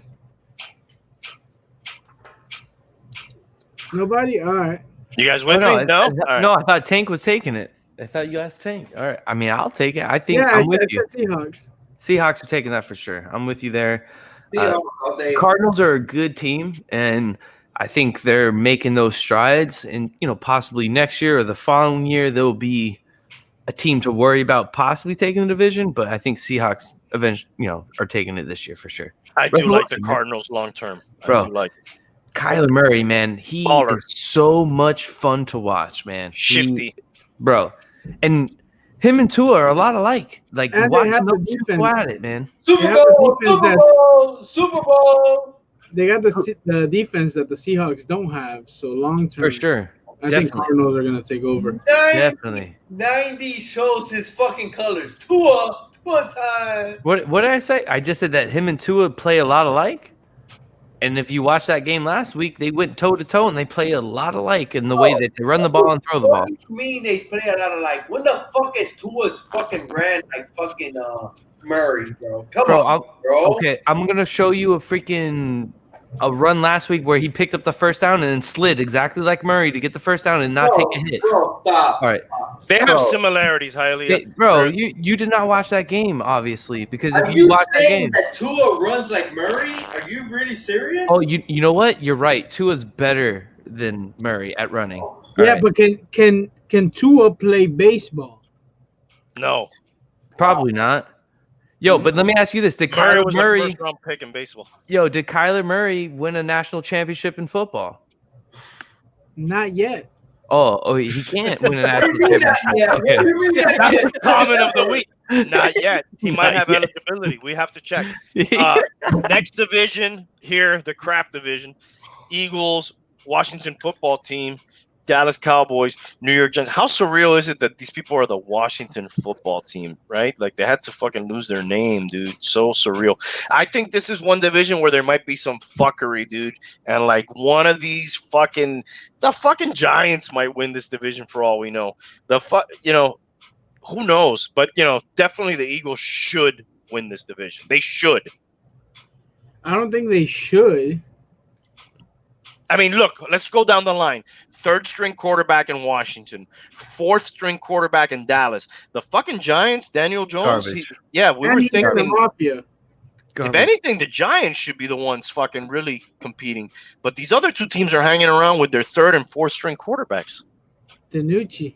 Nobody? All right. You guys with me? No? No, I thought Tank was taking it. I thought you asked Tank. All right. I mean, I'll take it. I think I'm with you. Seahawks. Seahawks are taking that for sure. I'm with you there. Seahawks, Cardinals are a good team, and I think they're making those strides. And possibly next year or the following year, they'll be a team to worry about possibly taking the division. But I think Seahawks eventually, are taking it this year for sure. I do like the Cardinals long term. Bro, I do like it. Kyler Murray, man, he is so much fun to watch, man. Shifty, bro, and him and Tua are a lot alike. Like watching those two go at it, man. Super Bowl. They got the defense that the Seahawks don't have. So long term, for sure. I think Cardinals are gonna take over. Definitely. 90 shows his fucking colors. Tua time. What did I say? I just said that him and Tua play a lot alike. And if you watch that game last week, they went toe to toe and they play a lot alike in the way that they run the ball and throw the ball. What do you mean they play a lot alike? When the fuck is Tua's fucking ran like fucking Murray, bro? Come on, bro. Okay, I'm gonna show you a run last week where he picked up the first down and then slid exactly like Murray to get the first down and not take a hit. Bro, stop. All right. They have similarities, Hialeah. Bro, you did not watch that game, obviously, because if Are you watch that game, that Tua runs like Murray? Are you really serious? oh, you know what? You're right. Tua's better than Murray at running. Yeah, right. but can Tua play baseball? No, Probably not. Yo, but let me ask you this: Did Murray Kyler was Murray? a first round pick in baseball. Yo, did Kyler Murray win a national championship in football? Not yet. Oh, he can't win a national championship. Okay. That's the comment of the week. Not yet. He might have eligibility. We have to check. Next division here, the crap division: Eagles, Washington football team, Dallas Cowboys, New York Giants. How surreal is it that these people are the Washington football team, right? Like they had to fucking lose their name, dude. So surreal. I think this is one division where there might be some fuckery, dude. And like one of these the fucking Giants might win this division for all we know. Who knows? But definitely the Eagles should win this division. They should. I don't think they should. I mean, look, let's go down the line. Third string quarterback in Washington, fourth string quarterback in Dallas. The fucking Giants, Daniel Jones. We were thinking. If anything, the Giants should be the ones fucking really competing. But these other two teams are hanging around with their third and fourth string quarterbacks. Danucci.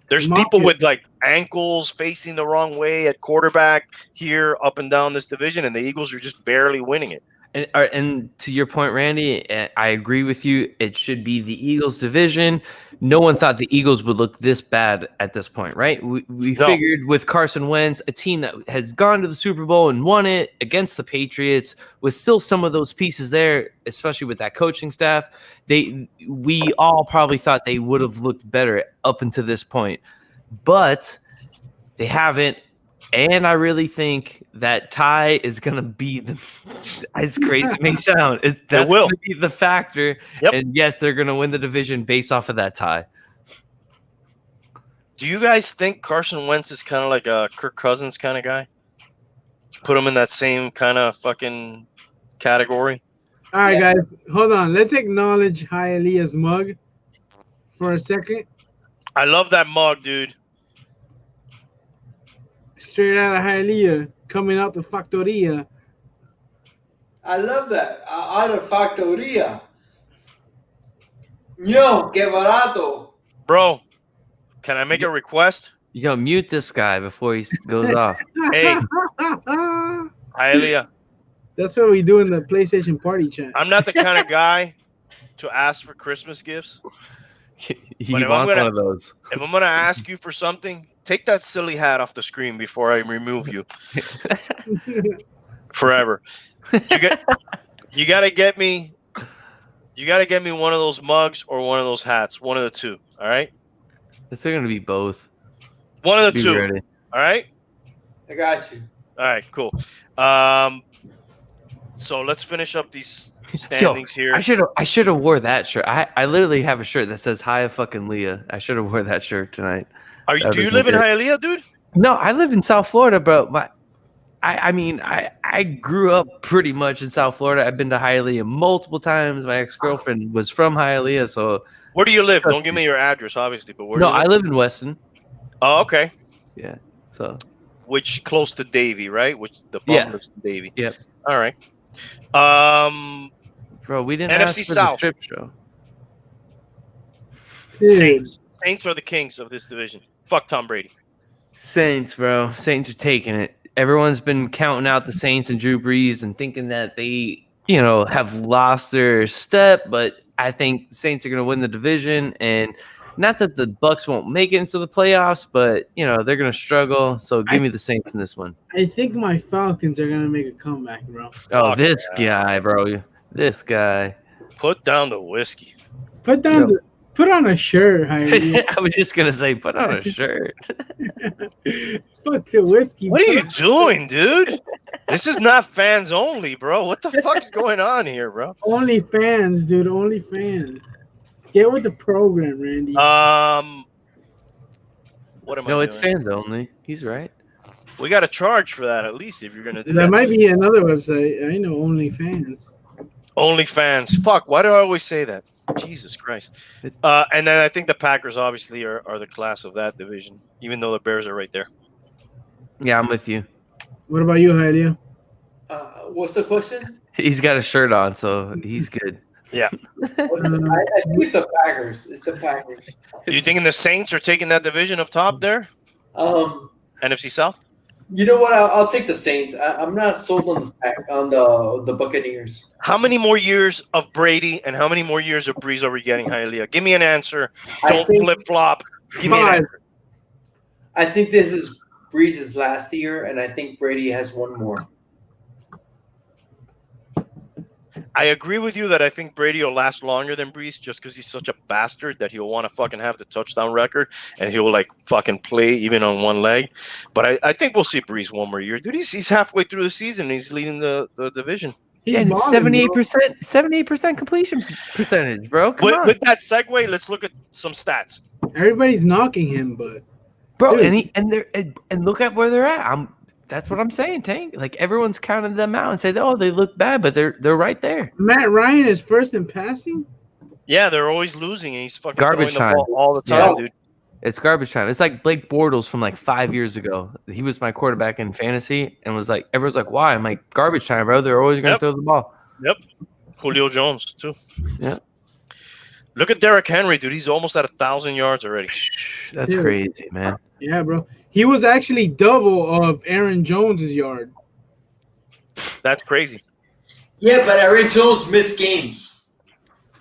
There's people with like ankles facing the wrong way at quarterback here, up and down this division, and the Eagles are just barely winning it. And to your point, Randy, I agree with you. It should be the Eagles division. No one thought the Eagles would look this bad at this point, right? We figured with Carson Wentz, a team that has gone to the Super Bowl and won it against the Patriots, with still some of those pieces there, especially with that coaching staff, we all probably thought they would have looked better up until this point. But they haven't. And I really think that tie is going to be as crazy it may sound, that's going to be the factor. Yep. And yes, they're going to win the division based off of that tie. Do you guys think Carson Wentz is kind of like a Kirk Cousins kind of guy? Put him in that same kind of fucking category? All right, guys, hold on. Let's acknowledge Hialeah's mug for a second. I love that mug, dude. Straight out of Hialeah, coming out the Factoria. I love that. Out of Factoria. Yo, que barato. Bro, can I make a request? Yo, mute this guy before he goes off. Hey, Hialeah. That's what we do in the PlayStation party chat. I'm not the kind of guy to ask for Christmas gifts. He wants one of those. If I'm going to ask you for something, take that silly hat off the screen before I remove you. Forever. You got to get me one of those mugs or one of those hats. One of the two. All right? It's going to be both. One of the two. Ready. All right? I got you. All right, cool. So let's finish up these standings here. I should have wore that shirt. I literally have a shirt that says "Hi fucking Leah." I should have wore that shirt tonight. Do you live in Hialeah, dude? No, I live in South Florida, bro. I grew up pretty much in South Florida. I've been to Hialeah multiple times. My ex-girlfriend was from Hialeah, so. Where do you live? Don't give me your address, obviously, but where? No, I live in Weston. Oh, okay. Yeah. So. which close to Davy, right? Which the bum Yeah. lives to Davy. Yep. All right. Bro, we didn't NFC ask for South. the strip show. Dude, Saints are the kings of this division. Fuck Tom Brady. Saints, bro. Saints are taking it. Everyone's been counting out the Saints and Drew Brees and thinking that they, have lost their step, but I think Saints are going to win the division. And not that the Bucks won't make it into the playoffs, but, they're going to struggle. So give me the Saints in this one. I think my Falcons are gonna make a comeback, bro. Oh, this guy, bro. This guy. Put down the whiskey. Put on a shirt, Hialeah. I was just going to say, put on a shirt. Fuck the whiskey. What are you doing, dude? This is not fans only, bro. What the fuck is going on here, bro? Only fans, dude. Only fans. Get with the program, Randy. What am I No, it's doing? fans only. He's right. We got to charge for that at least if you're gonna do That that. might be another website. I know OnlyFans. OnlyFans. Fuck. Why do I always say that? Jesus Christ. And then I think the Packers obviously are the class of that division, even though the Bears are right there. Yeah, I'm with you. What about you, Hialeah? What's the question? He's got a shirt on, so he's good. Yeah. I think it's the Packers. It's the Packers. You thinking the Saints are taking that division up top there? NFC South? You know what? I'll take the Saints. I'm not sold on the Buccaneers. How many more years of Brady and how many more years of Brees are we getting, Hialeah? Give me an answer. Don't flip flop. Give me an answer. I think this is Brees' last year, and I think Brady has one more. I agree with you that I think Brady will last longer than Brees just because he's such a bastard that he'll want to fucking have the touchdown record and he'll like fucking play even on one leg. But I think we'll see Brees one more year. Dude, he's halfway through the season and he's leading the division. He's And balling, 78% completion percentage, bro. Come on. With that segue, let's look at some stats. bro. Everybody's knocking him, but Bro, dude. and look at where they're at. That's what I'm saying, Tank. Like everyone's counting them out and say, "Oh, they look bad," but they're right there. Matt Ryan is first in passing. Yeah, they're always losing and he's fucking Garbage throwing the time. ball all the time, dude. It's garbage time. It's like Blake Bortles from like 5 years ago. He was my quarterback in fantasy and was like, everyone's like, "Why?" I'm like, "Garbage time, bro. They're always going to throw the ball." Yep. Julio Jones too. Yeah. Look at Derrick Henry, dude. He's almost at 1,000 yards already. That's Dude. crazy, man. Yeah, bro. He was actually double of Aaron Jones's yard. That's crazy. Yeah, but Aaron Jones missed games.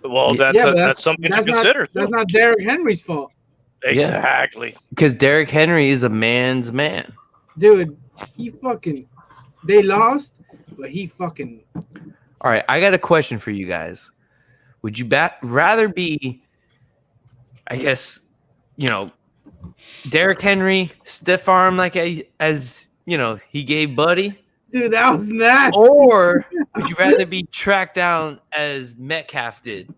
Well, Yeah, that's something to consider. That's not Derrick Henry's fault, Exactly. Because Derrick Henry is a man's man. dude. They lost, but he fucking. All right, I got a question for you guys. Would you rather be, I guess, Derrick Henry stiff arm like as he gave Buddy, Dude, that was nasty. or would you rather be tracked down as Metcalf did?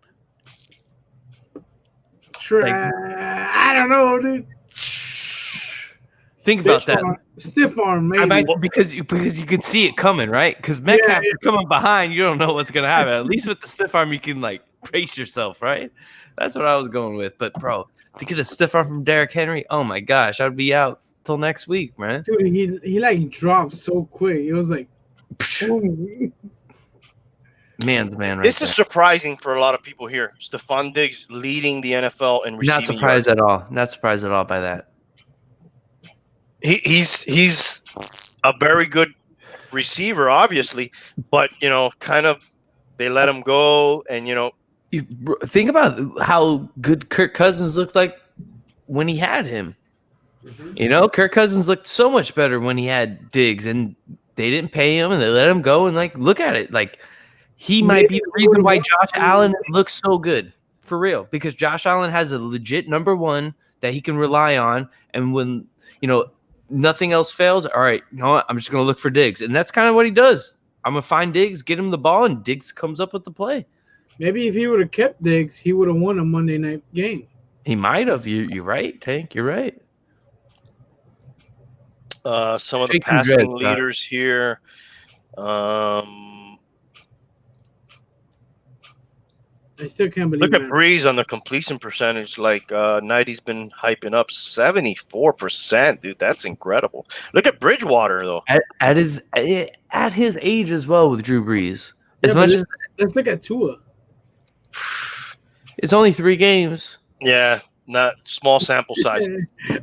I don't know, dude. Think about that. Stiff arm, maybe. Because you can see it coming, right? Because Metcalf, you're coming behind, you don't know what's gonna happen. At least with the stiff arm, you can like brace yourself, right? That's what I was going with. But bro, to get a stiff arm from Derrick Henry, oh my gosh, I'd be out till next week, man. Dude, he like dropped so quick. It was like, man's man, right This there. is surprising for a lot of people here. Stephon Diggs leading the NFL in receiving Not surprised yards. at all. Not surprised at all by that. He's a very good receiver, obviously, but kind of they let him go, and Think about how good Kirk Cousins looked like when he had him. Kirk Cousins looked so much better when he had Diggs, and they didn't pay him, and they let him go. And like, look at it, like he might be the reason why Josh Allen looks so good for real, because Josh Allen has a legit number one that he can rely on, and when nothing else fails, all right, you know what? I'm just gonna look for Diggs, and that's kind of what he does. I'm gonna find Diggs, get him the ball, and Diggs comes up with the play. maybe if he would have kept Diggs, he would have won a Monday night game. He might have. You're right, Tank. You're right. Some of the Shake your passing dread, leaders here. I still can't believe. Look at Brees on the completion percentage. Like Nighty's been hyping up 74%, dude. That's incredible. Look at Bridgewater though. At his age as well with Drew Brees. As much as let's look at Tua. It's only 3 games. Yeah, not small sample size.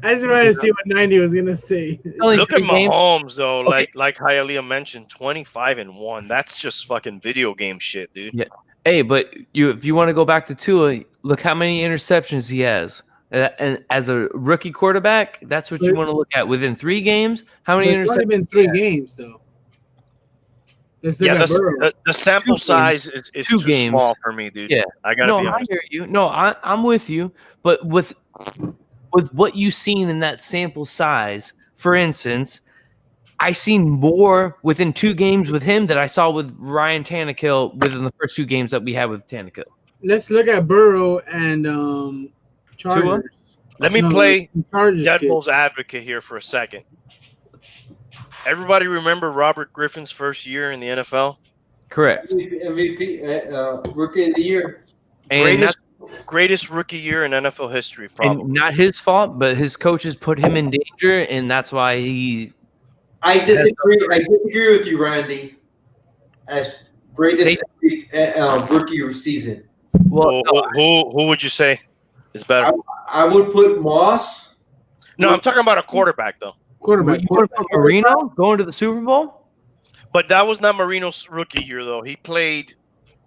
I just wanted to see what 90 was gonna say. Look at Mahomes though, okay. like Hialeah mentioned, 25-1. That's just fucking video game shit, dude. Yeah. Hey, but if you want to go back to Tua, look how many interceptions he has. And as a rookie quarterback, that's what you want to look at. Within 3 games, how many interceptions? It's only been 3 games though. Yeah, the sample size is too small for me, dude. Yeah, I gotta be honest. I hear you. No, I'm with you. But with what you've seen in that sample size, for instance, I seen more within 2 games with him that I saw with Ryan Tannehill within the first 2 games that we had with Tannehill. Let's look at Burrow and Chargers. Let me play devil's advocate here for a second. Everybody remember Robert Griffin's first year in the NFL? Correct. MVP, Rookie of the Year. And greatest rookie year in NFL history, probably. And not his fault, but his coaches put him in danger, and that's why he... I disagree. I disagree with you, Randy. As greatest rookie season. Well, who would you say is better? I would put Moss. No, I'm talking about a quarterback, though. Quarterback. Marino going to the Super Bowl? But that was not Marino's rookie year, though. He played.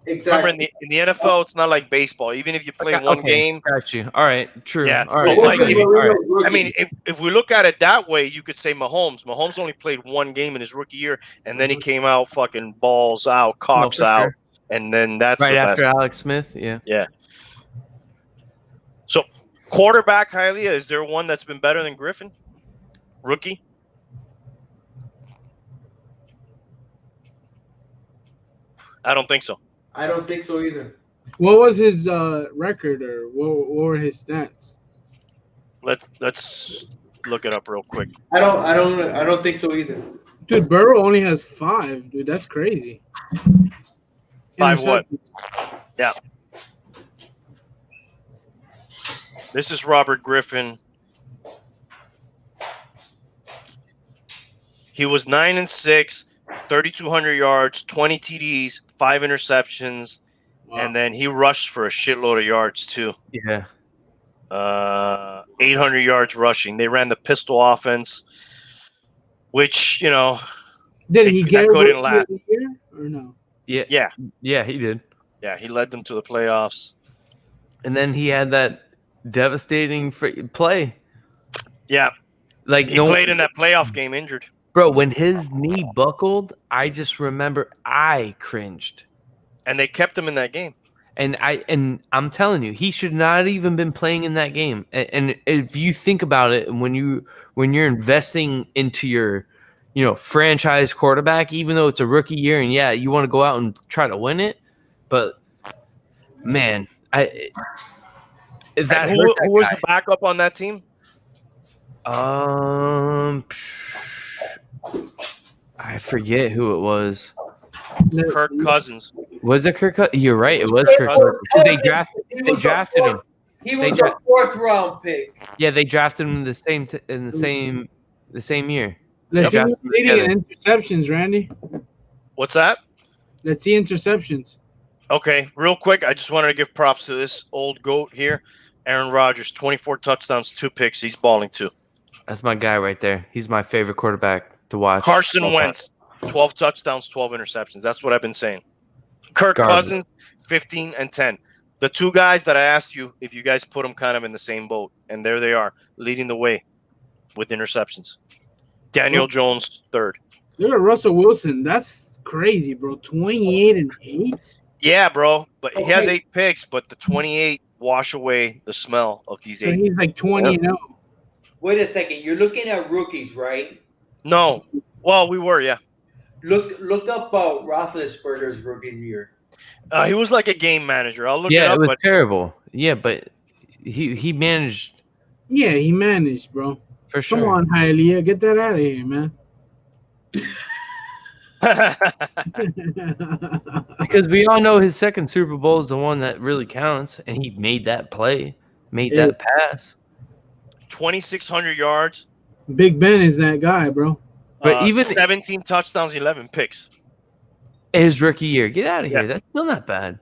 Exactly. Remember, in the NFL, it's not like baseball. Even if you play one game. Got you. All right. True. Yeah. All right. Like, I mean, if we look at it that way, you could say Mahomes. Mahomes only played 1 game in his rookie year, and then he came out fucking balls out, cocks out. Sure. And then that's right after Alex Smith. Yeah. Yeah. So, quarterback, Hialeah, is there one that's been better than Griffin? Rookie? I don't think so. I don't think so either. What was his record, or what were his stats? Let's look it up real quick. I don't think so either. Dude, Burrow only has 5. Dude, that's crazy. 5 what? Yeah. This is Robert Griffin. He was 9-6, 3,200 yards, 20 TDs, 5 interceptions, and then he rushed for a shitload of yards too. Yeah. 800 yards rushing. They ran the pistol offense, which did he get couldn't last or no? Yeah, he did. Yeah, he led them to the playoffs, and then he had that devastating play. Yeah, like he played in that playoff game injured. Bro, when his knee buckled, I just remember I cringed. And they kept him in that game. And I'm telling you, he should not even been playing in that game. And if you think about it, when you're investing into your, franchise quarterback, even though it's a rookie year, and yeah, you want to go out and try to win it, but man, who was the backup on that team? I forget who it was. Kirk Cousins. Was it Kirk Cousins? You're right. It was Kirk Cousins. They drafted him. He was a 4th round pick. Yeah, they drafted him in the same year. Let's see leading interceptions, Randy. What's that? Let's see interceptions. Okay, real quick, I just wanted to give props to this old goat here, Aaron Rodgers. 24 touchdowns, 2 picks. He's balling too. That's my guy right there. He's my favorite quarterback to watch. Carson Wentz, 12 touchdowns, 12 interceptions. That's what I've been saying. Kirk Cousins, 15 and 10. The 2 guys that I asked you if you guys put them kind of in the same boat, and there they are, leading the way with interceptions. Daniel Jones, 3rd. Look at Russell Wilson. That's crazy, bro. 28-8? Yeah, bro. But he has 8 picks, but the 28 wash away the smell of these 8. He's like 20-0. Wait a second. You're looking at rookies, right? No. Well, we were, yeah. Look up Roethlisberger's rookie year. He was like a game manager. I'll look it up. Yeah, it was terrible. Yeah, but he managed. Yeah, he managed, bro. For sure. Come on, Hialeah. Get that out of here, man. Because we all know his second Super Bowl is the one that really counts, and he made that play, that pass. 2,600 yards. Big Ben is that guy, bro. But even 17 touchdowns, 11 picks. His rookie year. Get out of here. That's still not bad.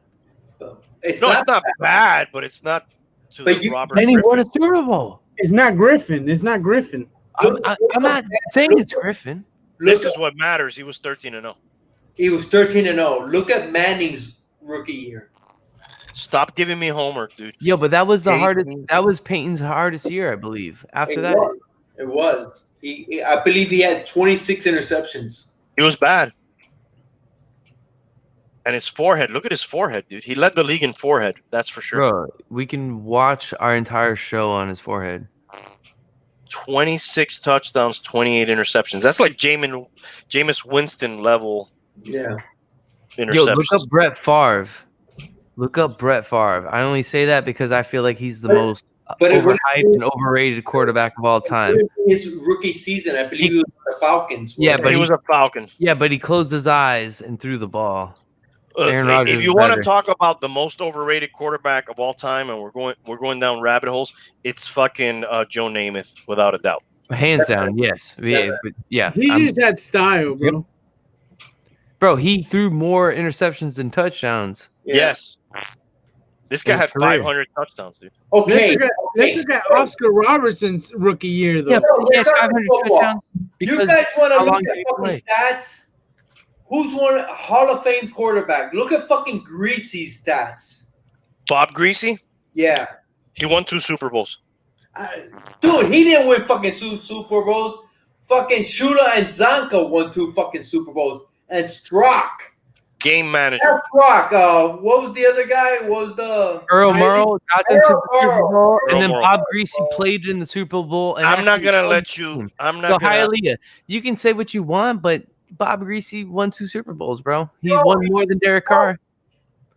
It's not bad, but it's not to the Robert And he Griffin. won a Super Bowl. It's not Griffin. It's not Griffin. I'm not saying it's Griffin. This is what matters. He was 13-0. He was 13-0. Look at Manning's rookie year. Stop giving me homework, dude. Yo, but that was the hardest. That was Peyton's hardest year, I believe. After that, it was. I believe he had 26 interceptions. He was bad. And his forehead. Look at his forehead, dude. He led the league in forehead. That's for sure. bro, we can watch our entire show on his forehead. 26 touchdowns, 28 interceptions. That's like Jameis Winston level. Yeah. Interceptions. Yo, look up Brett Favre. Look up Brett Favre. I only say that because I feel like he's the most overhyped and overrated quarterback of all time. His rookie season, I believe he was the Falcons. Yeah, but he was a Falcon. Yeah, but he closed his eyes and threw the ball. If you want to talk about the most overrated quarterback of all time, and we're going down rabbit holes, it's fucking Joe Namath, without a doubt. Hands down, yes. Yeah. He just had style, bro. Bro, he threw more interceptions than touchdowns. Yeah. Yes. This guy had 500 touchdowns, dude. Okay. Let's look at Oscar Robertson's rookie year, though. Yeah, he had 500 touchdowns. You guys want to how look long at did he fucking play? stats? Who's won Hall of Fame quarterback? Look at fucking Greasy's stats. Bob Greasy, Yeah. he won 2 Super Bowls. Dude, he didn't win fucking Super Bowls. Fucking Shula and Zonka won 2 fucking Super Bowls. And Strock. Game manager. That's Strock. What was the other guy? Was the Earl Morrall got them to the Super Bowl, and then Earl Bob Greasy played in the Super Bowl. And I'm not actually gonna won let the you. team. I'm So not gonna. Hialeah, you can say what you want, but Bob Greasy won 2 Super Bowls, bro. He won more than Derek Carr.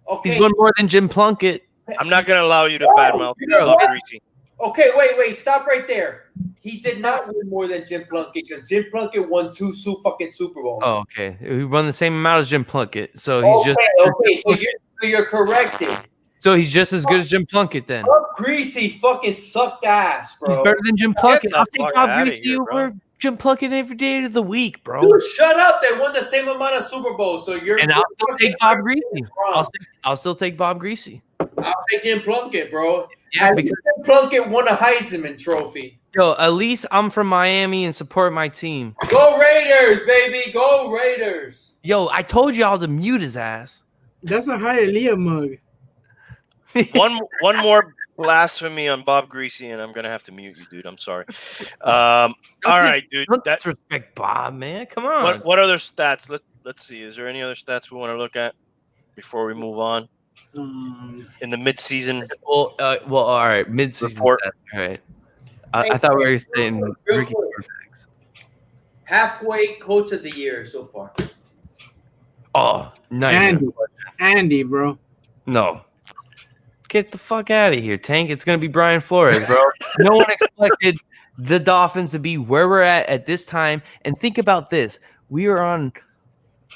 Okay. He's won more than Jim Plunkett. I'm not gonna allow you to badmouth Bob Greasy. Okay, wait. Stop right there. He did not win more than Jim Plunkett because Jim Plunkett won 2 fucking Super Bowls. Oh, okay. He won the same amount as Jim Plunkett, so he's Okay. So you're corrected. so he's just as good as Jim Plunkett then. Bob Greasy fucking sucked ass, bro. He's better than Jim Plunkett. the I'll take fuck Bob outta Greasy here, bro. over Jim Plunkett every day of the week, bro. Dude, shut up. They won the same amount of Super Bowls, so you're. And I'll still take Bob Greasy. Wrong. I'll still take Bob Greasy. I'll take Jim Plunkett, bro. Yeah, At because least Jim Plunkett won a Heisman Trophy. yo, at least I'm from Miami and support my team. Go Raiders, baby. Go Raiders. Yo, I told y'all to mute his ass. That's a Hialeah mug. One more blasphemy on Bob Greasy, and I'm gonna have to mute you, dude. I'm sorry. All right, dude. Don't That, disrespect Bob, man. Come on. what other stats? Let's see. Is there any other stats we want to look at before we move on in the midseason? Well, all right. Mid-season Report. stats, all right. I thought we were saying Real rookie quick. quarterbacks. Halfway coach of the year so far. Oh, nightmare. Andy, bro. No. Get the fuck out of here, Tank. It's going to be Brian Flores, bro. No one expected the Dolphins to be where we're at this time. And think about this. We are on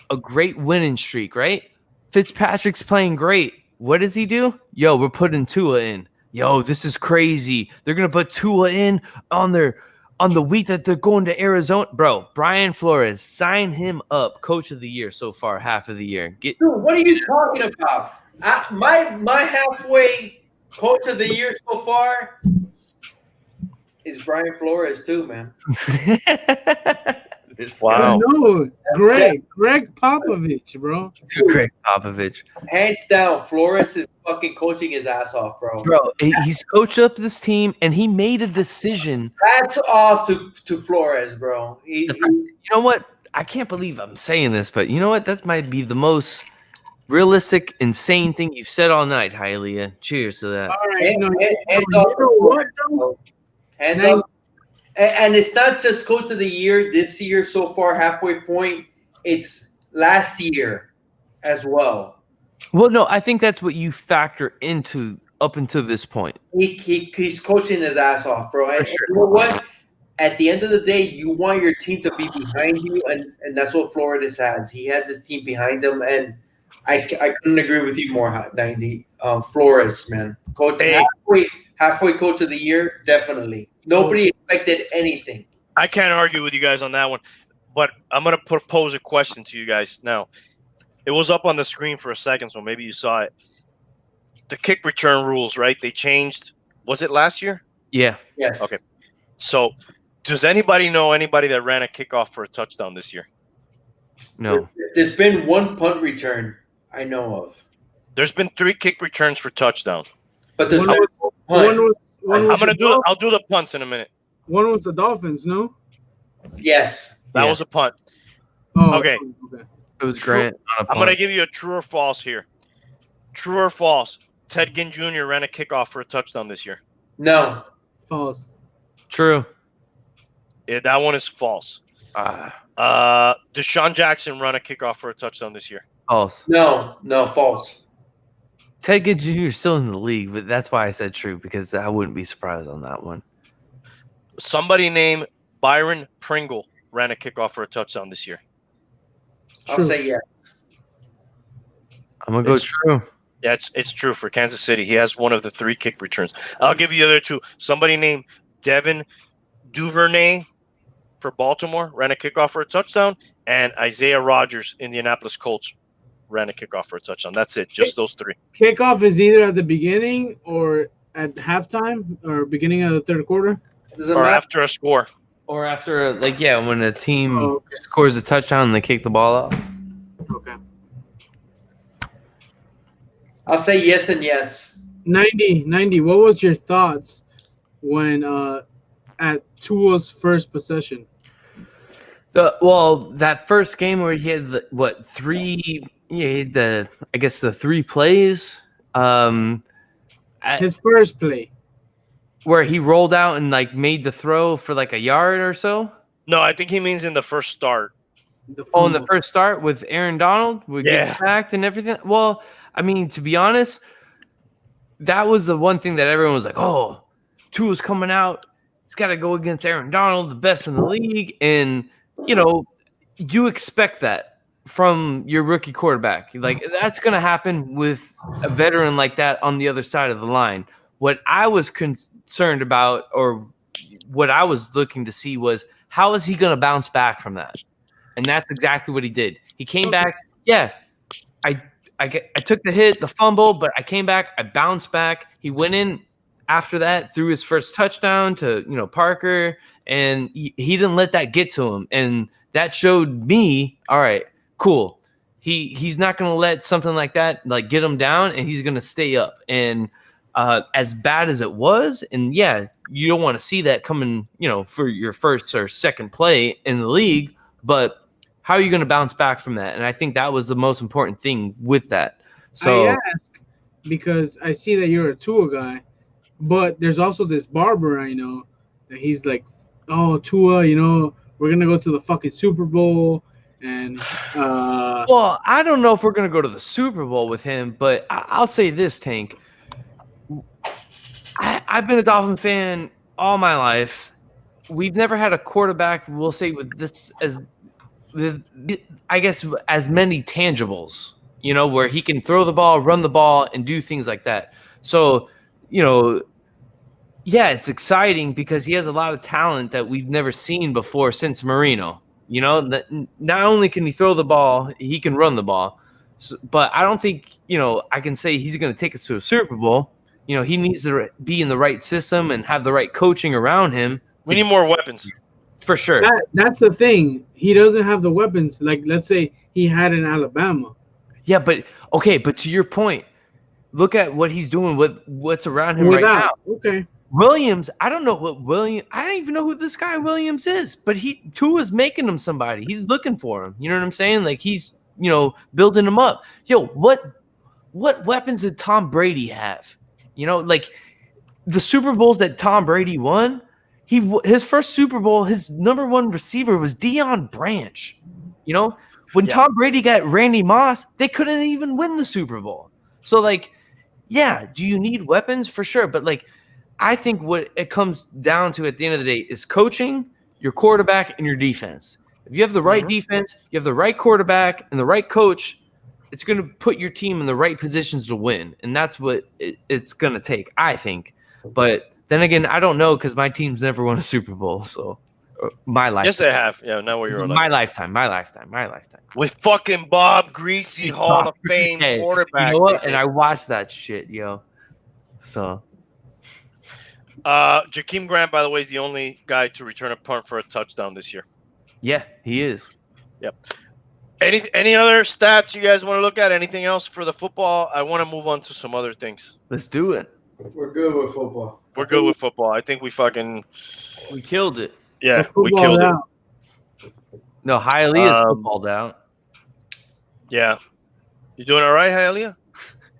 a great winning streak, right? Fitzpatrick's playing great. What does he do? Yo, we're putting Tua in. Yo, this is crazy. They're going to put Tua in on the week that they're going to Arizona. Bro, Brian Flores, sign him up. Coach of the year so far, half of the year. Dude, what are you talking about? My halfway coach of the year so far is Brian Flores too, man. Wow. No, Greg Popovich, bro. Greg Popovich. Hands down, Flores is fucking coaching his ass off, bro. Bro, he's coached up this team, and he made a decision. Hats off to Flores, bro. You know what? I can't believe I'm saying this, but you know what? That might be the most realistic, insane thing you've said all night, Hialeah. Cheers to that. All right, hands you off. know what, though? Hands Now- up. And it's not just coach of the year this year so far, halfway point. It's last year as well. Well, no, I think that's what you factor into up until this point. He's coaching his ass off, bro. And sure. you know what? at the end of the day, you want your team to be behind you, and that's what Flores has. He has his team behind him, and I couldn't agree with you more, 90. Flores, man. Coach, halfway coach of the year, definitely. Nobody expected anything. I can't argue with you guys on that one, but I'm going to propose a question to you guys now. It was up on the screen for a second, so maybe you saw it. The kick return rules, right? They changed. Was it last year? Yeah. Yes. Okay. So does anybody know anybody that ran a kickoff for a touchdown this year? No. There's been one punt return I know of. There's been 3 kick returns for touchdown. But there's I'll do the punts in a minute. One was the Dolphins, no? Yes. That was a punt. Oh, okay. It was Grant. I'm going to give you a true or false here. True or false? Ted Ginn Jr. ran a kickoff for a touchdown this year. No. False. True. Yeah, that one is false. Deshaun Jackson ran a kickoff for a touchdown this year. False. No, false. Ted Ginn Jr. is still in the league, but that's why I said true, because I wouldn't be surprised on that one. Somebody named Byron Pringle ran a kickoff for a touchdown this year. I'll say yes. I'm going to go true. Yeah, it's true for Kansas City. He has one of the 3 kick returns. I'll give you the other 2. Somebody named Devin Duvernay for Baltimore ran a kickoff for a touchdown, and Isaiah Rodgers, Indianapolis Colts, ran a kickoff for a touchdown. That's it. Just those 3. Kickoff is either at the beginning or at halftime or beginning of the third quarter? Or after a score. Or after, when a team scores a touchdown and they kick the ball off. Okay. I'll say yes and yes. 90, what was your thoughts when at Tua's first possession? That first game where he had the 3 plays. His first play. Where he rolled out and made the throw for a yard or so? No, I think he means in the first start. In the first start with Aaron Donald? Getting sacked and everything? Well, I mean, to be honest, that was the one thing that everyone was like, oh, Tua's coming out. He's got to go against Aaron Donald, the best in the league. And, you expect that from your rookie quarterback. That's going to happen with a veteran like that on the other side of the line. What I was concerned about, or what I was looking to see, was how is he going to bounce back from that? And that's exactly what he did. He came back. Yeah, I took the hit, the fumble, but I came back. I bounced back. He went in after that, threw his first touchdown to Parker, and he didn't let that get to him. And that showed me, all right, cool. He's not going to let something like that get him down, and he's going to stay up. And as bad as it was, and yeah, you don't want to see that coming, for your first or second play in the league, but how are you going to bounce back from that? And I think that was the most important thing with that. So I ask because I see that you're a Tua guy, but there's also this barber I know that he's like, oh, Tua, we're going to go to the fucking Super Bowl. And well, I don't know if we're going to go to the Super Bowl with him, but I'll say this, Tank. I've been a Dolphin fan all my life. We've never had a quarterback, we'll say, with this as many tangibles, where he can throw the ball, run the ball, and do things like that. So, yeah, it's exciting because he has a lot of talent that we've never seen before since Marino. That not only can he throw the ball, he can run the ball. So, but I don't think, I can say he's going to take us to a Super Bowl. He needs to be in the right system and have the right coaching around him. We need more weapons. For sure. That's the thing. He doesn't have the weapons. Let's say he had in Alabama. Yeah, but to your point, look at what he's doing with what's around him right now. Okay. Williams, I don't even know who this guy Williams is, but Tua's making him somebody. He's looking for him. You know what I'm saying? He's, building him up. Yo, what weapons did Tom Brady have? The Super Bowls that Tom Brady won, his first Super Bowl, his number one receiver was Deion Branch. When Tom Brady got Randy Moss, they couldn't even win the Super Bowl. So, do you need weapons? For sure. But, I think what it comes down to at the end of the day is coaching your quarterback and your defense. If you have the right defense, you have the right quarterback and the right coach, it's going to put your team in the right positions to win. And that's what it's going to take, I think. But then again, I don't know because my team's never won a Super Bowl. So my lifetime. Yes, they have. Yeah, now we're your my lifetime. With fucking Bob Greasy, Hall of Fame quarterback. You know what? And I watched that shit, yo. So. Jakeem Grant, by the way, is the only guy to return a punt for a touchdown this year. Yeah, he is. Yep. Any other stats you guys want to look at? Anything else for the football? I want to move on to some other things. Let's do it. We're good with football. I think we killed it. Yeah, we killed it. No, Hialeah's footballed out. Yeah. You doing all right, Hialeah?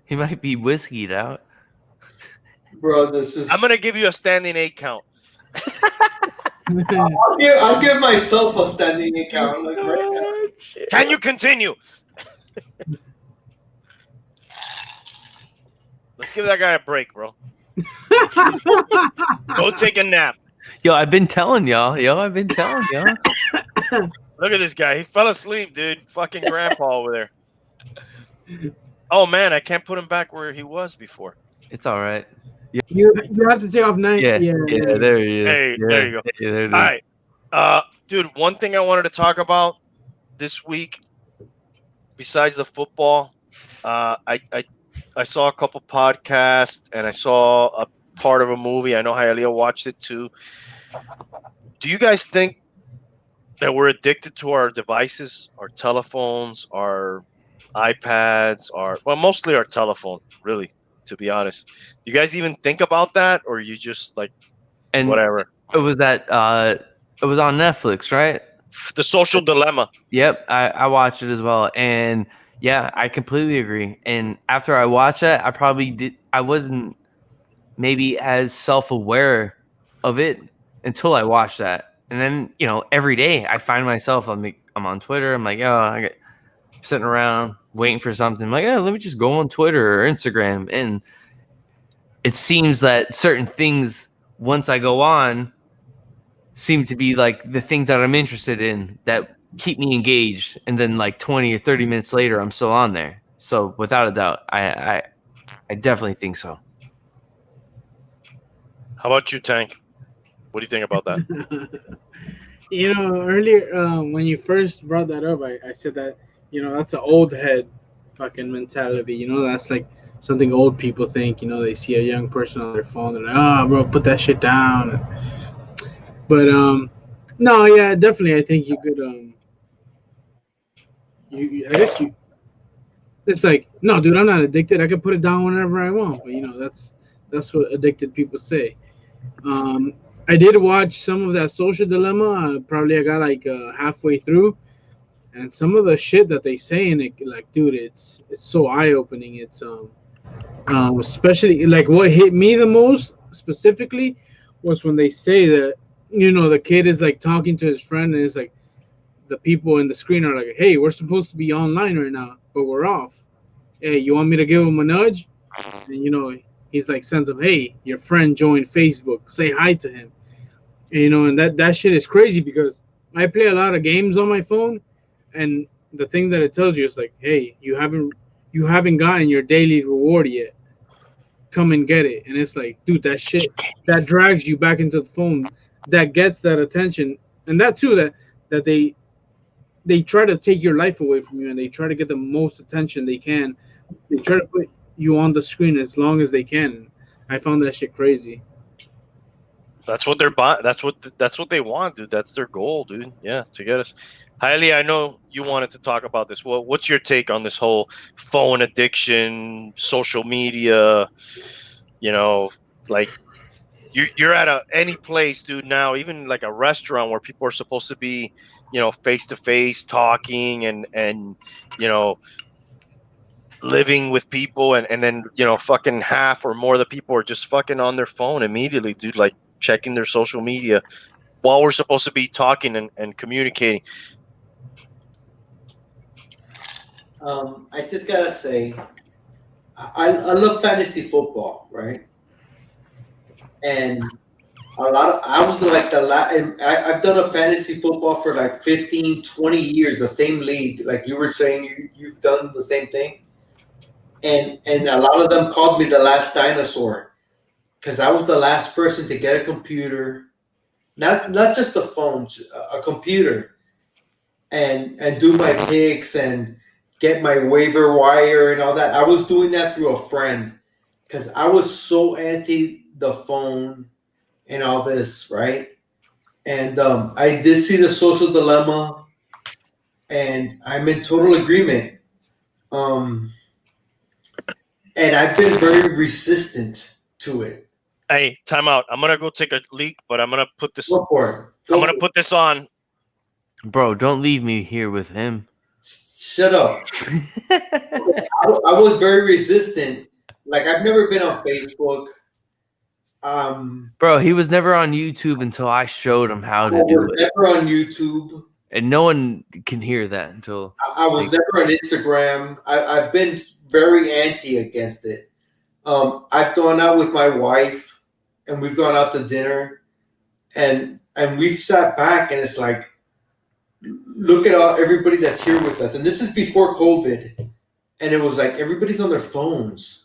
He might be whiskeyed out. Bro, this is... I'm going to give you a standing 8 count. I'll give myself a standing 8 count. Like, right. Can you continue? Let's give that guy a break, bro. Go take a nap. Yo, I've been telling y'all. Look at this guy. He fell asleep, dude. Fucking grandpa over there. Oh, man, I can't put him back where he was before. It's all right. You have to take off 9. Yeah, there he is. Hey, there you go. Yeah, there it is. All right. Dude, one thing I wanted to talk about this week, besides the football, I saw a couple podcasts and I saw a part of a movie. I know Hialeah watched it too. Do you guys think that we're addicted to our devices, our telephones, our iPads, mostly our telephone, really, to be honest? You guys even think about that, or you just like whatever? It was it was on Netflix, right? The Social Dilemma. Yep, I watched it as well, and yeah, I completely agree. And after I watched that, I wasn't maybe as self-aware of it until I watched that. And then, every day I find myself, I'm on Twitter. I'm like, I get sitting around waiting for something. I'm like, let me just go on Twitter or Instagram. And it seems that certain things, once I go on, seem to be like the things that I'm interested in that keep me engaged. And then like 20 or 30 minutes later, I'm still on there. So without a doubt, I definitely think so. How about you, Tank? What do you think about that? Earlier when you first brought that up, I said that, that's an old head fucking mentality. That's like something old people think. They see a young person on their phone, they're like, bro, put that shit down. But no, yeah, definitely. I think you could it's like, no, dude, I'm not addicted. I can put it down whenever I want. But that's what addicted people say. I did watch some of that Social Dilemma. Probably I got like halfway through, and some of the shit that they say in it, like, dude, it's so eye opening. It's especially like what hit me the most specifically was when they say that the kid is like talking to his friend, and it's like the people in the screen are like, hey, we're supposed to be online right now, but we're off. Hey, you want me to give him a nudge? And he's like, sends him, hey, your friend joined Facebook, say hi to him. And that shit is crazy because I play a lot of games on my phone, and the thing that it tells you is like, hey, you haven't gotten your daily reward yet. Come and get it. And it's like, dude, that shit that drags you back into the phone, that gets that attention, and that too, that they try to take your life away from you, and they try to get the most attention they can. They try to put you on the screen as long as they can. I found that shit crazy. That's what they're buying. That's what they want, dude. That's their goal, dude. Yeah, to get us. Hialeah, I know you wanted to talk about this. Well, what's your take on this whole phone addiction, social media? Like you're at any place, dude. Now, even like a restaurant where people are supposed to be, face to face, talking and living with people, and then fucking half or more of the people are just fucking on their phone immediately, dude. Like checking their social media while we're supposed to be talking and communicating. I just gotta say, I love fantasy football, right? And I was like I've done a fantasy football for like 15, 20 years, the same league. Like you were saying, you've done the same thing. And a lot of them called me the last dinosaur because I was the last person to get a computer, not just the phones, a computer, and do my picks and get my waiver wire and all that. I was doing that through a friend because I was so anti the phone and all this, right? And I did see the social dilemma, and I'm in total agreement. And I've been very resistant to it. Hey, time out. I'm gonna go take a leak, but I'm gonna put this. Go for it. I'm gonna put this on. Bro, don't leave me here with him. Shut up. I was very resistant. Like I've never been on Facebook. Bro, he was never on YouTube until I showed him how to I do was it. never on YouTube. And no one can hear that until I was never on Instagram. I've been very anti against it. I've gone out with my wife, and we've gone out to dinner, and we've sat back, and it's like, look at everybody that's here with us, and this is before COVID, and it was like everybody's on their phones.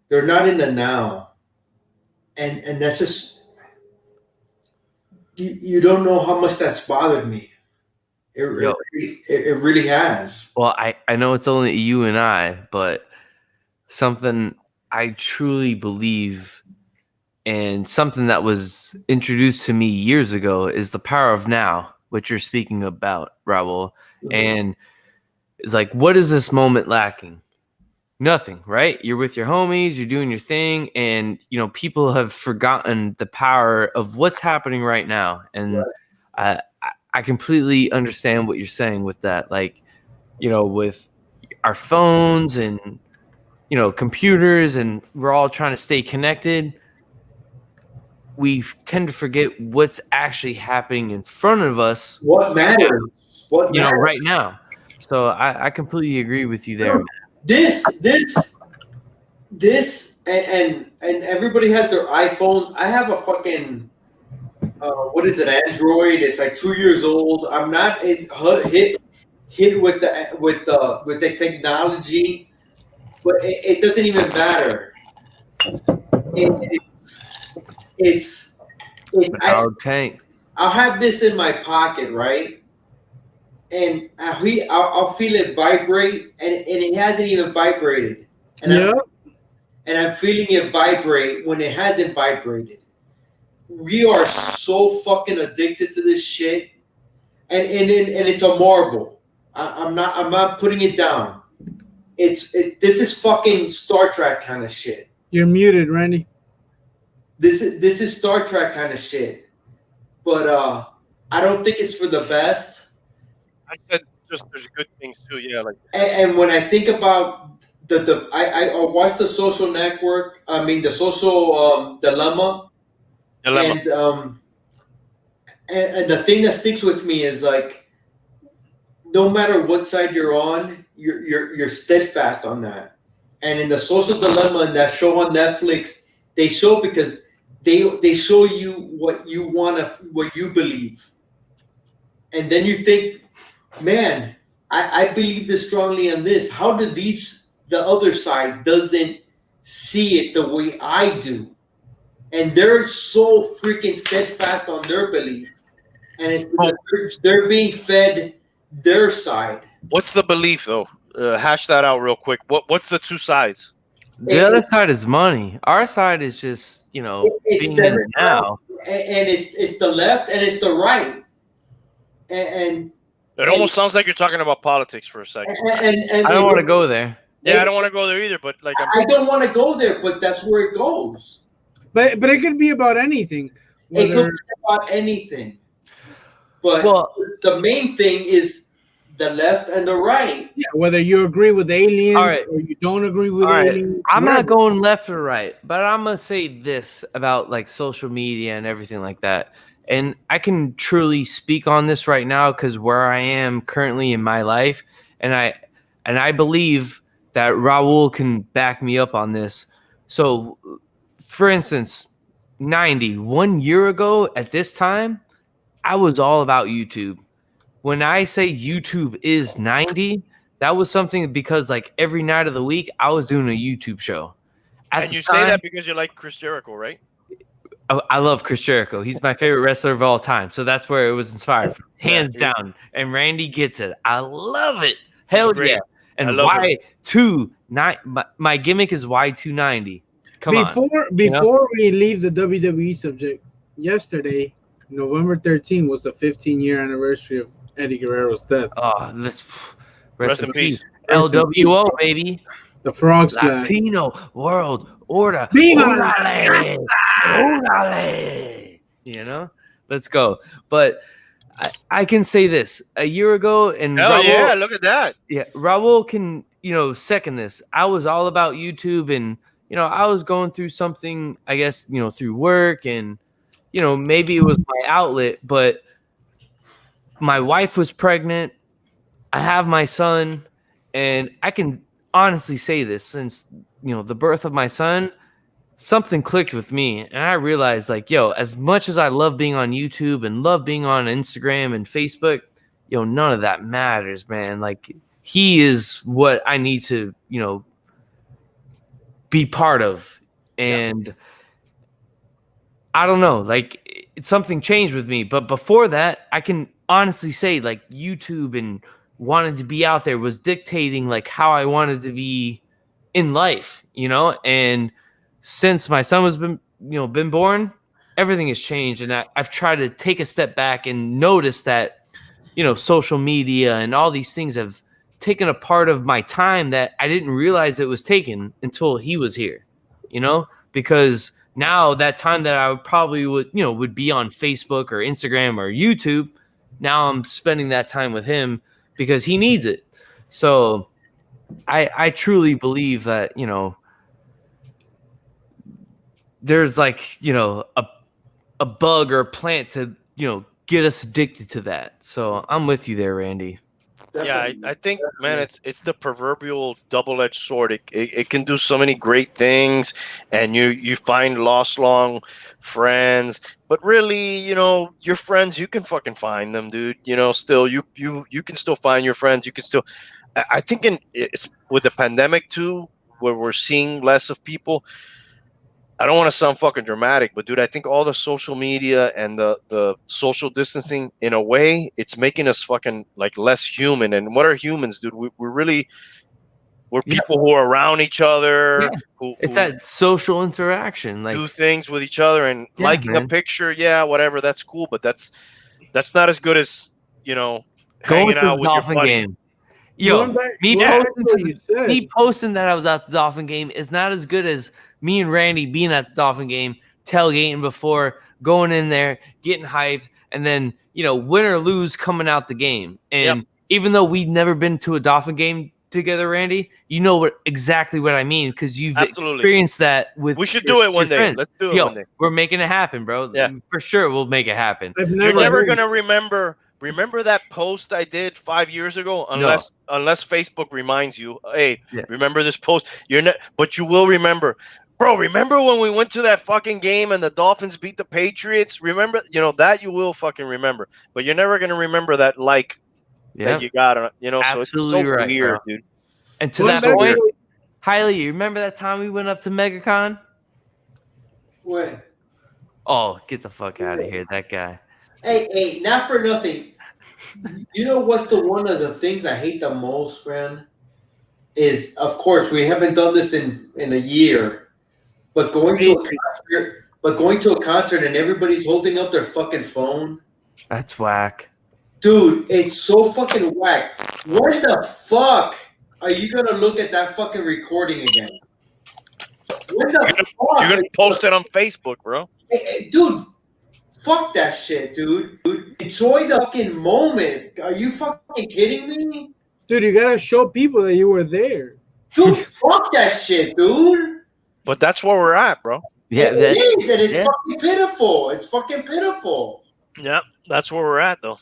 They're not in the now, and that's just you don't know how much that's bothered me. It really has. Well, I know it's only you and I, but something I truly believe and something that was introduced to me years ago is the power of now, which you're speaking about, Raul. Mm-hmm. And it's like, what is this moment lacking? Nothing, right? You're with your homies, you're doing your thing, and people have forgotten the power of what's happening right now. And I completely understand what you're saying with that. Like, with our phones and computers, and we're all trying to stay connected. We tend to forget what's actually happening in front of us. What matters? What matters? Right now. So I completely agree with you there, man. This, and everybody has their iPhones. I have a fucking what is it? Android. It's like 2 years old. I'm not hit with the technology, but it doesn't even matter. It's tank. I'll have this in my pocket, right? And I'll feel it vibrate, and it hasn't even vibrated. And I'm feeling it vibrate when it hasn't vibrated. We are so fucking addicted to this shit, and it's a marvel. I'm not putting it down. This is fucking Star Trek kind of shit. You're muted, Randy. This is Star Trek kind of shit, but I don't think it's for the best. I said just there's good things too, yeah. Like, and when I think about I watched the Social Network. I mean the Social Dilemma. And the thing that sticks with me is like, no matter what side you're on, you're steadfast on that. And in the Social Dilemma, in that show on Netflix, they show because they show you what you what you believe, and then you think, man, I believe this strongly on this. How do the other side doesn't see it the way I do? And they're so freaking steadfast on their belief, and it's because they're being fed their side. What's the belief, though? Hash that out real quick. What's the two sides? The other side is money. Our side is just being in it now. And it's the left and it's the right. And it almost sounds like you're talking about politics for a second. And I don't want to go there. Yeah, I don't want to go there either. But like, I don't want to go there, but that's where it goes. But it could be about anything. It could be about anything. But the main thing is the left and the right. Yeah, whether you agree with aliens or you don't agree with aliens. I'm not going left or right, but I'm going to say this about like social media and everything like that. And I can truly speak on this right now because where I am currently in my life, and I believe that Raul can back me up on this. So, for instance, 90. 1 year ago at this time, I was all about YouTube. When I say YouTube is 90, that was something because like every night of the week, I was doing a YouTube show. And you say that because you like Chris Jericho, right? I love Chris Jericho. He's my favorite wrestler of all time. So that's where it was inspired from. Hands down. And Randy gets it. I love it. Hell yeah. And my gimmick is Y290. Before we leave the WWE subject, yesterday, November 13th, was the 15-year anniversary of Eddie Guerrero's death. Oh, rest in peace. LWO, baby. The Frog Splash. Latino World Order. Orale. You know, let's go. But I can say this: a year ago, and Raul, yeah, look at that. Yeah, Raul can second this. I was all about YouTube, and I was going through something, I guess, through work, and maybe it was my outlet. But my wife was pregnant. I have my son, and I can honestly say this: since the birth of my son, something clicked with me, and I realized, like, as much as I love being on YouTube and love being on Instagram and Facebook, none of that matters, man. Like, he is what I need to be part of. And I don't know, like, something changed with me. But before that, I can honestly say, like, YouTube and wanting to be out there was dictating like how I wanted to be in life, and since my son was been born, everything has changed. And I've tried to take a step back and notice that, social media and all these things have taken a part of my time that I didn't realize it was taken until he was here, because now that time that I probably would be on Facebook or Instagram or YouTube, now I'm spending that time with him because he needs it. So I truly believe that, there's like, a bug or a plant to, get us addicted to that. So I'm with you there, Randy. Yeah, I think, man, it's the proverbial double-edged sword. It can do so many great things, and you find lost long friends, but really, your friends, you can fucking find them, dude. Still, you can still find your friends. You can still, I think it's with the pandemic too, where we're seeing less of people. I don't want to sound fucking dramatic, but dude, I think all the social media and the social distancing, in a way, it's making us fucking like less human. And what are humans, dude? We're people who are around each other. Yeah. It's that social interaction, like do things with each other and liking a picture. Yeah, whatever. That's cool, but that's not as good as hanging out with your buddy. Game. Me posting that I was at the Dolphin game is not as good as me and Randy being at the Dolphin game, tailgating before, going in there, getting hyped, and then, win or lose, coming out the game. And even though we've never been to a Dolphin game together, Randy, exactly what I mean, because you've experienced that with. We should do it one day. Friends. Let's do it one day. We're making it happen, bro. Yeah. For sure, we'll make it happen. You're never gonna remember that post I did 5 years ago, unless Facebook reminds you, hey, remember this post? But you will remember. Bro, remember when we went to that fucking game and the Dolphins beat the Patriots? Remember, that you will fucking remember. But you're never going to remember that that you got, so it's so weird, bro. Dude. And to that point, Hialeah, you remember that time we went up to MegaCon? What? Oh, get the fuck out of here, that guy. Hey, not for nothing. What's one of the things I hate the most, man? Is, of course, we haven't done this in a year. But going to a concert and everybody's holding up their fucking phone. That's whack. Dude, it's so fucking whack. Where the fuck are you gonna look at that fucking recording again? Where the fuck? You're gonna post it on Facebook, bro. Hey, dude, fuck that shit, dude. Enjoy the fucking moment. Are you fucking kidding me? Dude, you gotta show people that you were there. Dude, fuck that shit, dude. But that's where we're at, bro. Yeah, it is, and it's fucking pitiful. It's fucking pitiful. Yeah, that's where we're at, though.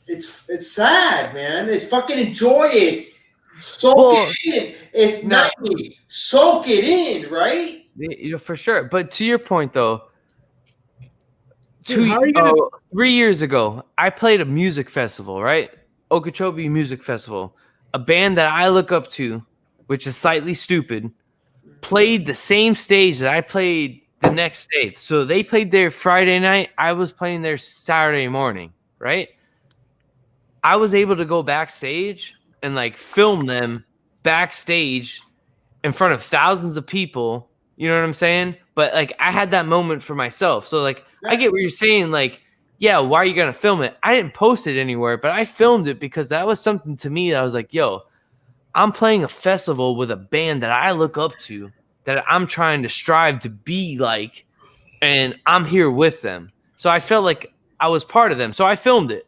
It's sad, man. It's fucking enjoy it. Soak it in. It's 90. Soak it in, right? For sure. But to your point, though, Dude, 3 years ago, I played a music festival, right? Okeechobee Music Festival. A band that I look up to, which is slightly stupid, played the same stage that I played the next day. So they played there Friday night. I was playing there Saturday morning, right? I was able to go backstage and like film them backstage in front of thousands of people. You know what I'm saying? But like I had that moment for myself. So like I get what you're saying. Like, yeah, why are you gonna film it? I didn't post it anywhere, but I filmed it because that was something to me that I was like, yo, I'm playing a festival with a band that I look up to, that I'm trying to strive to be like, and I'm here with them. So I felt like I was part of them. So I filmed it.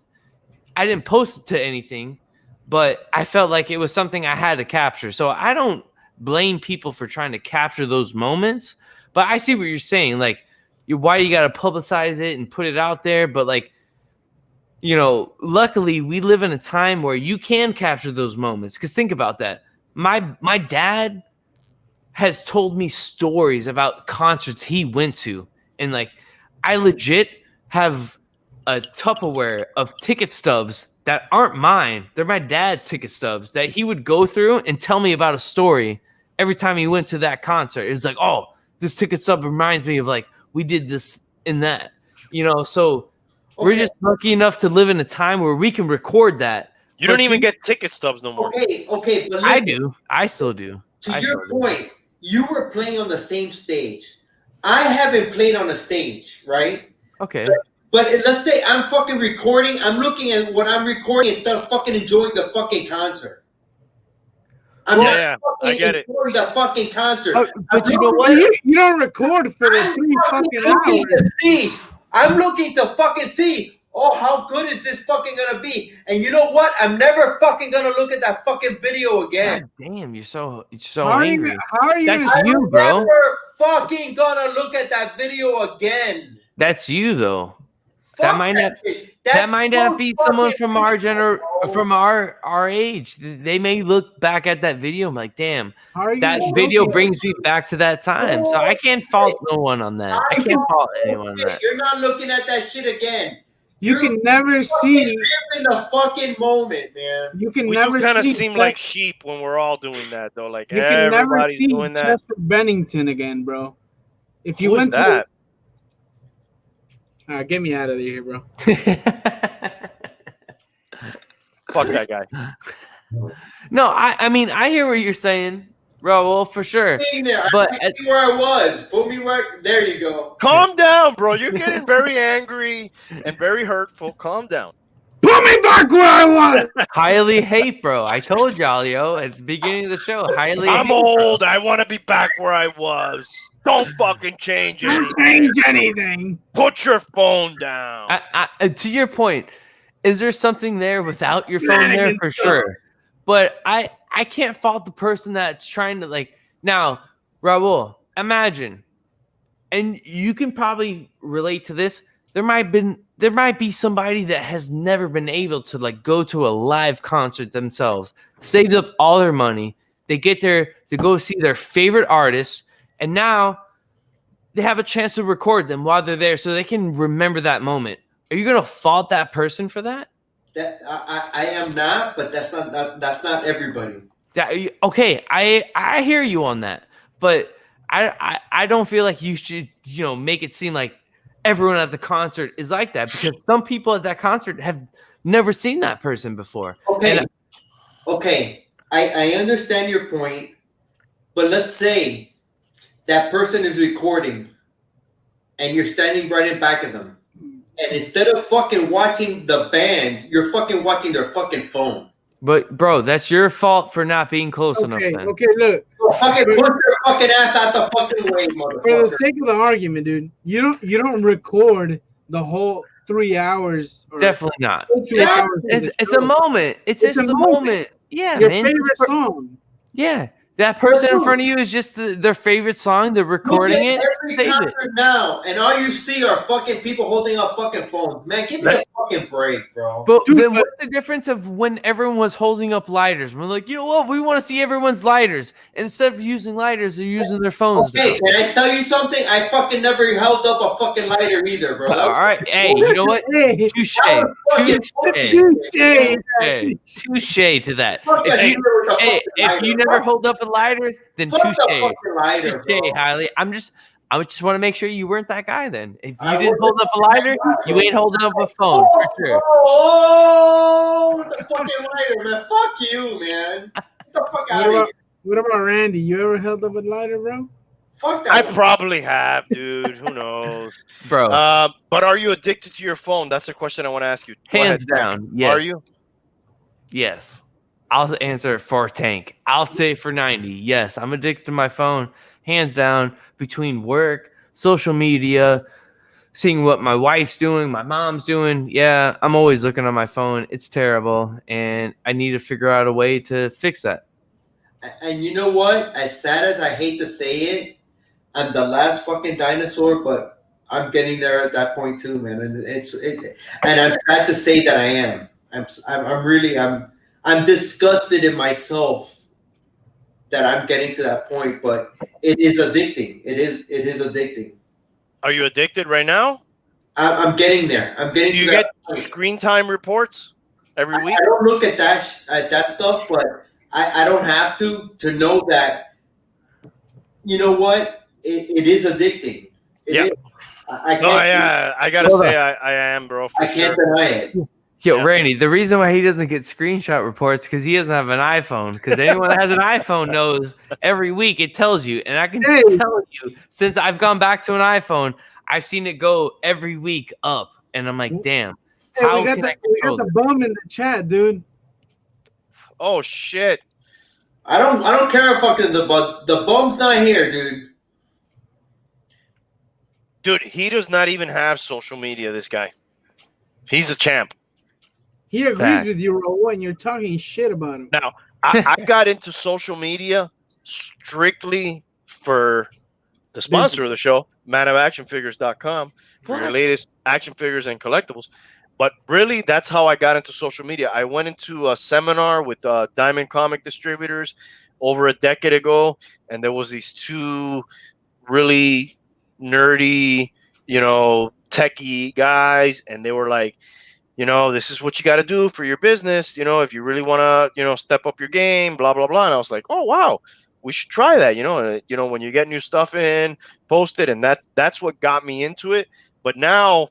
I didn't post it to anything, but I felt like it was something I had to capture. So I don't blame people for trying to capture those moments, but I see what you're saying. Like, why you got to publicize it and put it out there? But like, you know, luckily we live in a time where you can capture those moments. Because think about that. My dad has told me stories about concerts he went to, and like, I legit have a Tupperware of ticket stubs that aren't mine. They're my dad's ticket stubs that he would go through and tell me about a story every time he went to that concert. It's like, oh, this ticket stub reminds me of like, we did this and that, you know? So we're just lucky enough to live in a time where we can record that. You don't even get ticket stubs no more. Okay. But listen, I do. I still do. To your point, you were playing on the same stage. I haven't played on a stage, right? Okay. But let's say I'm fucking recording. I'm looking at what I'm recording instead of fucking enjoying the fucking concert. I'm not I get it. enjoying the fucking concert. But you know what? You don't record for the 3 fucking hours. I'm looking to fucking see, oh, how good is this fucking gonna be? And you know what? I'm never fucking gonna look at that fucking video again. God damn, you're so angry. How are you? That's you, bro. I'm never fucking gonna look at that video again. That's you, though. Fuck that might not be someone from our from our age. They may look back at that video and be like, damn, that video brings me back to that time. So I can't fault no one on that. I can't fault anyone on that. You're not looking at that shit again. You can never see in the fucking moment, man. You can we never kind of seem like sheep when we're all doing that, though. Like you can never everybody's see doing that. Chester Bennington again, bro. If you Who went is that? All right, get me out of here, bro. Fuck that guy. No, I mean, I hear what you're saying, bro. Well, for sure. But put me where I was. Put me where. There you go. Calm down, bro. You're getting very angry and very hurtful. Calm down. Put me back where I was. Highly hate, bro. I told y'all, yo, at the beginning of the show. I'm old. I want to be back where I was. Don't fucking change anything. Don't change anything. Put your phone down. To your point, is there something there without your phone there? For sure. But I can't fault the person that's trying to, like, now, Raul, imagine, and you can probably relate to this. There might be somebody that has never been able to like go to a live concert themselves, saved up all their money. They get there to go see their favorite artist, and now they have a chance to record them while they're there so they can remember that moment. Are you going to fault that person for that? That I am not, but that's not everybody. Okay, I hear you on that, but I don't feel like you should, make it seem like everyone at the concert is like that, because some people at that concert have never seen that person before. Okay. I understand your point, but let's say that person is recording and you're standing right in back of them. And instead of fucking watching the band, you're fucking watching their fucking phone. But bro, that's your fault for not being close enough. Then. Okay, look. Fucking put your fucking ass out the fucking way, motherfucker. For the sake of the argument, dude, you don't record the whole 3 hours. Definitely not. Exactly. It's a moment. It's just a moment. Yeah, your man. favorite song. Yeah. That person in front of you is just their favorite song. They're recording it. Every Save it. concert now, and all you see are fucking people holding up fucking phones. Man, give me a fucking break, bro. But then what's the difference of when everyone was holding up lighters? We're like, you know what? We want to see everyone's lighters. And instead of using lighters, they're using their phones. Okay, can I tell you something? I fucking never held up a fucking lighter either, bro. All right. Hey, you know what? Touche. Touche to that. If you never hold up a lighter, then touche. Hialeah. I just want to make sure you weren't that guy then. If you didn't hold up a lighter, you ain't holding up a phone for sure. Oh, the fucking lighter, man. Fuck you, man. Get the fuck out of here. What about Randy? You ever held up a lighter, bro? Fuck that. I probably have, dude. Who knows? Bro. But are you addicted to your phone? That's the question I want to ask you. Hands down, yes. Are you? Yes. I'll answer for Tank. I'll say for 90. Yes, I'm addicted to my phone. Hands down, between work, social media, seeing what my wife's doing, my mom's doing. Yeah, I'm always looking on my phone. It's terrible, and I need to figure out a way to fix that. And you know what? As sad as I hate to say it, I'm the last fucking dinosaur, but I'm getting there at that point too, man. And and I'm sad to say that I am. I'm disgusted in myself that I'm getting to that point, but it is addicting. It is addicting. Are you addicted right now? I'm getting there. I'm getting. Do you get screen time reports every week? I don't look at that stuff, but I don't have to know that. You know what? It is addicting. Yeah. I gotta say I am, bro. I can't deny it. Yo, Randy, the reason why he doesn't get screenshot reports because he doesn't have an iPhone. Because anyone that has an iPhone knows every week it tells you. And I can tell you, since I've gone back to an iPhone, I've seen it go every week up. And I'm like, damn. How we got the bum in the chat, dude. Oh, shit. I don't care if fucking the bum's not here, dude. Dude, he does not even have social media, this guy. He's a champ. He agrees with you, Raul, and you're talking shit about him. Now, I got into social media strictly for the sponsor of the show, manofactionfigures.com, for your latest action figures and collectibles. But really, that's how I got into social media. I went into a seminar with Diamond Comic Distributors over a decade ago, and there was these two really nerdy, techie guys, and they were like, this is what you got to do for your business, if you really want to, step up your game, blah, blah, blah. And I was like, oh, wow, we should try that. When you get new stuff in, post it. And that's what got me into it. But now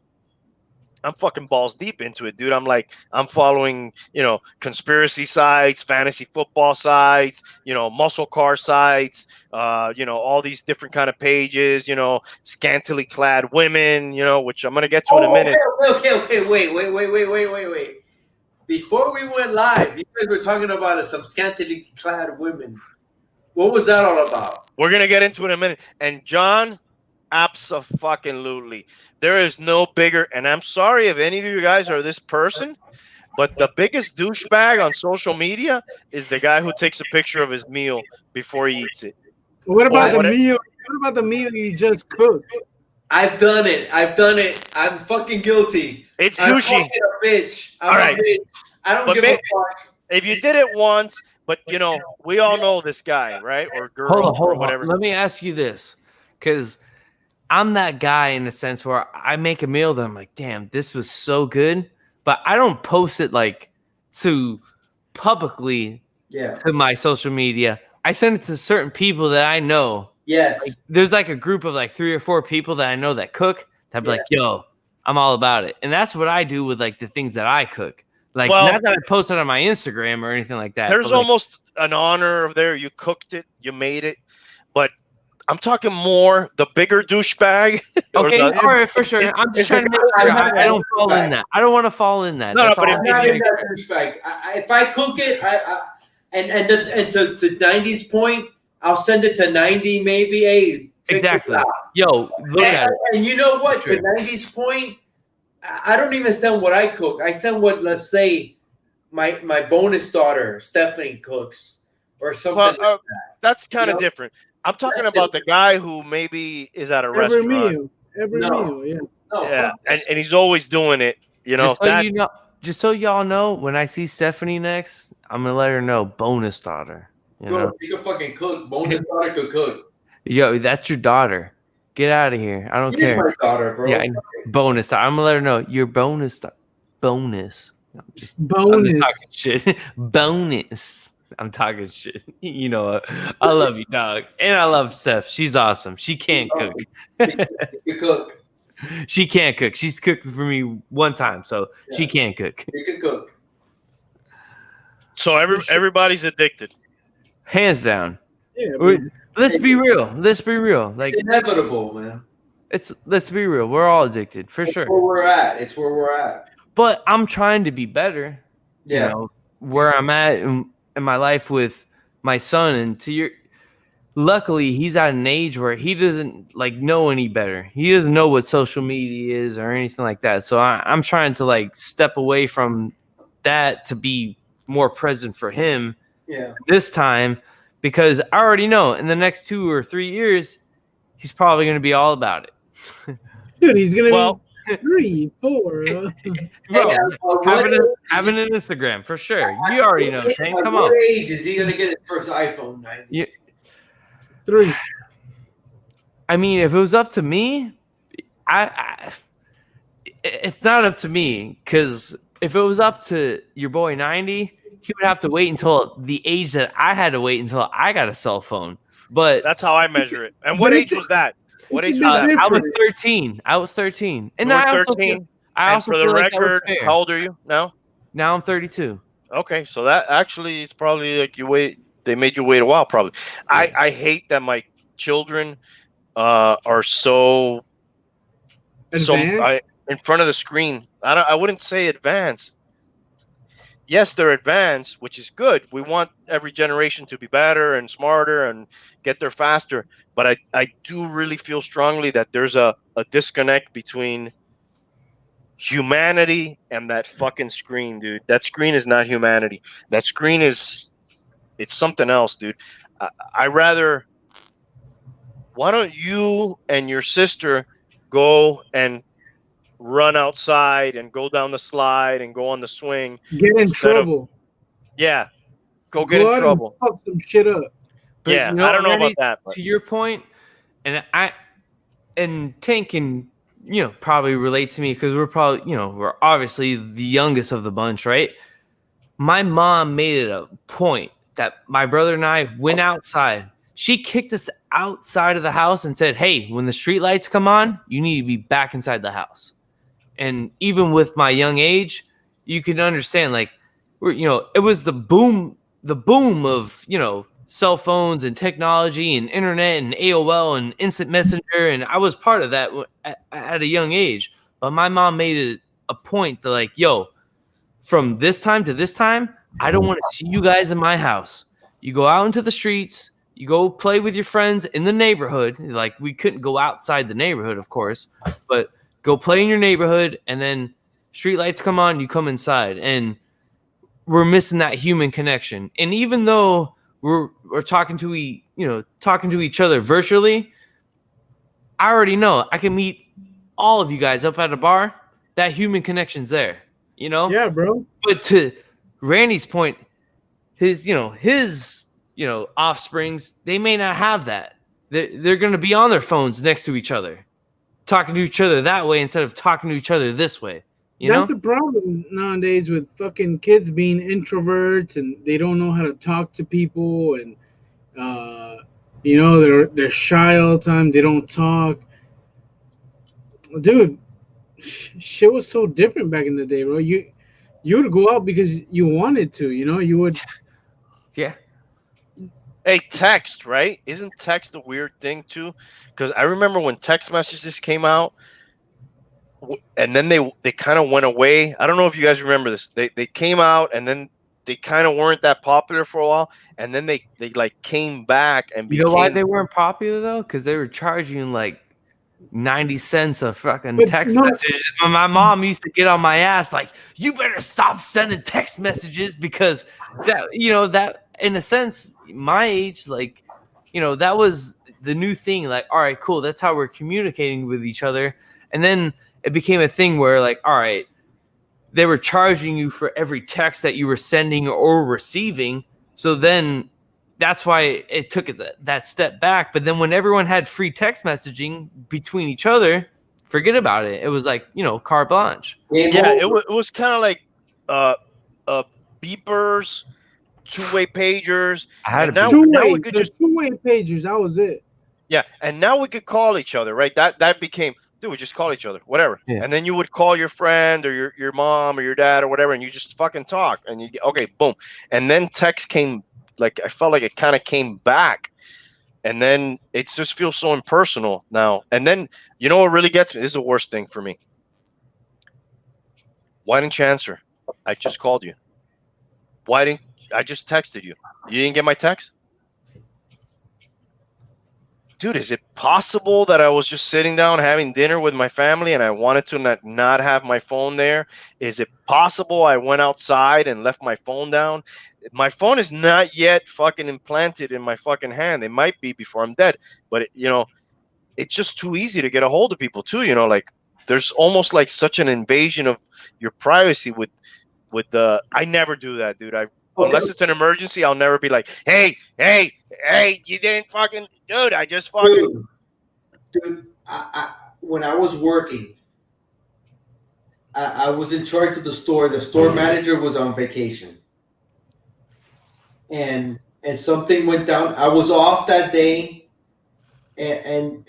I'm fucking balls deep into it, dude. I'm following, conspiracy sites, fantasy football sites, muscle car sites, all these different kind of pages, scantily clad women, which I'm going to get to in a minute. Okay. Wait. Before we went live, you guys were talking about some scantily clad women. What was that all about? We're going to get into it in a minute. And John, abso-fucking-lutely. There is no bigger, and I'm sorry if any of you guys are this person, but the biggest douchebag on social media is the guy who takes a picture of his meal before he eats it. What about the meal? What about the meal you just cooked? I've done it. I'm fucking guilty. It's I'm douchey. fucking a bitch. All right. I don't give a fuck. If you did it once, but we all know this guy, right? Or girl, or whatever. Let me ask you this, because I'm that guy in the sense where I make a meal that I'm like, damn, this was so good, but I don't post it to publicly to my social media. I send it to certain people that I know. Yes. There's a group of 3 or 4 people that I know that cook. That be like, yo, I'm all about it. And that's what I do with the things that I cook. Not that I post it on my Instagram or anything like that. There's almost an honor of there. You cooked it, you made it, but I'm talking more the bigger douchebag. Okay, all right, for sure. I'm just trying to make sure I don't fall in that. I don't want to fall in that. No, but if I cook it, and to 90's point, I'll send it to 90 maybe. Hey, exactly. Yo, look at it. And you know what? To 90's point, I don't even send what I cook. I send what, let's say, my bonus daughter Stephanie cooks or something like that. that's kind of different. I'm talking about the guy who maybe is at a restaurant. Every meal, yeah. No, Yeah, and he's always doing it. You know, just so y'all know, when I see Stephanie next, I'm gonna let her know bonus daughter. You know? Bro, you can fucking cook. Bonus daughter could cook. Yo, that's your daughter. Get out of here. I don't She care. is my daughter, bro. Yeah, bonus daughter. I'm gonna let her know your bonus. Bonus. I'm just talking shit. Bonus. I'm talking shit. You know, I love you, dog, and I love Steph. She's awesome. She can't cook. You cook. She can't cook. She's cooked for me one time, so she can't cook. You can cook. So everybody's addicted. Hands down. Yeah, Let's be real. Let's be real. Like, it's inevitable, man. Let's be real. We're all addicted for sure. Where we're at. It's where we're at. But I'm trying to be better. Yeah. You know, where I'm at in my life with my son, and luckily he's at an age where he doesn't like know any better. He doesn't know what social media is or anything like that. So I'm trying to like step away from that to be more present for him. Yeah. This time, because I already know in the next 2 or 3 years, he's probably going to be all about it. Dude, he's going to be 3, 4. Bro, having an Instagram for sure. You already know, Tank. Come on. What age is he going to get his first iPhone? 3. I mean, if it was up to me, it's not up to me, because if it was up to your boy 90, he would have to wait until the age that I had to wait until I got a cell phone. But that's how I measure it. And what age was that? What age was that? I was 13. And I was 13. And for the record, how old are you now? Now I'm 32. Okay, so that actually is probably like they made you wait a while, probably. Yeah. I hate that my children are so in front of the screen. I wouldn't say advanced. Yes, they're advanced, which is good. We want every generation to be better and smarter and get there faster. But I do really feel strongly that there's a disconnect between humanity and that fucking screen, dude. That screen is not humanity. That screen it's something else, dude. I rather, why don't you and your sister go and run outside and go down the slide and go on the swing. Get in trouble. Go get in trouble. Fuck some shit up. But, yeah, you know, I don't know about that. But. To your point, and Tank can, probably relate to me, because we're probably, we're obviously the youngest of the bunch, right? My mom made it a point that my brother and I went outside. She kicked us outside of the house and said, hey, when the street lights come on, you need to be back inside the house. And even with my young age, you can understand, like, it was the boom of, cell phones and technology and internet and AOL and instant messenger. And I was part of that at a young age. But my mom made it a point to, like, yo, from this time to this time, I don't want to see you guys in my house. You go out into the streets, you go play with your friends in the neighborhood. Like, we couldn't go outside the neighborhood, of course, but go play in your neighborhood, and then street lights come on, you come inside. And we're missing that human connection. And even though we're talking to each other virtually, I already know I can meet all of you guys up at a bar. That human connection's there, Yeah, bro. But to Randy's point, his offsprings, they may not have that. They're going to be on their phones next to each other, talking to each other that way instead of talking to each other this way. That's the problem nowadays with fucking kids being introverts, and they don't know how to talk to people, and they're shy all the time. They don't talk. Dude, shit was so different back in the day, bro. You would go out because you wanted to. You would. Yeah. Hey, text, right? Isn't text a weird thing too? Because I remember when text messages came out, and then they kind of went away. I don't know if you guys remember this. They came out, and then they kind of weren't that popular for a while, and then they like came back and became. You know why they weren't popular though? Because they were charging like 90 cents a fucking text message. My mom used to get on my ass like, you better stop sending text messages, because that in a sense, my age, like, that was the new thing. Like, all right, cool. That's how we're communicating with each other. And then it became a thing where, like, all right, they were charging you for every text that you were sending or receiving. So then that's why it took that step back. But then when everyone had free text messaging between each other, forget about it. It was like, carte blanche. Yeah, it was kind of like beepers, two-way pagers. I had and now we could just two-way pagers. That was it. Yeah, and now we could call each other, right? That became, dude, we just call each other, whatever. Yeah. And then you would call your friend or your mom or your dad or whatever, and you just fucking talk. And you okay, boom. And then text came, like, I felt like it kind of came back. And then it just feels so impersonal now. And then, you know what really gets me? This is the worst thing for me. Why didn't you answer? I just called you. I just texted you? You didn't get my text? Dude, is it possible that I was just sitting down having dinner with my family and I wanted to not have my phone there? Is it possible I went outside and left my phone down? My phone is not yet fucking implanted in my fucking hand. It might be before I'm dead, but it's just too easy to get a hold of people too. Like there's almost like such an invasion of your privacy with the. I never do that, dude. Unless it's an emergency, I'll never be like, hey, you didn't fucking, dude, I just fucking. Dude, when I was working, I was in charge of the store. The store manager was on vacation. And something went down. I was off that day, and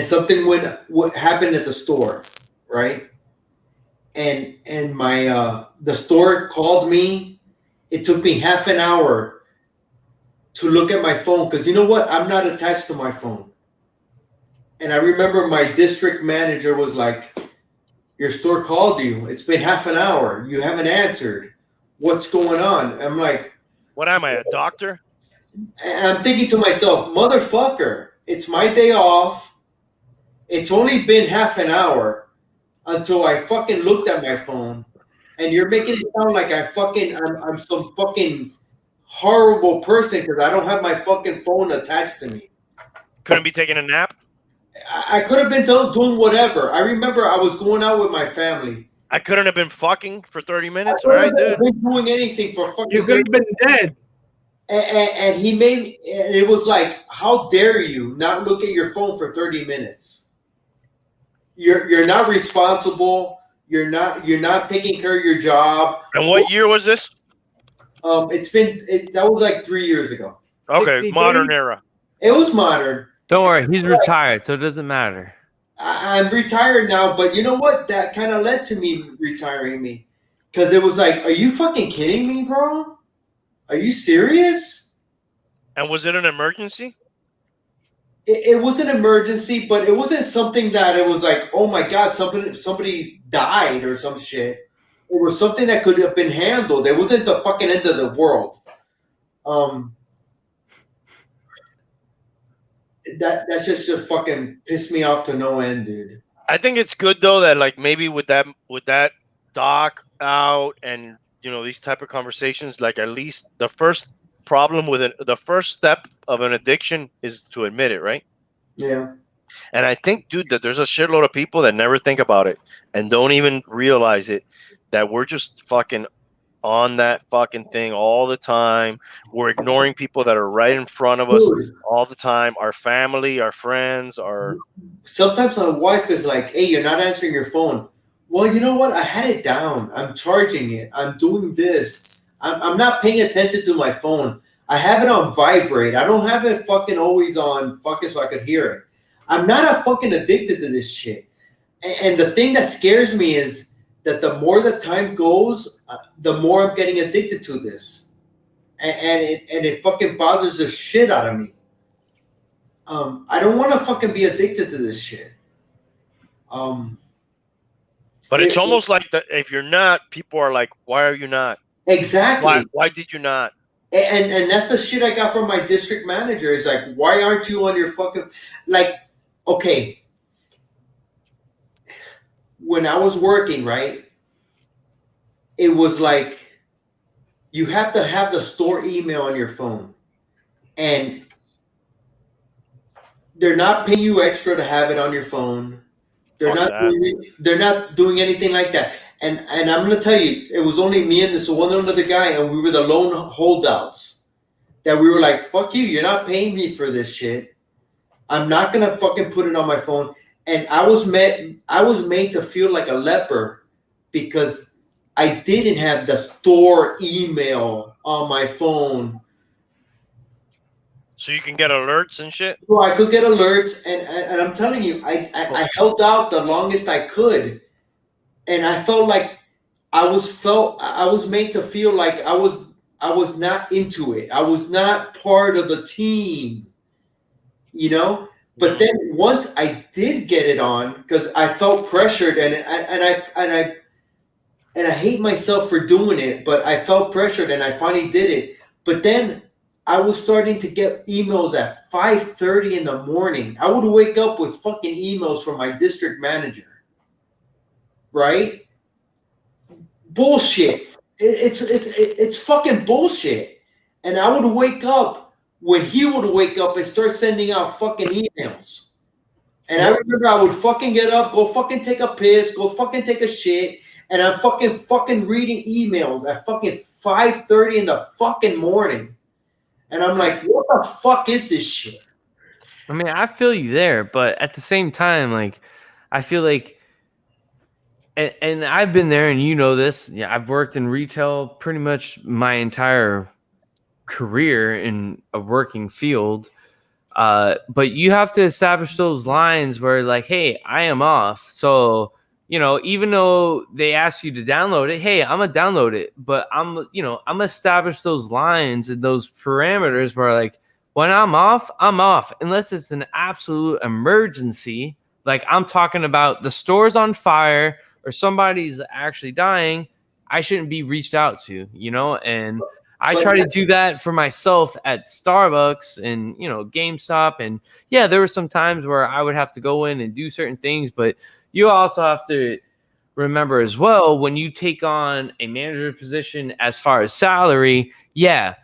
something what happened at the store, right? And my the store called me. It took me half an hour to look at my phone because you know what? I'm not attached to my phone. And I remember my district manager was like, your store called you. It's been half an hour. You haven't answered. What's going on? I'm like, what am I, a doctor? And I'm thinking to myself, motherfucker, it's my day off. It's only been half an hour until I fucking looked at my phone. And you're making it sound like I'm some fucking horrible person because I don't have my fucking phone attached to me. Couldn't be taking a nap? I could have been doing whatever. I remember I was going out with my family. I couldn't have been fucking for 30 minutes? All right, dude. Been doing anything for fucking. You could have been dead. And he made it was like, how dare you not look at your phone for 30 minutes? You're not responsible. You're not taking care of your job. And what year was this? That was like 3 years ago. Okay, modern era. It was modern. Don't worry, he's retired, so it doesn't matter. I'm retired now, but you know what? That kind of led to me retiring me. Because it was like, are you fucking kidding me, bro? Are you serious? And was it an emergency? It was an emergency, but it wasn't something that it was like, oh my God, somebody died or some shit. It was something that could have been handled. It wasn't the fucking end of the world. That's just fucking pissed me off to no end, dude. I think it's good though that like maybe with that doc out and these type of conversations, like at least the first problem with it, the first step of an addiction is to admit it, right? Yeah. And I think, dude, that there's a shitload of people that never think about it and don't even realize it, that we're just fucking on that fucking thing all the time. We're ignoring people that are right in front of us all the time. Our family, our friends, our. Sometimes my wife is like, hey, you're not answering your phone. Well, you know what? I had it down. I'm charging it. I'm doing this. I'm not paying attention to my phone. I have it on vibrate. I don't have it fucking always on fucking so I could hear it. I'm not fucking addicted to this shit. And the thing that scares me is that the more the time goes, the more I'm getting addicted to this. And it fucking bothers the shit out of me. I don't want to fucking be addicted to this shit. But it's almost like that. If you're not, people are like, why are you not? Exactly. Why did you not? And that's the shit I got from my district manager. Is like, why aren't you on your fucking, like, okay. When I was working, right, it was like you have to have the store email on your phone. And They're not paying you extra to have it on your phone. They're Fuck not that. they're not doing anything like that. And I'm gonna tell you, it was only me and this one other guy, and we were the lone holdouts. That we were like, fuck you, you're not paying me for this shit. I'm not gonna fucking put it on my phone. And I was made to feel like a leper because I didn't have the store email on my phone. So you can get alerts and shit? So I could get alerts, and I'm telling you, I held out the longest I could. And I felt like I was made to feel like I was not into it. I was not part of the team, you know. But then once I did get it on, because I felt pressured, and I hate myself for doing it, but I felt pressured, and I finally did it. But then I was starting to get emails at 5:30 in the morning. I would wake up with fucking emails from my district manager, right? Bullshit. It's fucking bullshit. And I would wake up when he would wake up and start sending out fucking emails. And I remember I would fucking get up, go fucking take a piss, go fucking take a shit, and I'm fucking reading emails at fucking 5:30 in the fucking morning. And I'm like, what the fuck is this shit? I mean, I feel you there, but at the same time, like, I feel like, and I've been there, and you know this. Yeah, I've worked in retail pretty much my entire career in a working field. But you have to establish those lines where, like, hey, I am off. So, you know, even though they ask you to download it, hey, I'm gonna download it. But I'm gonna establish those lines and those parameters where, like, when I'm off, unless it's an absolute emergency. Like, I'm talking about the store's on fire or somebody's actually dying. I shouldn't be reached out to, you know, and I try to do that for myself at Starbucks and, you know, GameStop. And yeah, there were some times where I would have to go in and do certain things, but you also have to remember as well, when you take on a manager position as far as salary, yeah,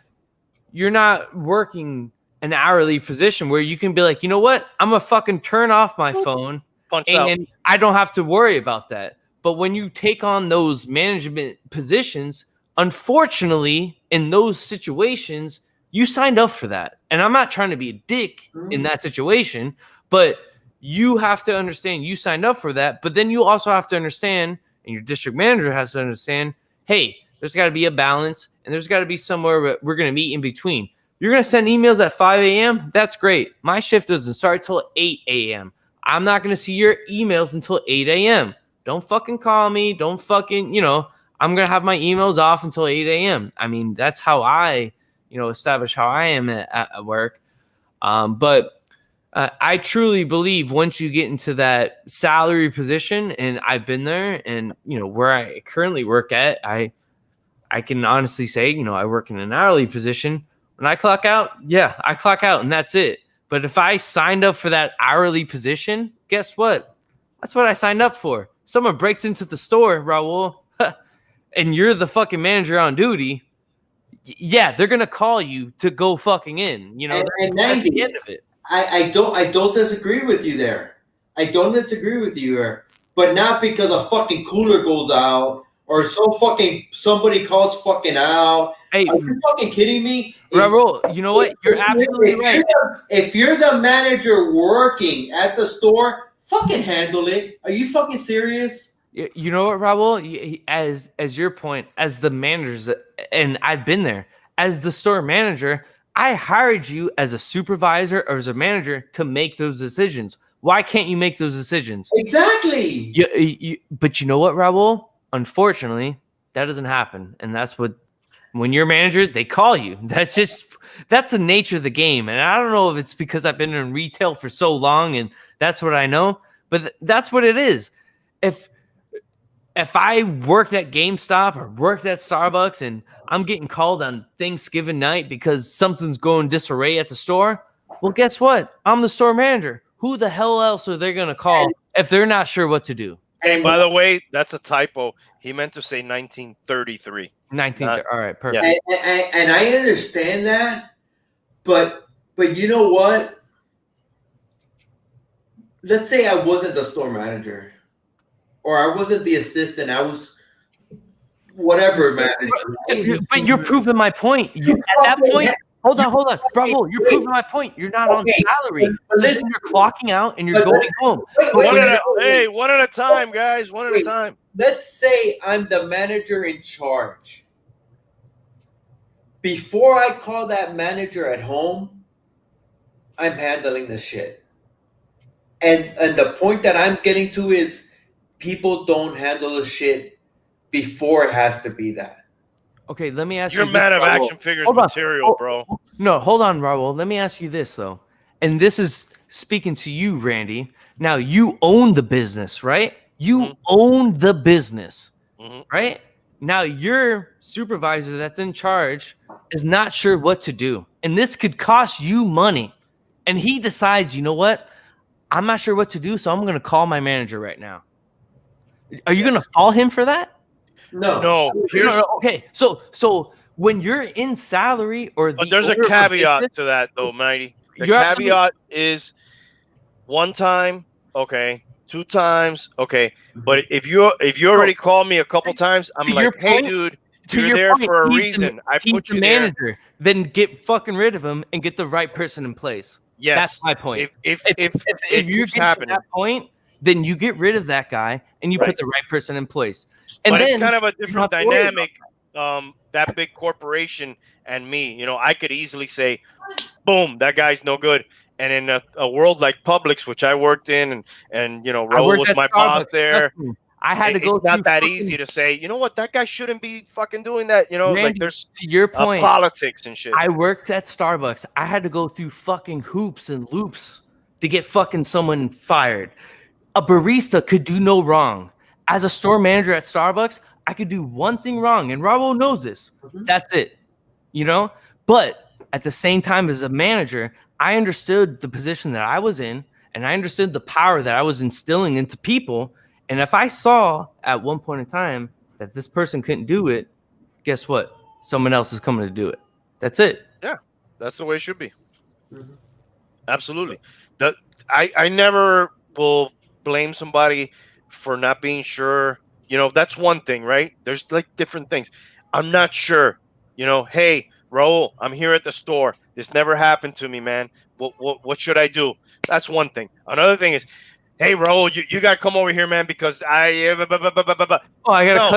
you're not working an hourly position where you can be like, you know what, I'm gonna fucking turn off my phone and I don't have to worry about that. But when you take on those management positions, unfortunately, in those situations, you signed up for that. And I'm not trying to be a dick in that situation, but you have to understand you signed up for that. But then you also have to understand, and your district manager has to understand, hey, there's got to be a balance, and there's got to be somewhere we're going to meet in between. You're going to send emails at 5 a.m.? That's great. My shift doesn't start till 8 a.m. I'm not going to see your emails until 8 a.m. Don't fucking call me. Don't fucking, I'm going to have my emails off until 8 a.m. I mean, that's how I, establish how I am at work. But I truly believe once you get into that salary position, and I've been there, and, where I currently work at, I can honestly say, I work in an hourly position. When I clock out, I clock out, and that's it. But if I signed up for that hourly position, guess what? That's what I signed up for. Someone breaks into the store, Raul, and you're the fucking manager on duty. Yeah, they're gonna call you to go fucking in. And that's the end of it. I don't disagree with you there. I don't disagree with you there. But not because a fucking cooler goes out or somebody calls fucking out. Hey, are you fucking kidding me? Raul, you know what? You're absolutely right. If you're the manager working at the store, fucking handle it. Are you fucking serious? You know what, Raul? As your point, as the managers, and I've been there, as the store manager, I hired you as a supervisor or as a manager to make those decisions. Why can't you make those decisions? Exactly. But you know what, Raul? Unfortunately, that doesn't happen. And that's when you're a manager, they call you. That's the nature of the game. And I don't know if it's because I've been in retail for so long and that's what I know, but that's what it is. If I worked at GameStop or worked at Starbucks and I'm getting called on Thanksgiving night because something's going disarray at the store, well, guess what? I'm the store manager. Who the hell else are they going to call if they're not sure what to do? And by the way, that's a typo. He meant to say 1933. 1930. All right, perfect. And I understand that, but you know what? let's say I wasn't the store manager, or I wasn't the assistant. I was whatever manager. But you're proving my point. At that point, hold on, Bravo. You're proving my point. You're not on salary. So then you're clocking out and you're going home. One at a time, guys. One at a time. Let's say I'm the manager in charge. Before I call that manager at home, I'm handling the shit. And the point that I'm getting to is people don't handle the shit before it has to be that. Okay, let me ask you. You're man of action figures material, bro. No, hold on, Raul. Let me ask you this, though. And this is speaking to you, Randy. Now, you own the business, right? You own the business, right? Now, your supervisor that's in charge is not sure what to do. And this could cost you money. And he decides, you know what? I'm not sure what to do, so I'm going to call my manager right now. Are you going to call him for that? No. Okay, so when you're in salary or but there's a caveat to that, though, Mighty. The caveat is one time, okay, 2 times, okay. But if you already called me a couple times, I'm like, hey, dude, you're there for a reason. I put you there. Manager. Then get fucking rid of him and get the right person in place. Yes, that's my point. If you get to that point, then you get rid of that guy and you put the right person in place. And but then it's kind of a different dynamic. That big corporation and me, you know, I could easily say, boom, that guy's no good. And in a world like Publix, which I worked in, and you know, Raul was my boss there. I had to go. It's not that easy to say, you know what, that guy shouldn't be fucking doing that. You know, Randy, like there's to your point, politics and shit. I worked at Starbucks. I had to go through fucking hoops and loops to get fucking someone fired. A barista could do no wrong. As a store manager at Starbucks, I could do one thing wrong, and Raul knows this. That's it, you know? But at the same time, as a manager, I understood the position that I was in, and I understood the power that I was instilling into people. And if I saw at one point in time that this person couldn't do it, guess what? Someone else is coming to do it. That's it. Yeah, that's the way it should be. Absolutely. I never will blame somebody for not being sure. You know, that's one thing, right? There's like different things. I'm not sure. You know, hey, Raul, I'm here at the store. This never happened to me, man. What should I do? That's one thing. Another thing is, hey, Raul, you got to come over here, man, because I got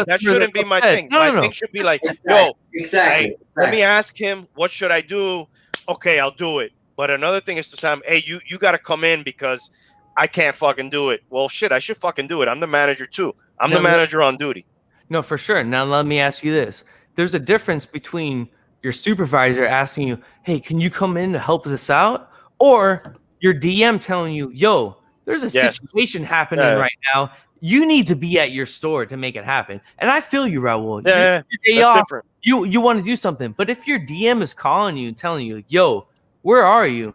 that shouldn't be my thing. My thing should be like, yo, hey, let me ask him, what should I do? Okay, I'll do it. But another thing is to say, hey, you got to come in because I can't fucking do it. Well, shit, I should fucking do it. I'm the manager too. I'm the manager on duty. No, for sure. Now let me ask you this. There's a difference between your supervisor asking you, hey, can you come in to help this out? Or your DM telling you, yo, there's a situation happening right now. You need to be at your store to make it happen. And I feel you, Raul. Yeah, your day off, you want to do something. But if your DM is calling you and telling you, yo, where are you?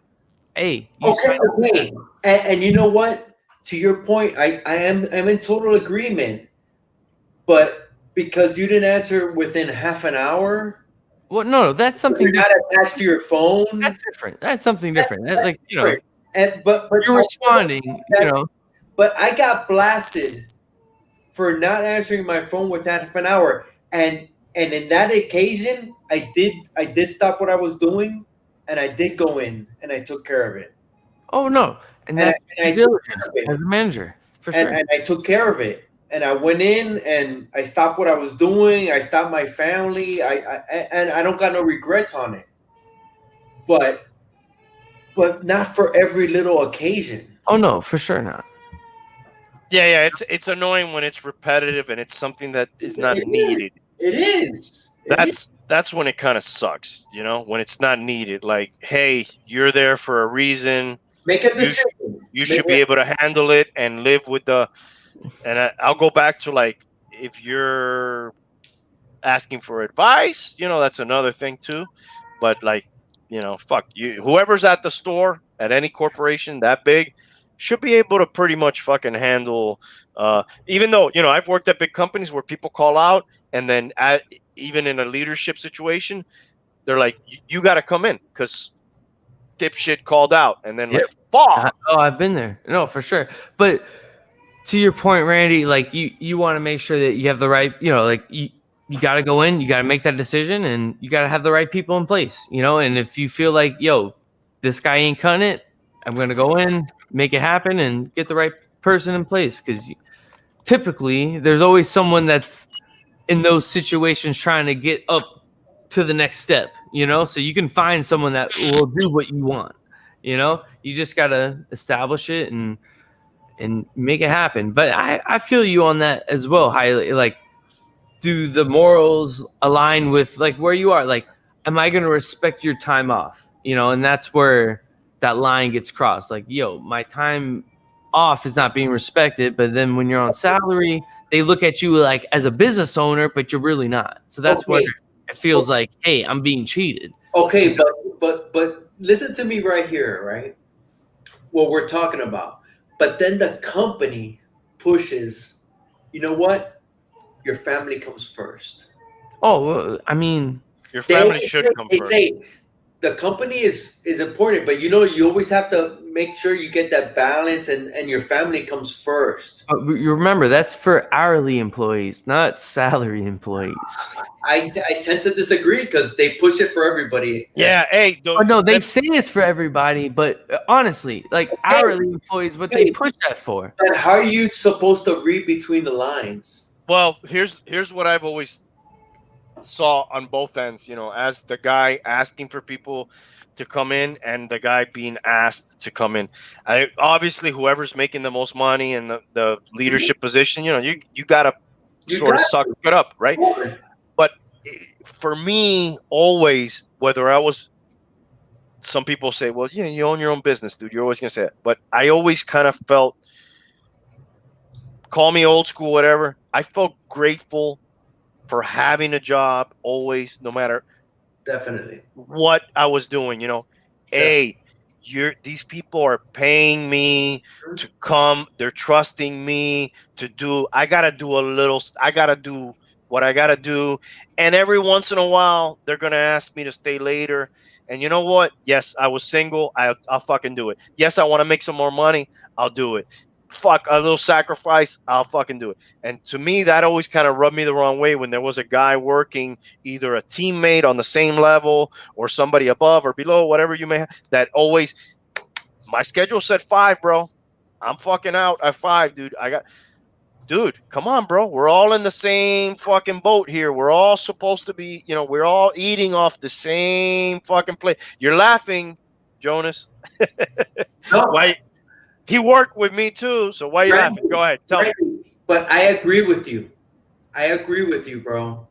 Hey. Okay. And you know what? To your point, I'm in total agreement. But because you didn't answer within half an hour. Well, no, that's something you're not attached to your phone. That's different. That's something different. That's like, you know. But you're responding, you know. But I got blasted for not answering my phone within half an hour. And in that occasion, I did stop what I was doing, and I did go in and I took care of it. Oh no. And that's diligence as a manager, for sure. And I took care of it. And I went in and I stopped what I was doing. I stopped my family. And I don't got no regrets on it. But not for every little occasion. Oh no, for sure not. Yeah, it's annoying when it's repetitive and it's something that is not needed. It is. That's when it kind of sucks, you know, when it's not needed. Like, hey, you're there for a reason. Make a decision. You should be able to handle it and live with the. And I'll go back to, like, if you're asking for advice, you know, that's another thing too. But, like, you know, fuck you. Whoever's at the store at any corporation that big should be able to pretty much fucking handle. Even though, you know, I've worked at big companies where people call out, and then even in a leadership situation, they're like, you got to come in because dipshit called out, and then like, Fuck. Oh, I've been there. No, for sure. But to your point, Randy, like you want to make sure that you have the right, like you got to go in, you got to make that decision, and you got to have the right people in place, And if you feel like, this guy ain't cutting it, I'm going to go in, make it happen, and get the right person in place. Because typically there's always someone that's in those situations trying to get up to the next step, so you can find someone that will do what you want. You just got to establish it and make it happen. But I feel you on that as well. Highly, like, do the morals align with like where you are? Like, am I going to respect your time off? And that's where that line gets crossed. Like, my time off is not being respected. But then when you're on salary, they look at you like as a business owner, but you're really not. So that's where it feels like, hey, I'm being cheated. Okay, but listen to me right here, right? What we're talking about. But then the company pushes, you know what? Your family comes first. Oh, well, I mean, your family should come first. The company is important, but you always have to make sure you get that balance and your family comes first. But you remember, that's for hourly employees, not salary employees. I tend to disagree because they push it for everybody. Yeah, hey. No, they say it's for everybody, but honestly, like hourly employees, what they push that for. And how are you supposed to read between the lines? Well, here's what I've always saw on both ends, as the guy asking for people to come in and the guy being asked to come in. Obviously, whoever's making the most money in the leadership position, you gotta sort of suck it up, right? But for me, always, whether I was, some people say, well, you own your own business, dude. You're always gonna say it. But I always kind of felt, call me old school, whatever. I felt grateful for having a job always, no matter definitely what I was doing. Hey, these people are paying me to come. They're trusting me to do. I gotta do what I gotta do. And every once in a while, they're gonna ask me to stay later. And you know what? Yes, I was single. I'll fucking do it. Yes, I want to make some more money. I'll do it. Fuck, a little sacrifice, I'll fucking do it. And to me, that always kind of rubbed me the wrong way when there was a guy working, either a teammate on the same level or somebody above or below, whatever you may have, that always, my schedule said 5, bro. I'm fucking out at 5, dude. Dude, come on, bro. We're all in the same fucking boat here. We're all supposed to be, we're all eating off the same fucking plate. You're laughing, Jonas. No. Why? He worked with me too, so why are you laughing? Go ahead, tell me. But I agree with you. Bro.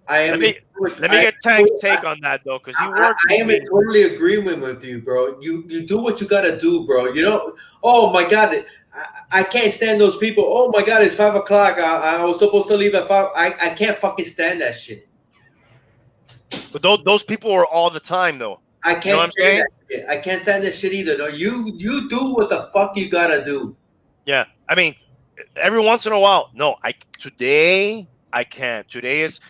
Let me get Tank's take on that though, because he worked. I am in totally agreement with you, bro. You do what you gotta do, bro. Oh my God, I can't stand those people. Oh my God, it's 5 o'clock. I was supposed to leave at 5. I can't fucking stand that shit. But those people are all the time though. I can't stand that shit. I can't stand that shit either. No, you do what the fuck you gotta do. Yeah, I mean, every once in a while. No, today I can't. Today is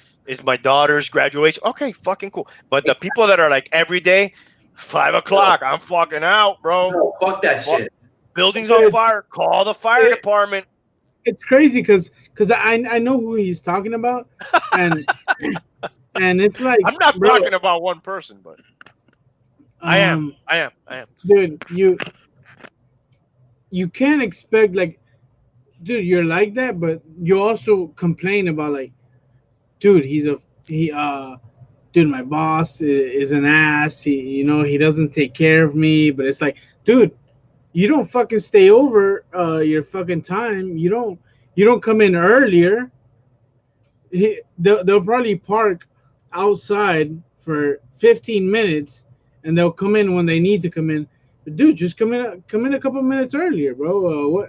my daughter's graduation. Okay, fucking cool. But the people that are like every day, 5 o'clock, I'm fucking out, bro. No, fuck that shit. Building's on fire. Call the fire department. It's crazy because I know who he's talking about, and and it's like, I'm not talking about one person, but. I am. Dude, you can't expect, like, dude, you're like that, but you also complain about, like, dude, dude, my boss is an ass. He doesn't take care of me. But it's like, dude, you don't fucking stay over your fucking time. You don't come in earlier. They'll probably park outside for 15 minutes. And they'll come in when they need to come in. But dude, just come in a couple minutes earlier, bro.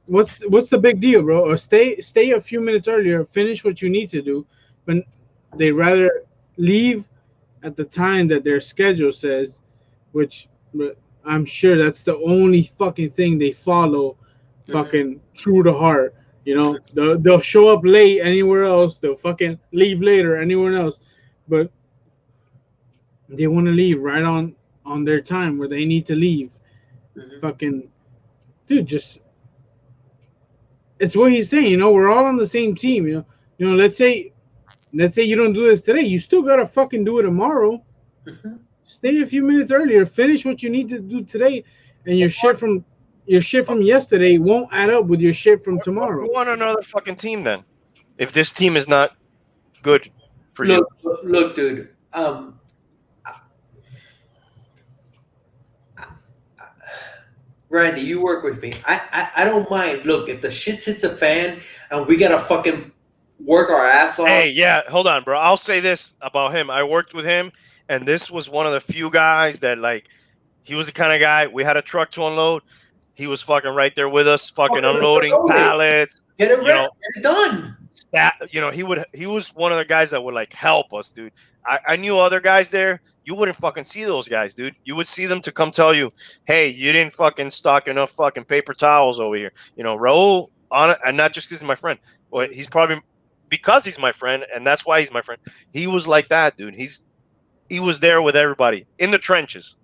What's the big deal, bro? Or stay a few minutes earlier, finish what you need to do. But they rather leave at the time that their schedule says, which I'm sure that's the only fucking thing they follow, fucking true to heart. They'll show up late anywhere else. They'll fucking leave later anywhere else. But they want to leave right on their time where they need to leave. fucking dude, just it's what he's saying. We're all on the same team. Let's say you don't do this today, you still gotta fucking do it tomorrow. Stay a few minutes earlier, finish what you need to do today, and your shit from yesterday won't add up with your shit from tomorrow. You want another fucking team then? If this team is not good for you. Look, dude. Randy, you work with me. I don't mind. Look, if the shit hits a fan and we gotta fucking work our ass off. Hey, yeah, hold on, bro. I'll say this about him. I worked with him, and this was one of the few guys that, like, he was the kind of guy, we had a truck to unload. He was fucking right there with us, fucking unloading pallets. Get it ready, get it done. He was one of the guys that would, like, help us, dude. I knew other guys there. You wouldn't fucking see those guys, dude. You would see them to come tell you, hey, you didn't fucking stock enough fucking paper towels over here. Raul, on it, and not just because he's my friend. Well, he's probably because he's my friend, and that's why he's my friend. He was like that, dude. He was there with everybody in the trenches,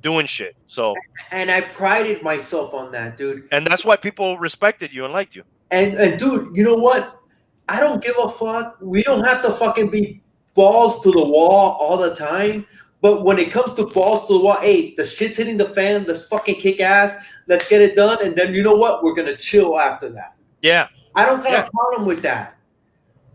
doing shit. So, and I prided myself on that, dude. And that's why people respected you and liked you. And dude, you know what? I don't give a fuck. We don't have to fucking be balls to the wall all the time. But when it comes to balls to the wall, hey, the shit's hitting the fan. Let's fucking kick ass. Let's get it done. And then you know what? We're gonna chill after that. Yeah. I don't got a problem with that.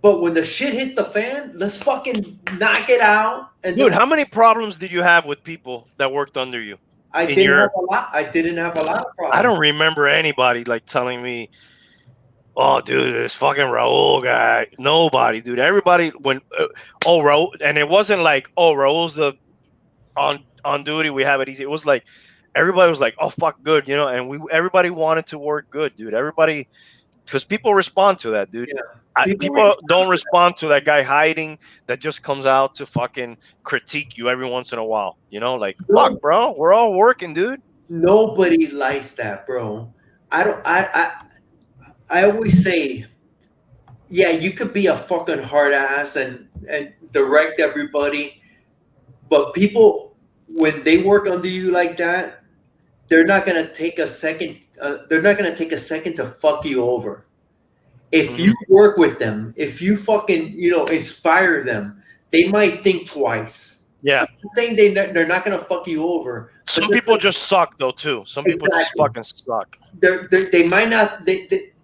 But when the shit hits the fan, let's fucking knock it out. And dude, how many problems did you have with people that worked under you? I didn't have a lot. I didn't have a lot of problems. I don't remember anybody like telling me, oh, dude, this fucking Raul guy. Nobody, dude. Everybody Raul, and it wasn't like, oh, Raul's on duty. We have it easy. It was like everybody was like, oh, fuck, good, and everybody wanted to work good, dude. Everybody, because people respond to that, dude. Yeah. People don't respond to that guy hiding that just comes out to fucking critique you every once in a while. Like, fuck, bro, we're all working, dude. Nobody likes that, bro. I always say, yeah, you could be a fucking hard ass and direct everybody, but people, when they work under you like that, they're not gonna take a second. They're not gonna take a second to fuck you over. If you work with them, if you fucking inspire them, they might think twice. Yeah, I'm saying they're not gonna fuck you over. Some people just suck though too. Some people just fucking suck. They might not.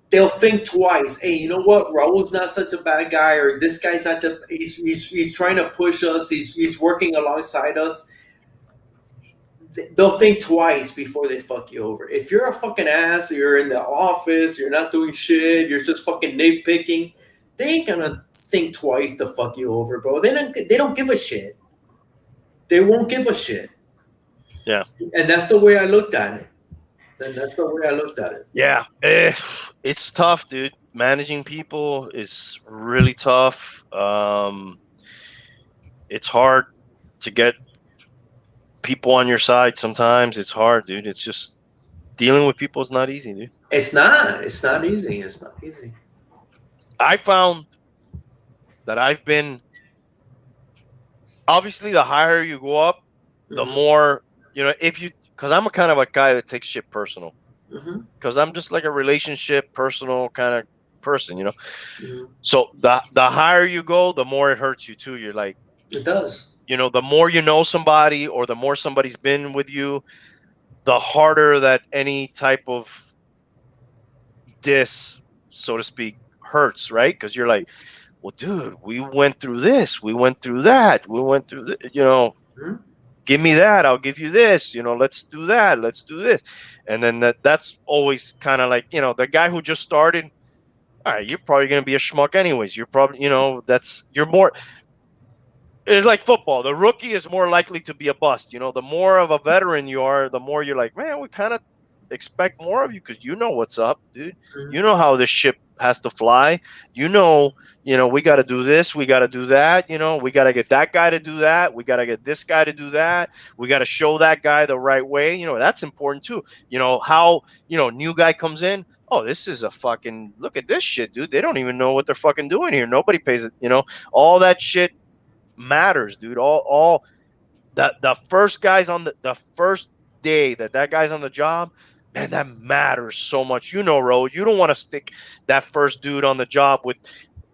They'll think twice. Hey, you know what? Raul's not such a bad guy, or this guy's not. He's trying to push us. He's working alongside us. They'll think twice before they fuck you over. If you're a fucking ass, you're in the office, you're not doing shit, you're just fucking nitpicking, they ain't gonna think twice to fuck you over, bro. They don't give a shit. They won't give a shit. Yeah. And that's the way I looked at it. Yeah. It's tough, dude. Managing people is really tough. It's hard to get people on your side sometimes. It's hard, dude. It's just dealing with people is not easy, dude. It's not easy. I found that I've been obviously the higher you go up, the more because I'm a kind of a guy that takes shit personal. Because I'm just like a relationship personal kind of person, So the higher you go, the more it hurts you too. You're like, it does. The more you know somebody or the more somebody's been with you, the harder that any type of diss, so to speak, hurts, right? Because you're like, well, dude, we went through this, we went through that, we went through this, give me that, I'll give you this, let's do that, let's do this. And then that's always kind of like, the guy who just started, all right, you're probably going to be a schmuck anyways. You're probably, you're more... It's like football. The rookie is more likely to be a bust. The more of a veteran you are, the more you're like, man, we kind of expect more of you because you know what's up, dude. You know how this ship has to fly. We got to do this. We got to do that. We got to get that guy to do that. We got to get this guy to do that. We got to show that guy the right way. That's important too. How, new guy comes in. Oh, this is a fucking, look at this shit, dude. They don't even know what they're fucking doing here. Nobody pays it. All that shit matters, dude. All the first guys on the first day that guy's on the job, man, that matters so much. You know, Ro, you don't want to stick that first dude on the job with,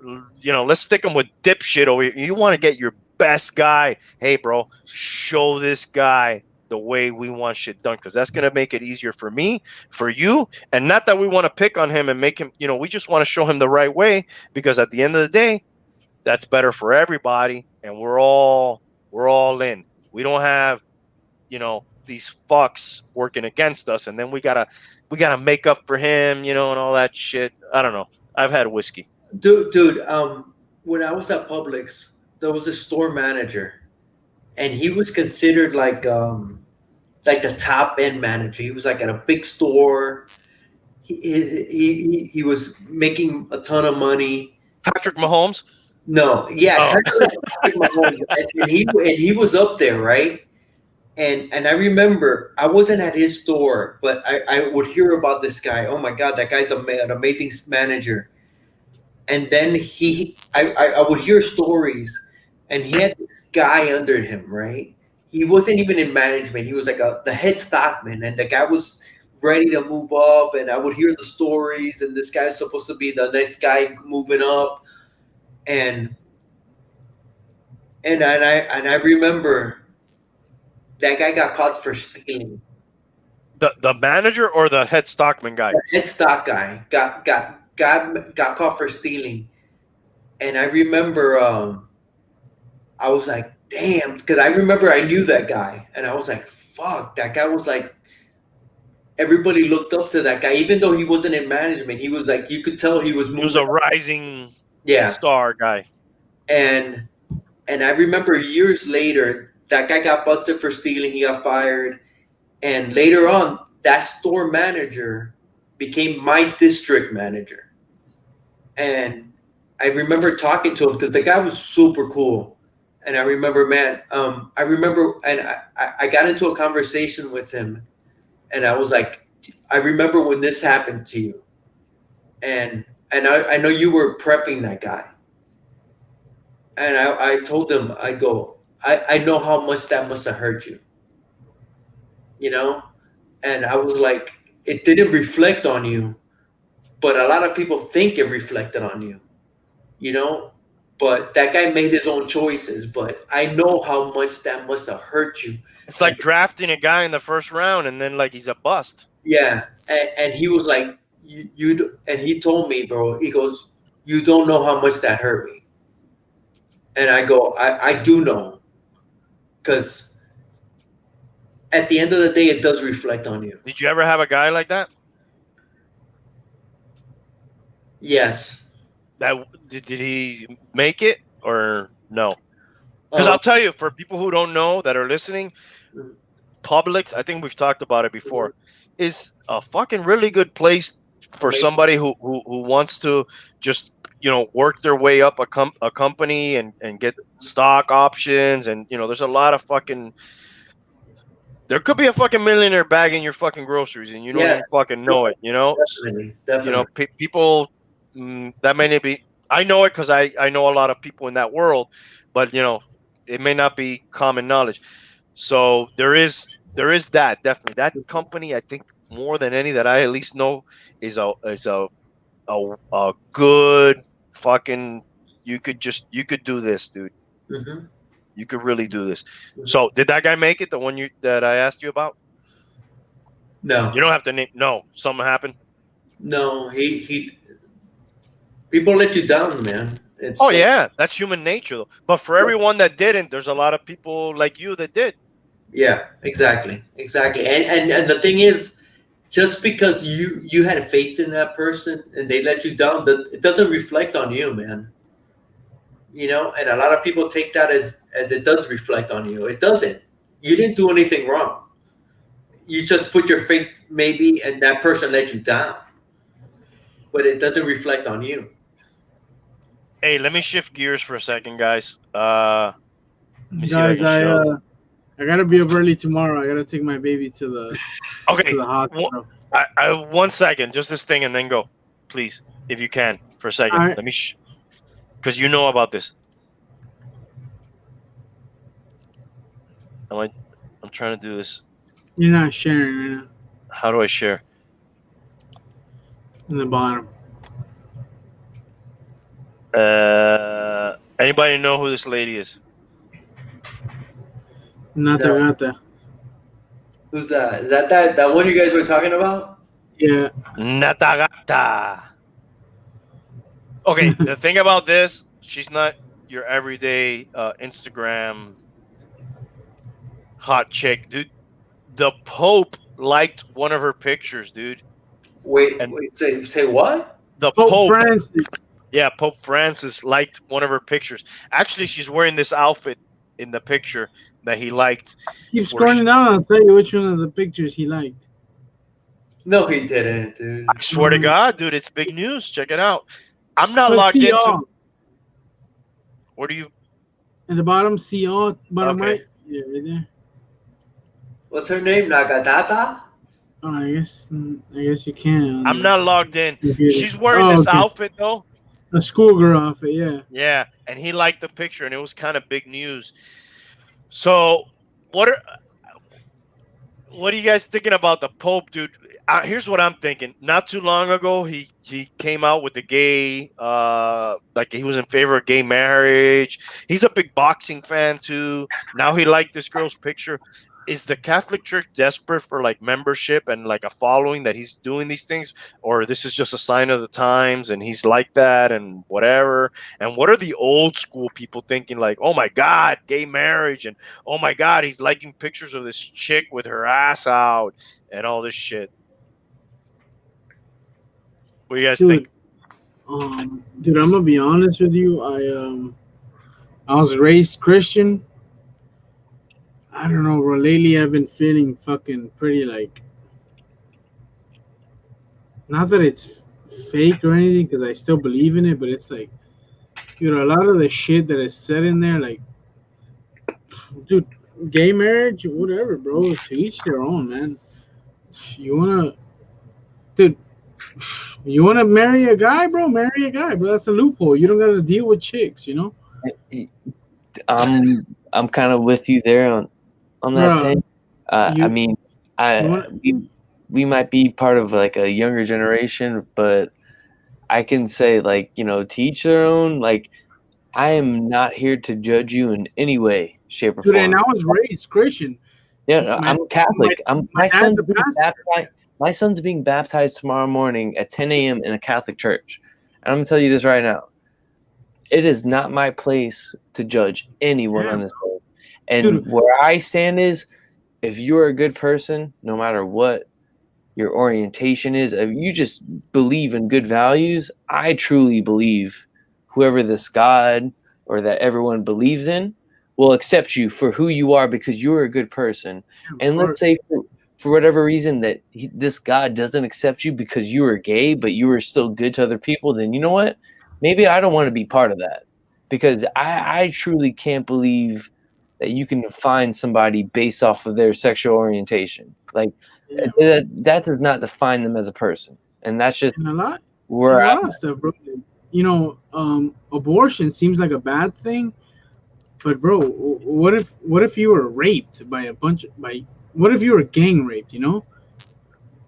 let's stick him with dipshit over here. You want to get your best guy. Hey, bro, show this guy the way we want shit done, because that's going to make it easier for me, for you, and not that we want to pick on him and make him, we just want to show him the right way, because at the end of the day, that's better for everybody, and we're all in. We don't have, these fucks working against us, and then we gotta make up for him, and all that shit. I don't know. I've had whiskey. Dude, when I was at Publix, there was a store manager, and he was considered like the top end manager. He was like at a big store. He was making a ton of money. Patrick Mahomes? No, yeah, Patrick Mahomes, and he was up there, right? And I remember I wasn't at his store, but I would hear about this guy. Oh my God, that guy's an amazing manager. And then I would hear stories, and he had this guy under him, right? He wasn't even in management. He was like the head stockman, and the guy was ready to move up. And I would hear the stories, and this guy's supposed to be the next guy moving up. And I remember that guy got caught for stealing. The manager or the head stockman guy? The head stock guy got caught for stealing. And I remember I was like, damn, because I remember I knew that guy, and I was like, fuck, that guy was like, everybody looked up to that guy, even though he wasn't in management. He was like, you could tell he was moving. He was a rising star guy. And I remember years later, that guy got busted for stealing. He got fired. And later on, that store manager became my district manager. And I remember talking to him because the guy was super cool. And I remember, man, I got into a conversation with him. And I was like, I remember when this happened to you. And I know you were prepping that guy. And I told him, I go, I know how much that must have hurt you. And I was like, it didn't reflect on you, but a lot of people think it reflected on you, but that guy made his own choices, but I know how much that must have hurt you. It's like drafting a guy in the first round and then like he's a bust. Yeah. And he was like, and he told me, bro, he goes, you don't know how much that hurt me. And I go, I do know, because at the end of the day, it does reflect on you. Did you ever have a guy like that? Yes. Did he make it or no? Because I'll tell you, for people who don't know that are listening, Publix, I think we've talked about it before, is a fucking really good place for somebody who wants to just work their way up a company and get stock options, and there's a lot of fucking. There could be a fucking millionaire bagging your fucking groceries, and you don't even fucking know it. Definitely. People that may not be. I know it because I know a lot of people in that world, but it may not be common knowledge. So there is that, definitely. That company, I think, more than any that I at least know, is a good fucking. You could do this, dude. Mm-hmm. You could really do this. So did that guy make it? The one that I asked you about? No. You don't have to name. No, something happened. No, he. People let you down, man. Yeah, that's human nature, though. But for everyone that didn't, there's a lot of people like you that did. Yeah, exactly. And the thing is, just because you had faith in that person and they let you down, it doesn't reflect on you, man. And a lot of people take that as it does reflect on you. It doesn't. You didn't do anything wrong. You just put your faith maybe, and that person let you down. But it doesn't reflect on you. Hey, let me shift gears for a second, guys. Guys, I gotta be up early tomorrow. I gotta take my baby to the hospital. I 1 second, just this thing, and then go, please, if you can, for a second. Right. Let me, because you know about this. I'm trying to do this. You're not sharing right now. How do I share? In the bottom. Anybody know who this lady is? Nata No. gata. Who's that? Is that one you guys were talking about? Yeah. Natagata. Okay, the thing about this, she's not your everyday Instagram hot chick, dude. The Pope liked one of her pictures, dude. Wait, And- say what? The Pope Pope, Francis. yeah, Pope Francis liked one of her pictures. Actually, she's wearing this outfit in the picture that he liked. Keep Where scrolling down. I'll tell you which one of the pictures he liked. No, he didn't, dude. I swear to God, dude, it's big news. Check it out. I'm not But logged see into. all. What do you? At the bottom, see all. Bottom Okay. right. Yeah, right there. What's her name? Nagatata? Oh, I guess you can. I'm not logged in. Computer. She's wearing Oh, this okay. outfit though. A schoolgirl outfit. Yeah. Yeah, and he liked the picture, and it was kind of big news. So, what are you guys thinking about the Pope, dude? Here's what I'm thinking. Not too long ago, he came out with the gay, like he was in favor of gay marriage. He's a big boxing fan too. Now he liked this girl's picture. Is the Catholic Church desperate for like membership and like a following that he's doing these things, or this is just a sign of the times and he's like that and whatever? And what are the old school people thinking? Like, oh my God, gay marriage, and oh my God, he's liking pictures of this chick with her ass out and all this shit. What do you guys think? Dude, I'm gonna be honest with you. I was raised Christian. I don't know, bro. Lately, I've been feeling fucking pretty like. Not that it's fake or anything, because I still believe in it, but it's like, dude, a lot of the shit that is said in there, like, dude, gay marriage, whatever, bro. To each their own, man. You wanna, dude. You wanna marry a guy, bro? Marry a guy, bro. That's a loophole. You don't gotta deal with chicks, you know. I'm kind of with you there on that Bruh, thing. I mean, we might be part of like a younger generation, but I can say like, you know, to each their own. Like, I am not here to judge you in any way, shape, or Dude, form. and I was raised Christian. Yeah, I'm Catholic. my dad's a pastor. My son's being baptized tomorrow morning at 10 a.m. in a Catholic church. And I'm going to tell you this right now. It is not my place to judge anyone on this earth. And Dude. Where I stand is, if you're a good person, no matter what your orientation is, if you just believe in good values, I truly believe whoever this God or that everyone believes in will accept you for who you are because you're a good person. And let's say for whatever reason that this God doesn't accept you because you were gay, but you were still good to other people, then you know what? Maybe I don't want to be part of that, because I truly can't believe that you can define somebody based off of their sexual orientation. Like that does not define them as a person. And that's just And a lot where of stuff, bro. You know, abortion seems like a bad thing, but bro, what if you were raped by what if you were gang raped? You know,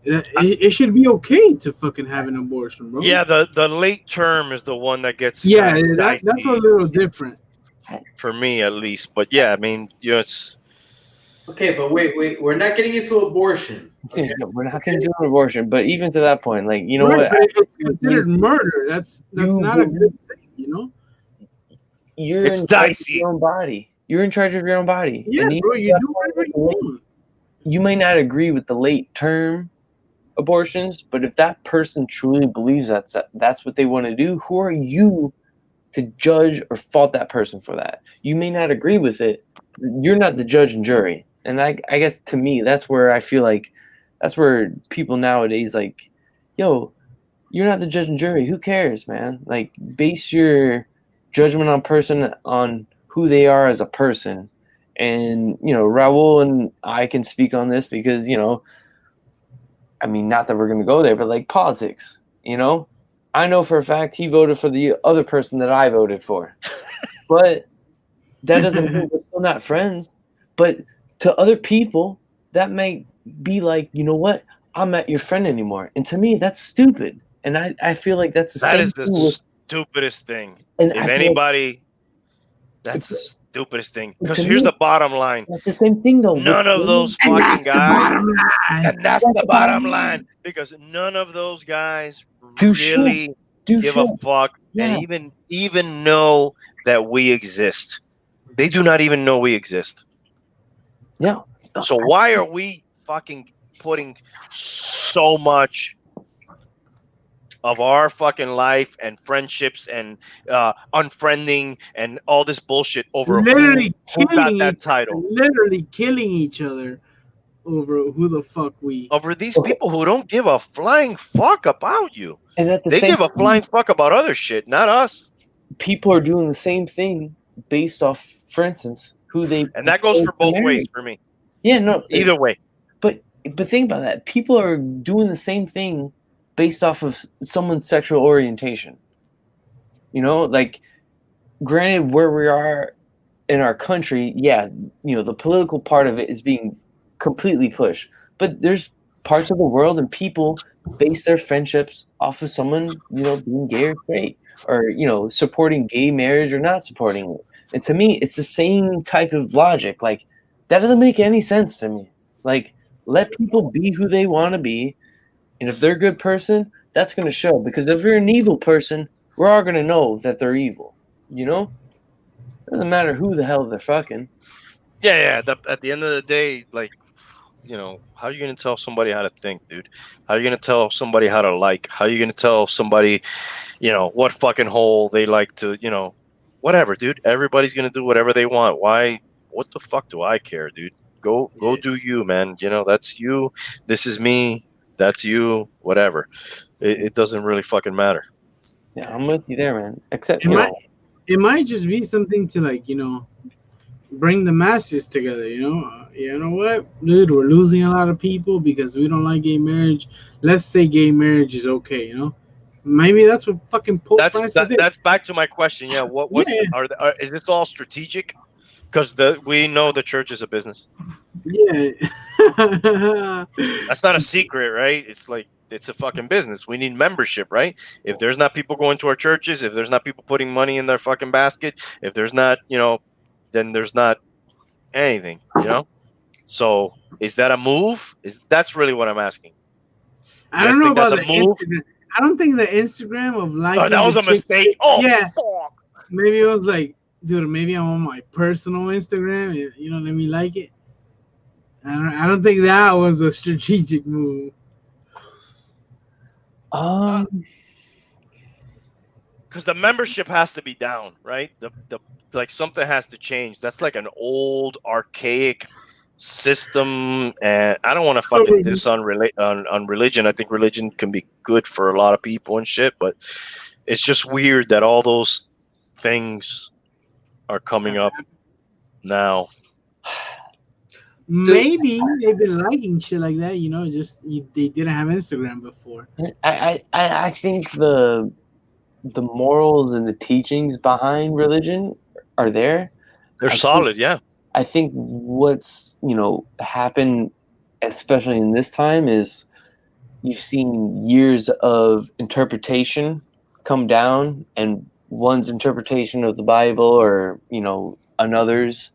it should be okay to fucking have an abortion, bro. Yeah, the late term is the one that gets that's a little different for me at least. But yeah, I mean, you know, it's Okay, but wait. We're not getting into abortion. Okay? we're not going to do an abortion, but even to that point, like, you know right, what? but it's considered murder. That's not a good thing, you know. You're It's in charge dicey. of your own body. You're in charge of your own body. Yeah, And bro, you do whatever you want. You may not agree with the late term abortions, but if that person truly believes that's what they want to do, who are you to judge or fault that person for that? You may not agree with it. You're not the judge and jury. And I guess to me, that's where I feel like that's where people nowadays like, yo, you're not the judge and jury. Who cares, man? Like, base your judgment on who they are as a person. And, you know, Raul and I can speak on this because, you know, I mean, not that we're going to go there, but like politics, you know, I know for a fact he voted for the other person that I voted for, but that doesn't mean we're still not friends. But to other people, that might be like, you know what? I'm not your friend anymore. And to me, that's stupid. And I feel like that's the That same is the thing with, stupidest thing. and If I feel like anybody, that's the stupidest thing. Because to here's me, the bottom line. that's the same thing though. None of those And fucking that's the guys. bottom line. And that's the bottom line. Because none of those guys Do shit. really Do give shit. a fuck Yeah. and even know that we exist. They do not even know we exist. Yeah. So why are we fucking putting so much of our fucking life and friendships and unfriending and all this bullshit over Literally who got killing that each title? Literally killing each other over who the fuck we. Over these Okay. people who don't give a flying fuck about you. And at the They same give a flying fuck about other shit, not us. people are doing the same thing based off, for instance, who they And that goes for both ways for me. Yeah, no, Either way. But think about that. People are doing the same thing based off of someone's sexual orientation. You know, like, granted, where we are in our country, yeah, you know, the political part of it is being completely pushed. But there's parts of the world and people base their friendships off of someone, you know, being gay or straight, or, you know, supporting gay marriage or not supporting it. And to me, it's the same type of logic. Like, that doesn't make any sense to me. Like, let people be who they want to be. And if they're a good person, that's going to show. Because if you're an evil person, we're all going to know that they're evil. You know? It doesn't matter who the hell they're fucking. Yeah. At the end of the day, like, you know, how are you going to tell somebody how to think, dude? How are you going to tell somebody how to like? How are you going to tell somebody, you know, what fucking hole they like to, you know, whatever, dude. Everybody's going to do whatever they want. Why? What the fuck do I care, dude? Go do you, man. You know, that's you. This is me. That's you. Whatever. It doesn't really fucking matter. Yeah, I'm with you there, man. Except, It might just be something to, like, you know, bring the masses together, you know? You know what, dude? We're losing a lot of people because we don't like gay marriage. Let's say gay marriage is okay, you know? Maybe that's what fucking Pope Francis did. That's back to my question. Yeah, is this all strategic? Because we know the church is a business. Yeah. That's not a secret, right? It's like, it's a fucking business. We need membership, right? If there's not people going to our churches, if there's not people putting money in their fucking basket, if there's not, you know, then there's not anything, you know? So is that a move? That's really what I'm asking. I don't know about that's the a move? Instagram. I don't think the Instagram of liking. Oh, that was a mistake. Oh, yeah. Fuck. Maybe it was like, dude, maybe I'm on my personal Instagram. You know, let me like it. I don't think that was a strategic move. Because the membership has to be down, right? The like, something has to change. That's like an old, archaic system, and I don't want to fucking diss on religion. I think religion can be good for a lot of people and shit, but it's just weird that all those things are coming up now. Maybe they've been liking shit like that, you know. They didn't have Instagram before. I think the morals and the teachings behind religion are there. They're solid, yeah. I think what's, you know, happened, especially in this time, is you've seen years of interpretation come down, and one's interpretation of the Bible, or, you know, another's,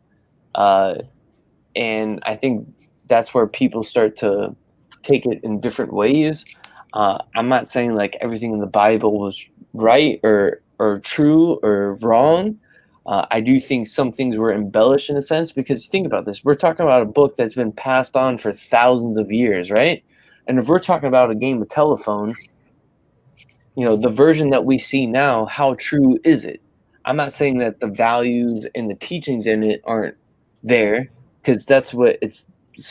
and I think that's where people start to take it in different ways. I'm not saying like everything in the Bible was right or true or wrong. I do think some things were embellished in a sense, because think about this. We're talking about a book that's been passed on for thousands of years, right? And if we're talking about a game of telephone, you know, the version that we see now, how true is it? I'm not saying that the values and the teachings in it aren't there, because that's what it's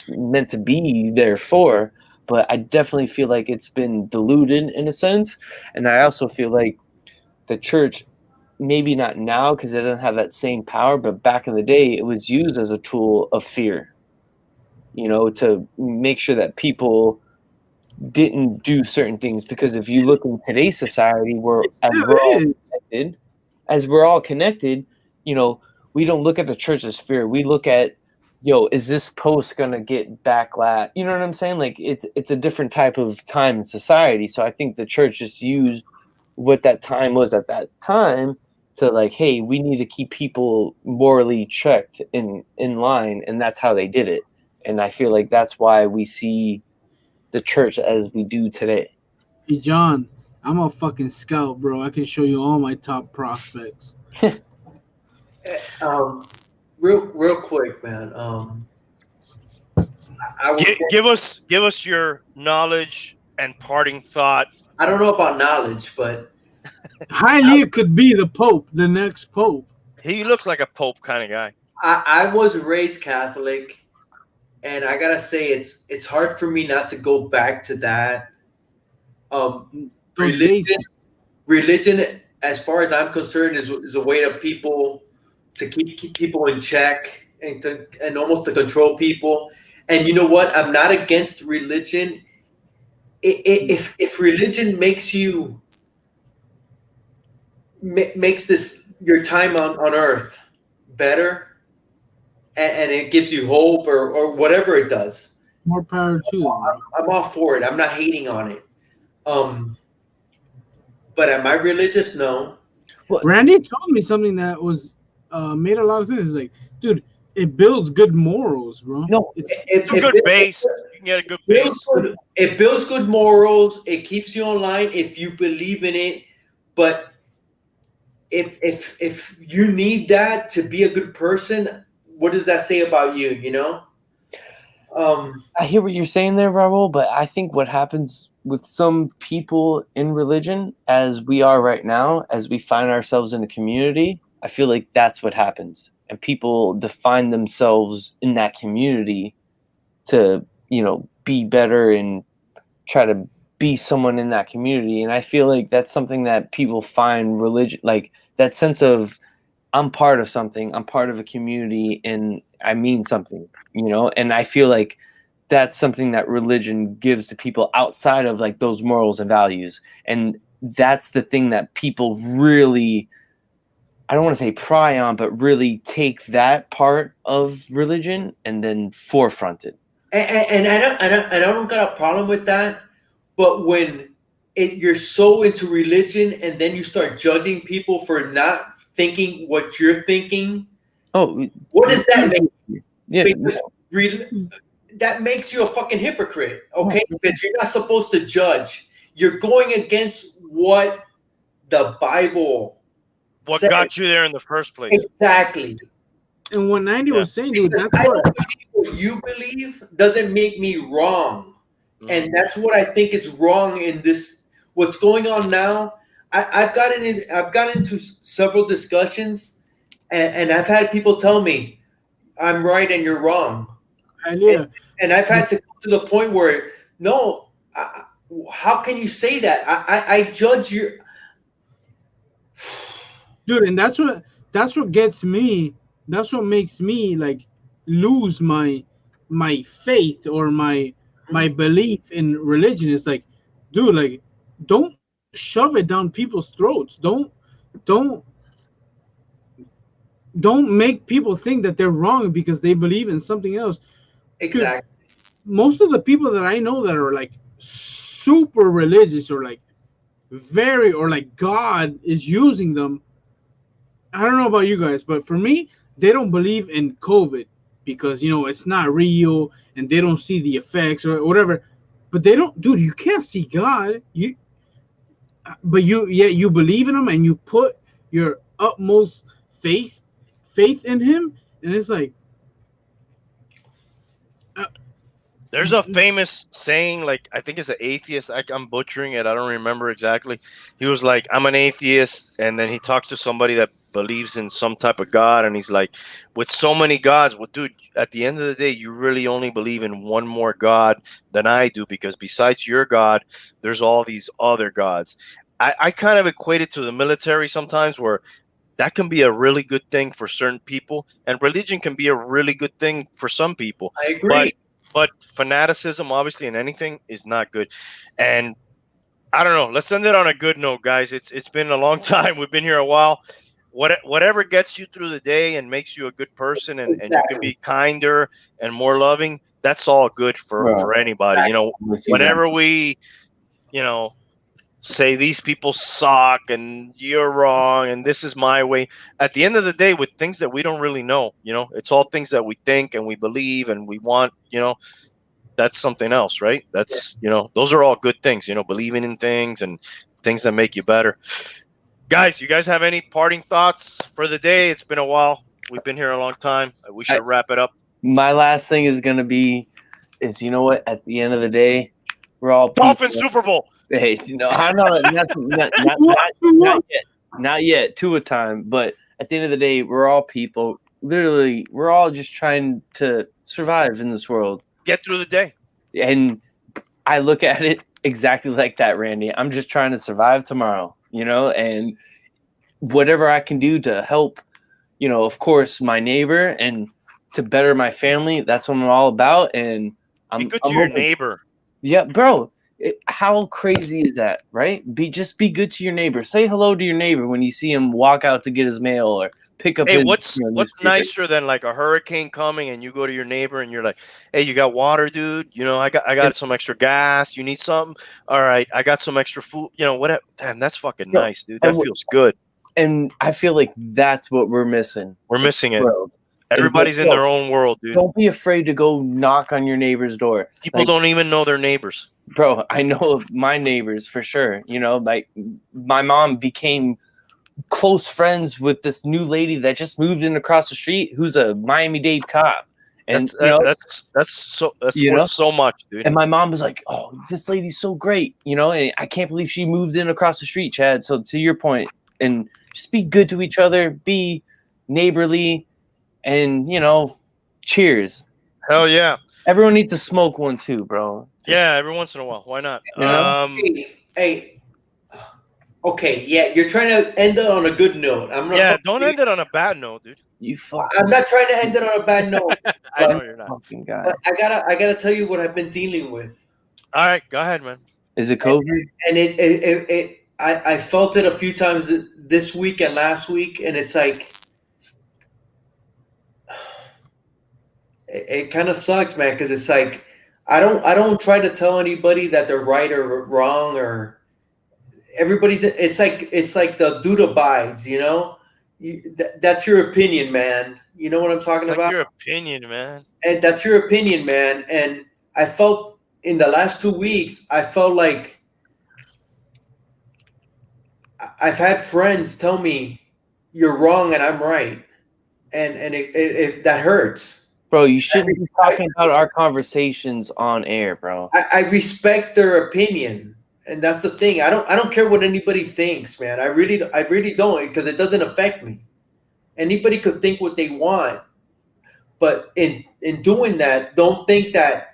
meant to be there for. But I definitely feel like it's been diluted in a sense. And I also feel like the church, maybe not now because it doesn't have that same power, but back in the day, it was used as a tool of fear, you know, to make sure that people didn't do certain things. Because if you look in today's society, as we're all connected, you know, we don't look at the church as fear. We look at yo, is this post gonna get backlash? You know what I'm saying? Like it's a different type of time in society. So I think the church just used what that time was at that time to like, hey, we need to keep people morally checked in line, and that's how they did it. And I feel like that's why we see the church as we do today. Hey, John, I'm a fucking scout, bro. I can show you all my top prospects. Real quick, man. I was, Give us your knowledge and parting thought. I don't know about knowledge, but Hialeah could be the Pope, the next Pope. He looks like a pope kind of guy. I was raised Catholic, and I gotta say it's hard for me not to go back to that. Religion, as far as I'm concerned, is a way to keep people in check and almost to control people. And you know what? I'm not against religion. If religion makes this your time on earth better, and it gives you hope or whatever it does, more power to them. I'm all for it. I'm not hating on it. But am I religious? No. Randy told me something that was made a lot of sense. It's like, dude, it builds good morals, bro. No, it's a good base. You can get a good base. It builds good morals. It keeps you online if you believe in it. But if you need that to be a good person, what does that say about you? You know. I hear what you're saying there, Raul, but I think what happens with some people in religion, as we are right now, as we find ourselves in a community, I feel like that's what happens. And people define themselves in that community to, be better and try to be someone in that community. And I feel like that's something that people find religion, like that sense of, I'm part of something, I'm part of a community, and I mean something, and I feel like that's something that religion gives to people outside of like those morals and values. And that's the thing that people really, I don't want to say pry on, but really take that part of religion and then forefront it. And I don't got a problem with that. But when you're so into religion and then you start judging people for not thinking what you're thinking, what does that make? Yeah, because that makes you a fucking hypocrite, okay? Because you're not supposed to judge. You're going against what the Bible says. Got you there in the first place. Exactly. And what 90 was saying, dude, that's what you believe doesn't make me wrong. And that's what I think is wrong in this. What's going on now? I've gotten into several discussions, and I've had people tell me I'm right and you're wrong. And I've had to come to the point where no, how can you say that? I judge you, dude, and that's what gets me. That's what makes me like lose my faith or my belief in religion. Is like, dude, like, don't shove it down people's throats. Don't make people think that they're wrong because they believe in something else. Exactly. Dude, most of the people that I know that are like super religious or like very, or like God is using them. I don't know about you guys, but for me, they don't believe in COVID because it's not real and they don't see the effects or whatever. But they don't, dude. You can't see God. You believe in him and you put your utmost faith in him, and it's like. There's a famous saying, like, I think it's an atheist. I'm butchering it. I don't remember exactly. He was like, I'm an atheist. And then he talks to somebody that believes in some type of God. And he's like, with so many gods, well, dude, at the end of the day, you really only believe in one more God than I do, because besides your God, there's all these other gods. I kind of equate it to the military sometimes, where that can be a really good thing for certain people. And religion can be a really good thing for some people. I agree. But fanaticism, obviously, in anything is not good. And I don't know. Let's end it on a good note, guys. It's been a long time. We've been here a while. whatever gets you through the day and makes you a good person, and you can be kinder and more loving, that's all good for anybody. You know, whenever we, you know, say these people suck and you're wrong and this is my way, at the end of the day, with things that we don't really know, you know, it's all things that we think and we believe and we want, you know, that's something else, right? That's, you know, those are all good things, you know, believing in things and things that make you better. Guys, you guys have any parting thoughts for the day? It's been a while. We've been here a long time. We should wrap it up. My last thing is going to be, you know what? At the end of the day, we're all Dolphins Super Bowl. Hey, no, I know not yet. To a time, but at the end of the day, we're all people. Literally, we're all just trying to survive in this world. Get through the day. And I look at it exactly like that, Randy. I'm just trying to survive tomorrow, you know, and whatever I can do to help, you know, of course, my neighbor and to better my family. That's what I'm all about. And be good to your neighbor. Yeah, bro. How crazy is that, right? Just be good to your neighbor. Say hello to your neighbor when you see him walk out to get his mail or pick up. Hey, what's nicer than like a hurricane coming and you go to your neighbor and you're like, "Hey, you got water, dude? You know, I got some extra gas. You need something? All right, I got some extra food. You know, whatever. Damn, that's fucking nice, dude. That feels good." And I feel like that's what we're missing. We're missing it. Everybody's in their own world, dude. Don't be afraid to go knock on your neighbor's door. People don't even know their neighbors. Bro, I know my neighbors for sure. You know, like my mom became close friends with this new lady that just moved in across the street who's a Miami-Dade cop. And that's worth so much, dude. And my mom was like, "Oh, this lady's so great," you know, and I can't believe she moved in across the street, Chad. So to your point, and just be good to each other, be neighborly, and you know, cheers. Hell yeah. Everyone needs to smoke one too, bro. Yeah, every once in a while. Why not? Hey. Okay, yeah, you're trying to end it on a good note. Don't end it on a bad note, dude. I'm not trying to end it on a bad note. I know you're not. But I gotta tell you what I've been dealing with. All right, go ahead, man. Is it COVID? And I felt it a few times this week and last week, and it's like it kind of sucks, man, because it's like I don't try to tell anybody that they're right or wrong or everybody's. It's like the dude abides, you know. That's your opinion, man. You know what I'm talking about? Your opinion, man. And that's your opinion, man. And I felt in the last 2 weeks, I felt like I've had friends tell me you're wrong and I'm right, and it that hurts. Bro, you shouldn't be talking about our conversations on air, bro. I respect their opinion, and that's the thing. I don't care what anybody thinks, man. I really don't, because it doesn't affect me. Anybody could think what they want, but in doing that, don't think that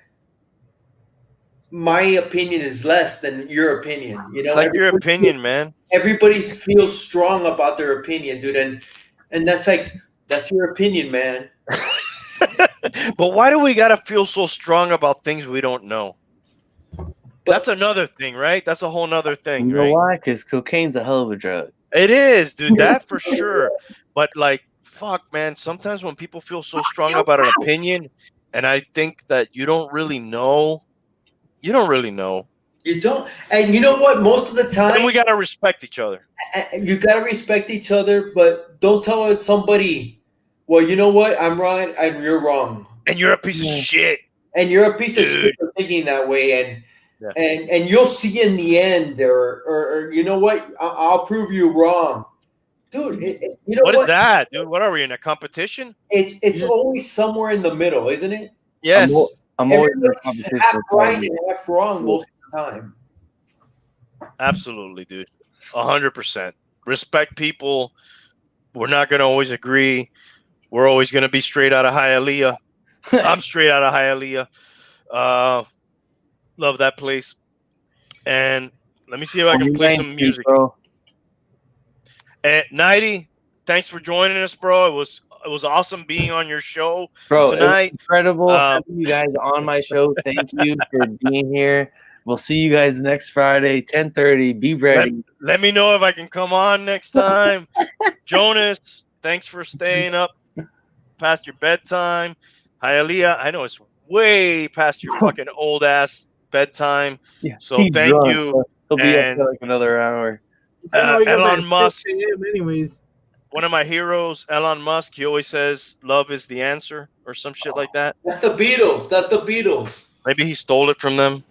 my opinion is less than your opinion. You know, it's like your opinion, man. Everybody feels strong about their opinion, dude, and that's your opinion, man. But why do we gotta feel so strong about things we don't know? That's another thing, right? That's a whole nother thing. You know why? Because cocaine's a hell of a drug. It is, dude. That for sure. But like, fuck, man. Sometimes when people feel so strong about an opinion, and I think that you don't really know. You don't really know. You don't. And you know what? Most of the time, then we gotta respect each other. You gotta respect each other, but don't tell somebody, well, you know what? I'm right and you're wrong. And you're a piece of shit. And you're a piece of shit for thinking that way. And you'll see in the end, or you know what? I'll prove you wrong, dude. You know what is that, dude? What are we in a competition? It's always somewhere in the middle, isn't it? Yes. I'm always half right and half wrong most of the time. Absolutely, dude. 100%. Respect people. We're not gonna always agree. We're always gonna be straight out of Hialeah. I'm straight out of Hialeah. Love that place. And let me see if I can play some music. And Nighty, thanks for joining us, bro. It was awesome being on your show tonight. Incredible having you guys on my show. Thank you for being here. We'll see you guys next Friday, 10:30. Be ready. Let me know if I can come on next time. Jonas, thanks for staying up past your bedtime. Hialeah, I know it's way past your fucking old ass bedtime. Yeah, So he's thank drunk, you. but he'll be up And for like another hour. Elon Musk, anyways. one of my heroes, Elon Musk, he always says love is the answer or some shit like that. That's the Beatles. That's the Beatles. Maybe he stole it from them.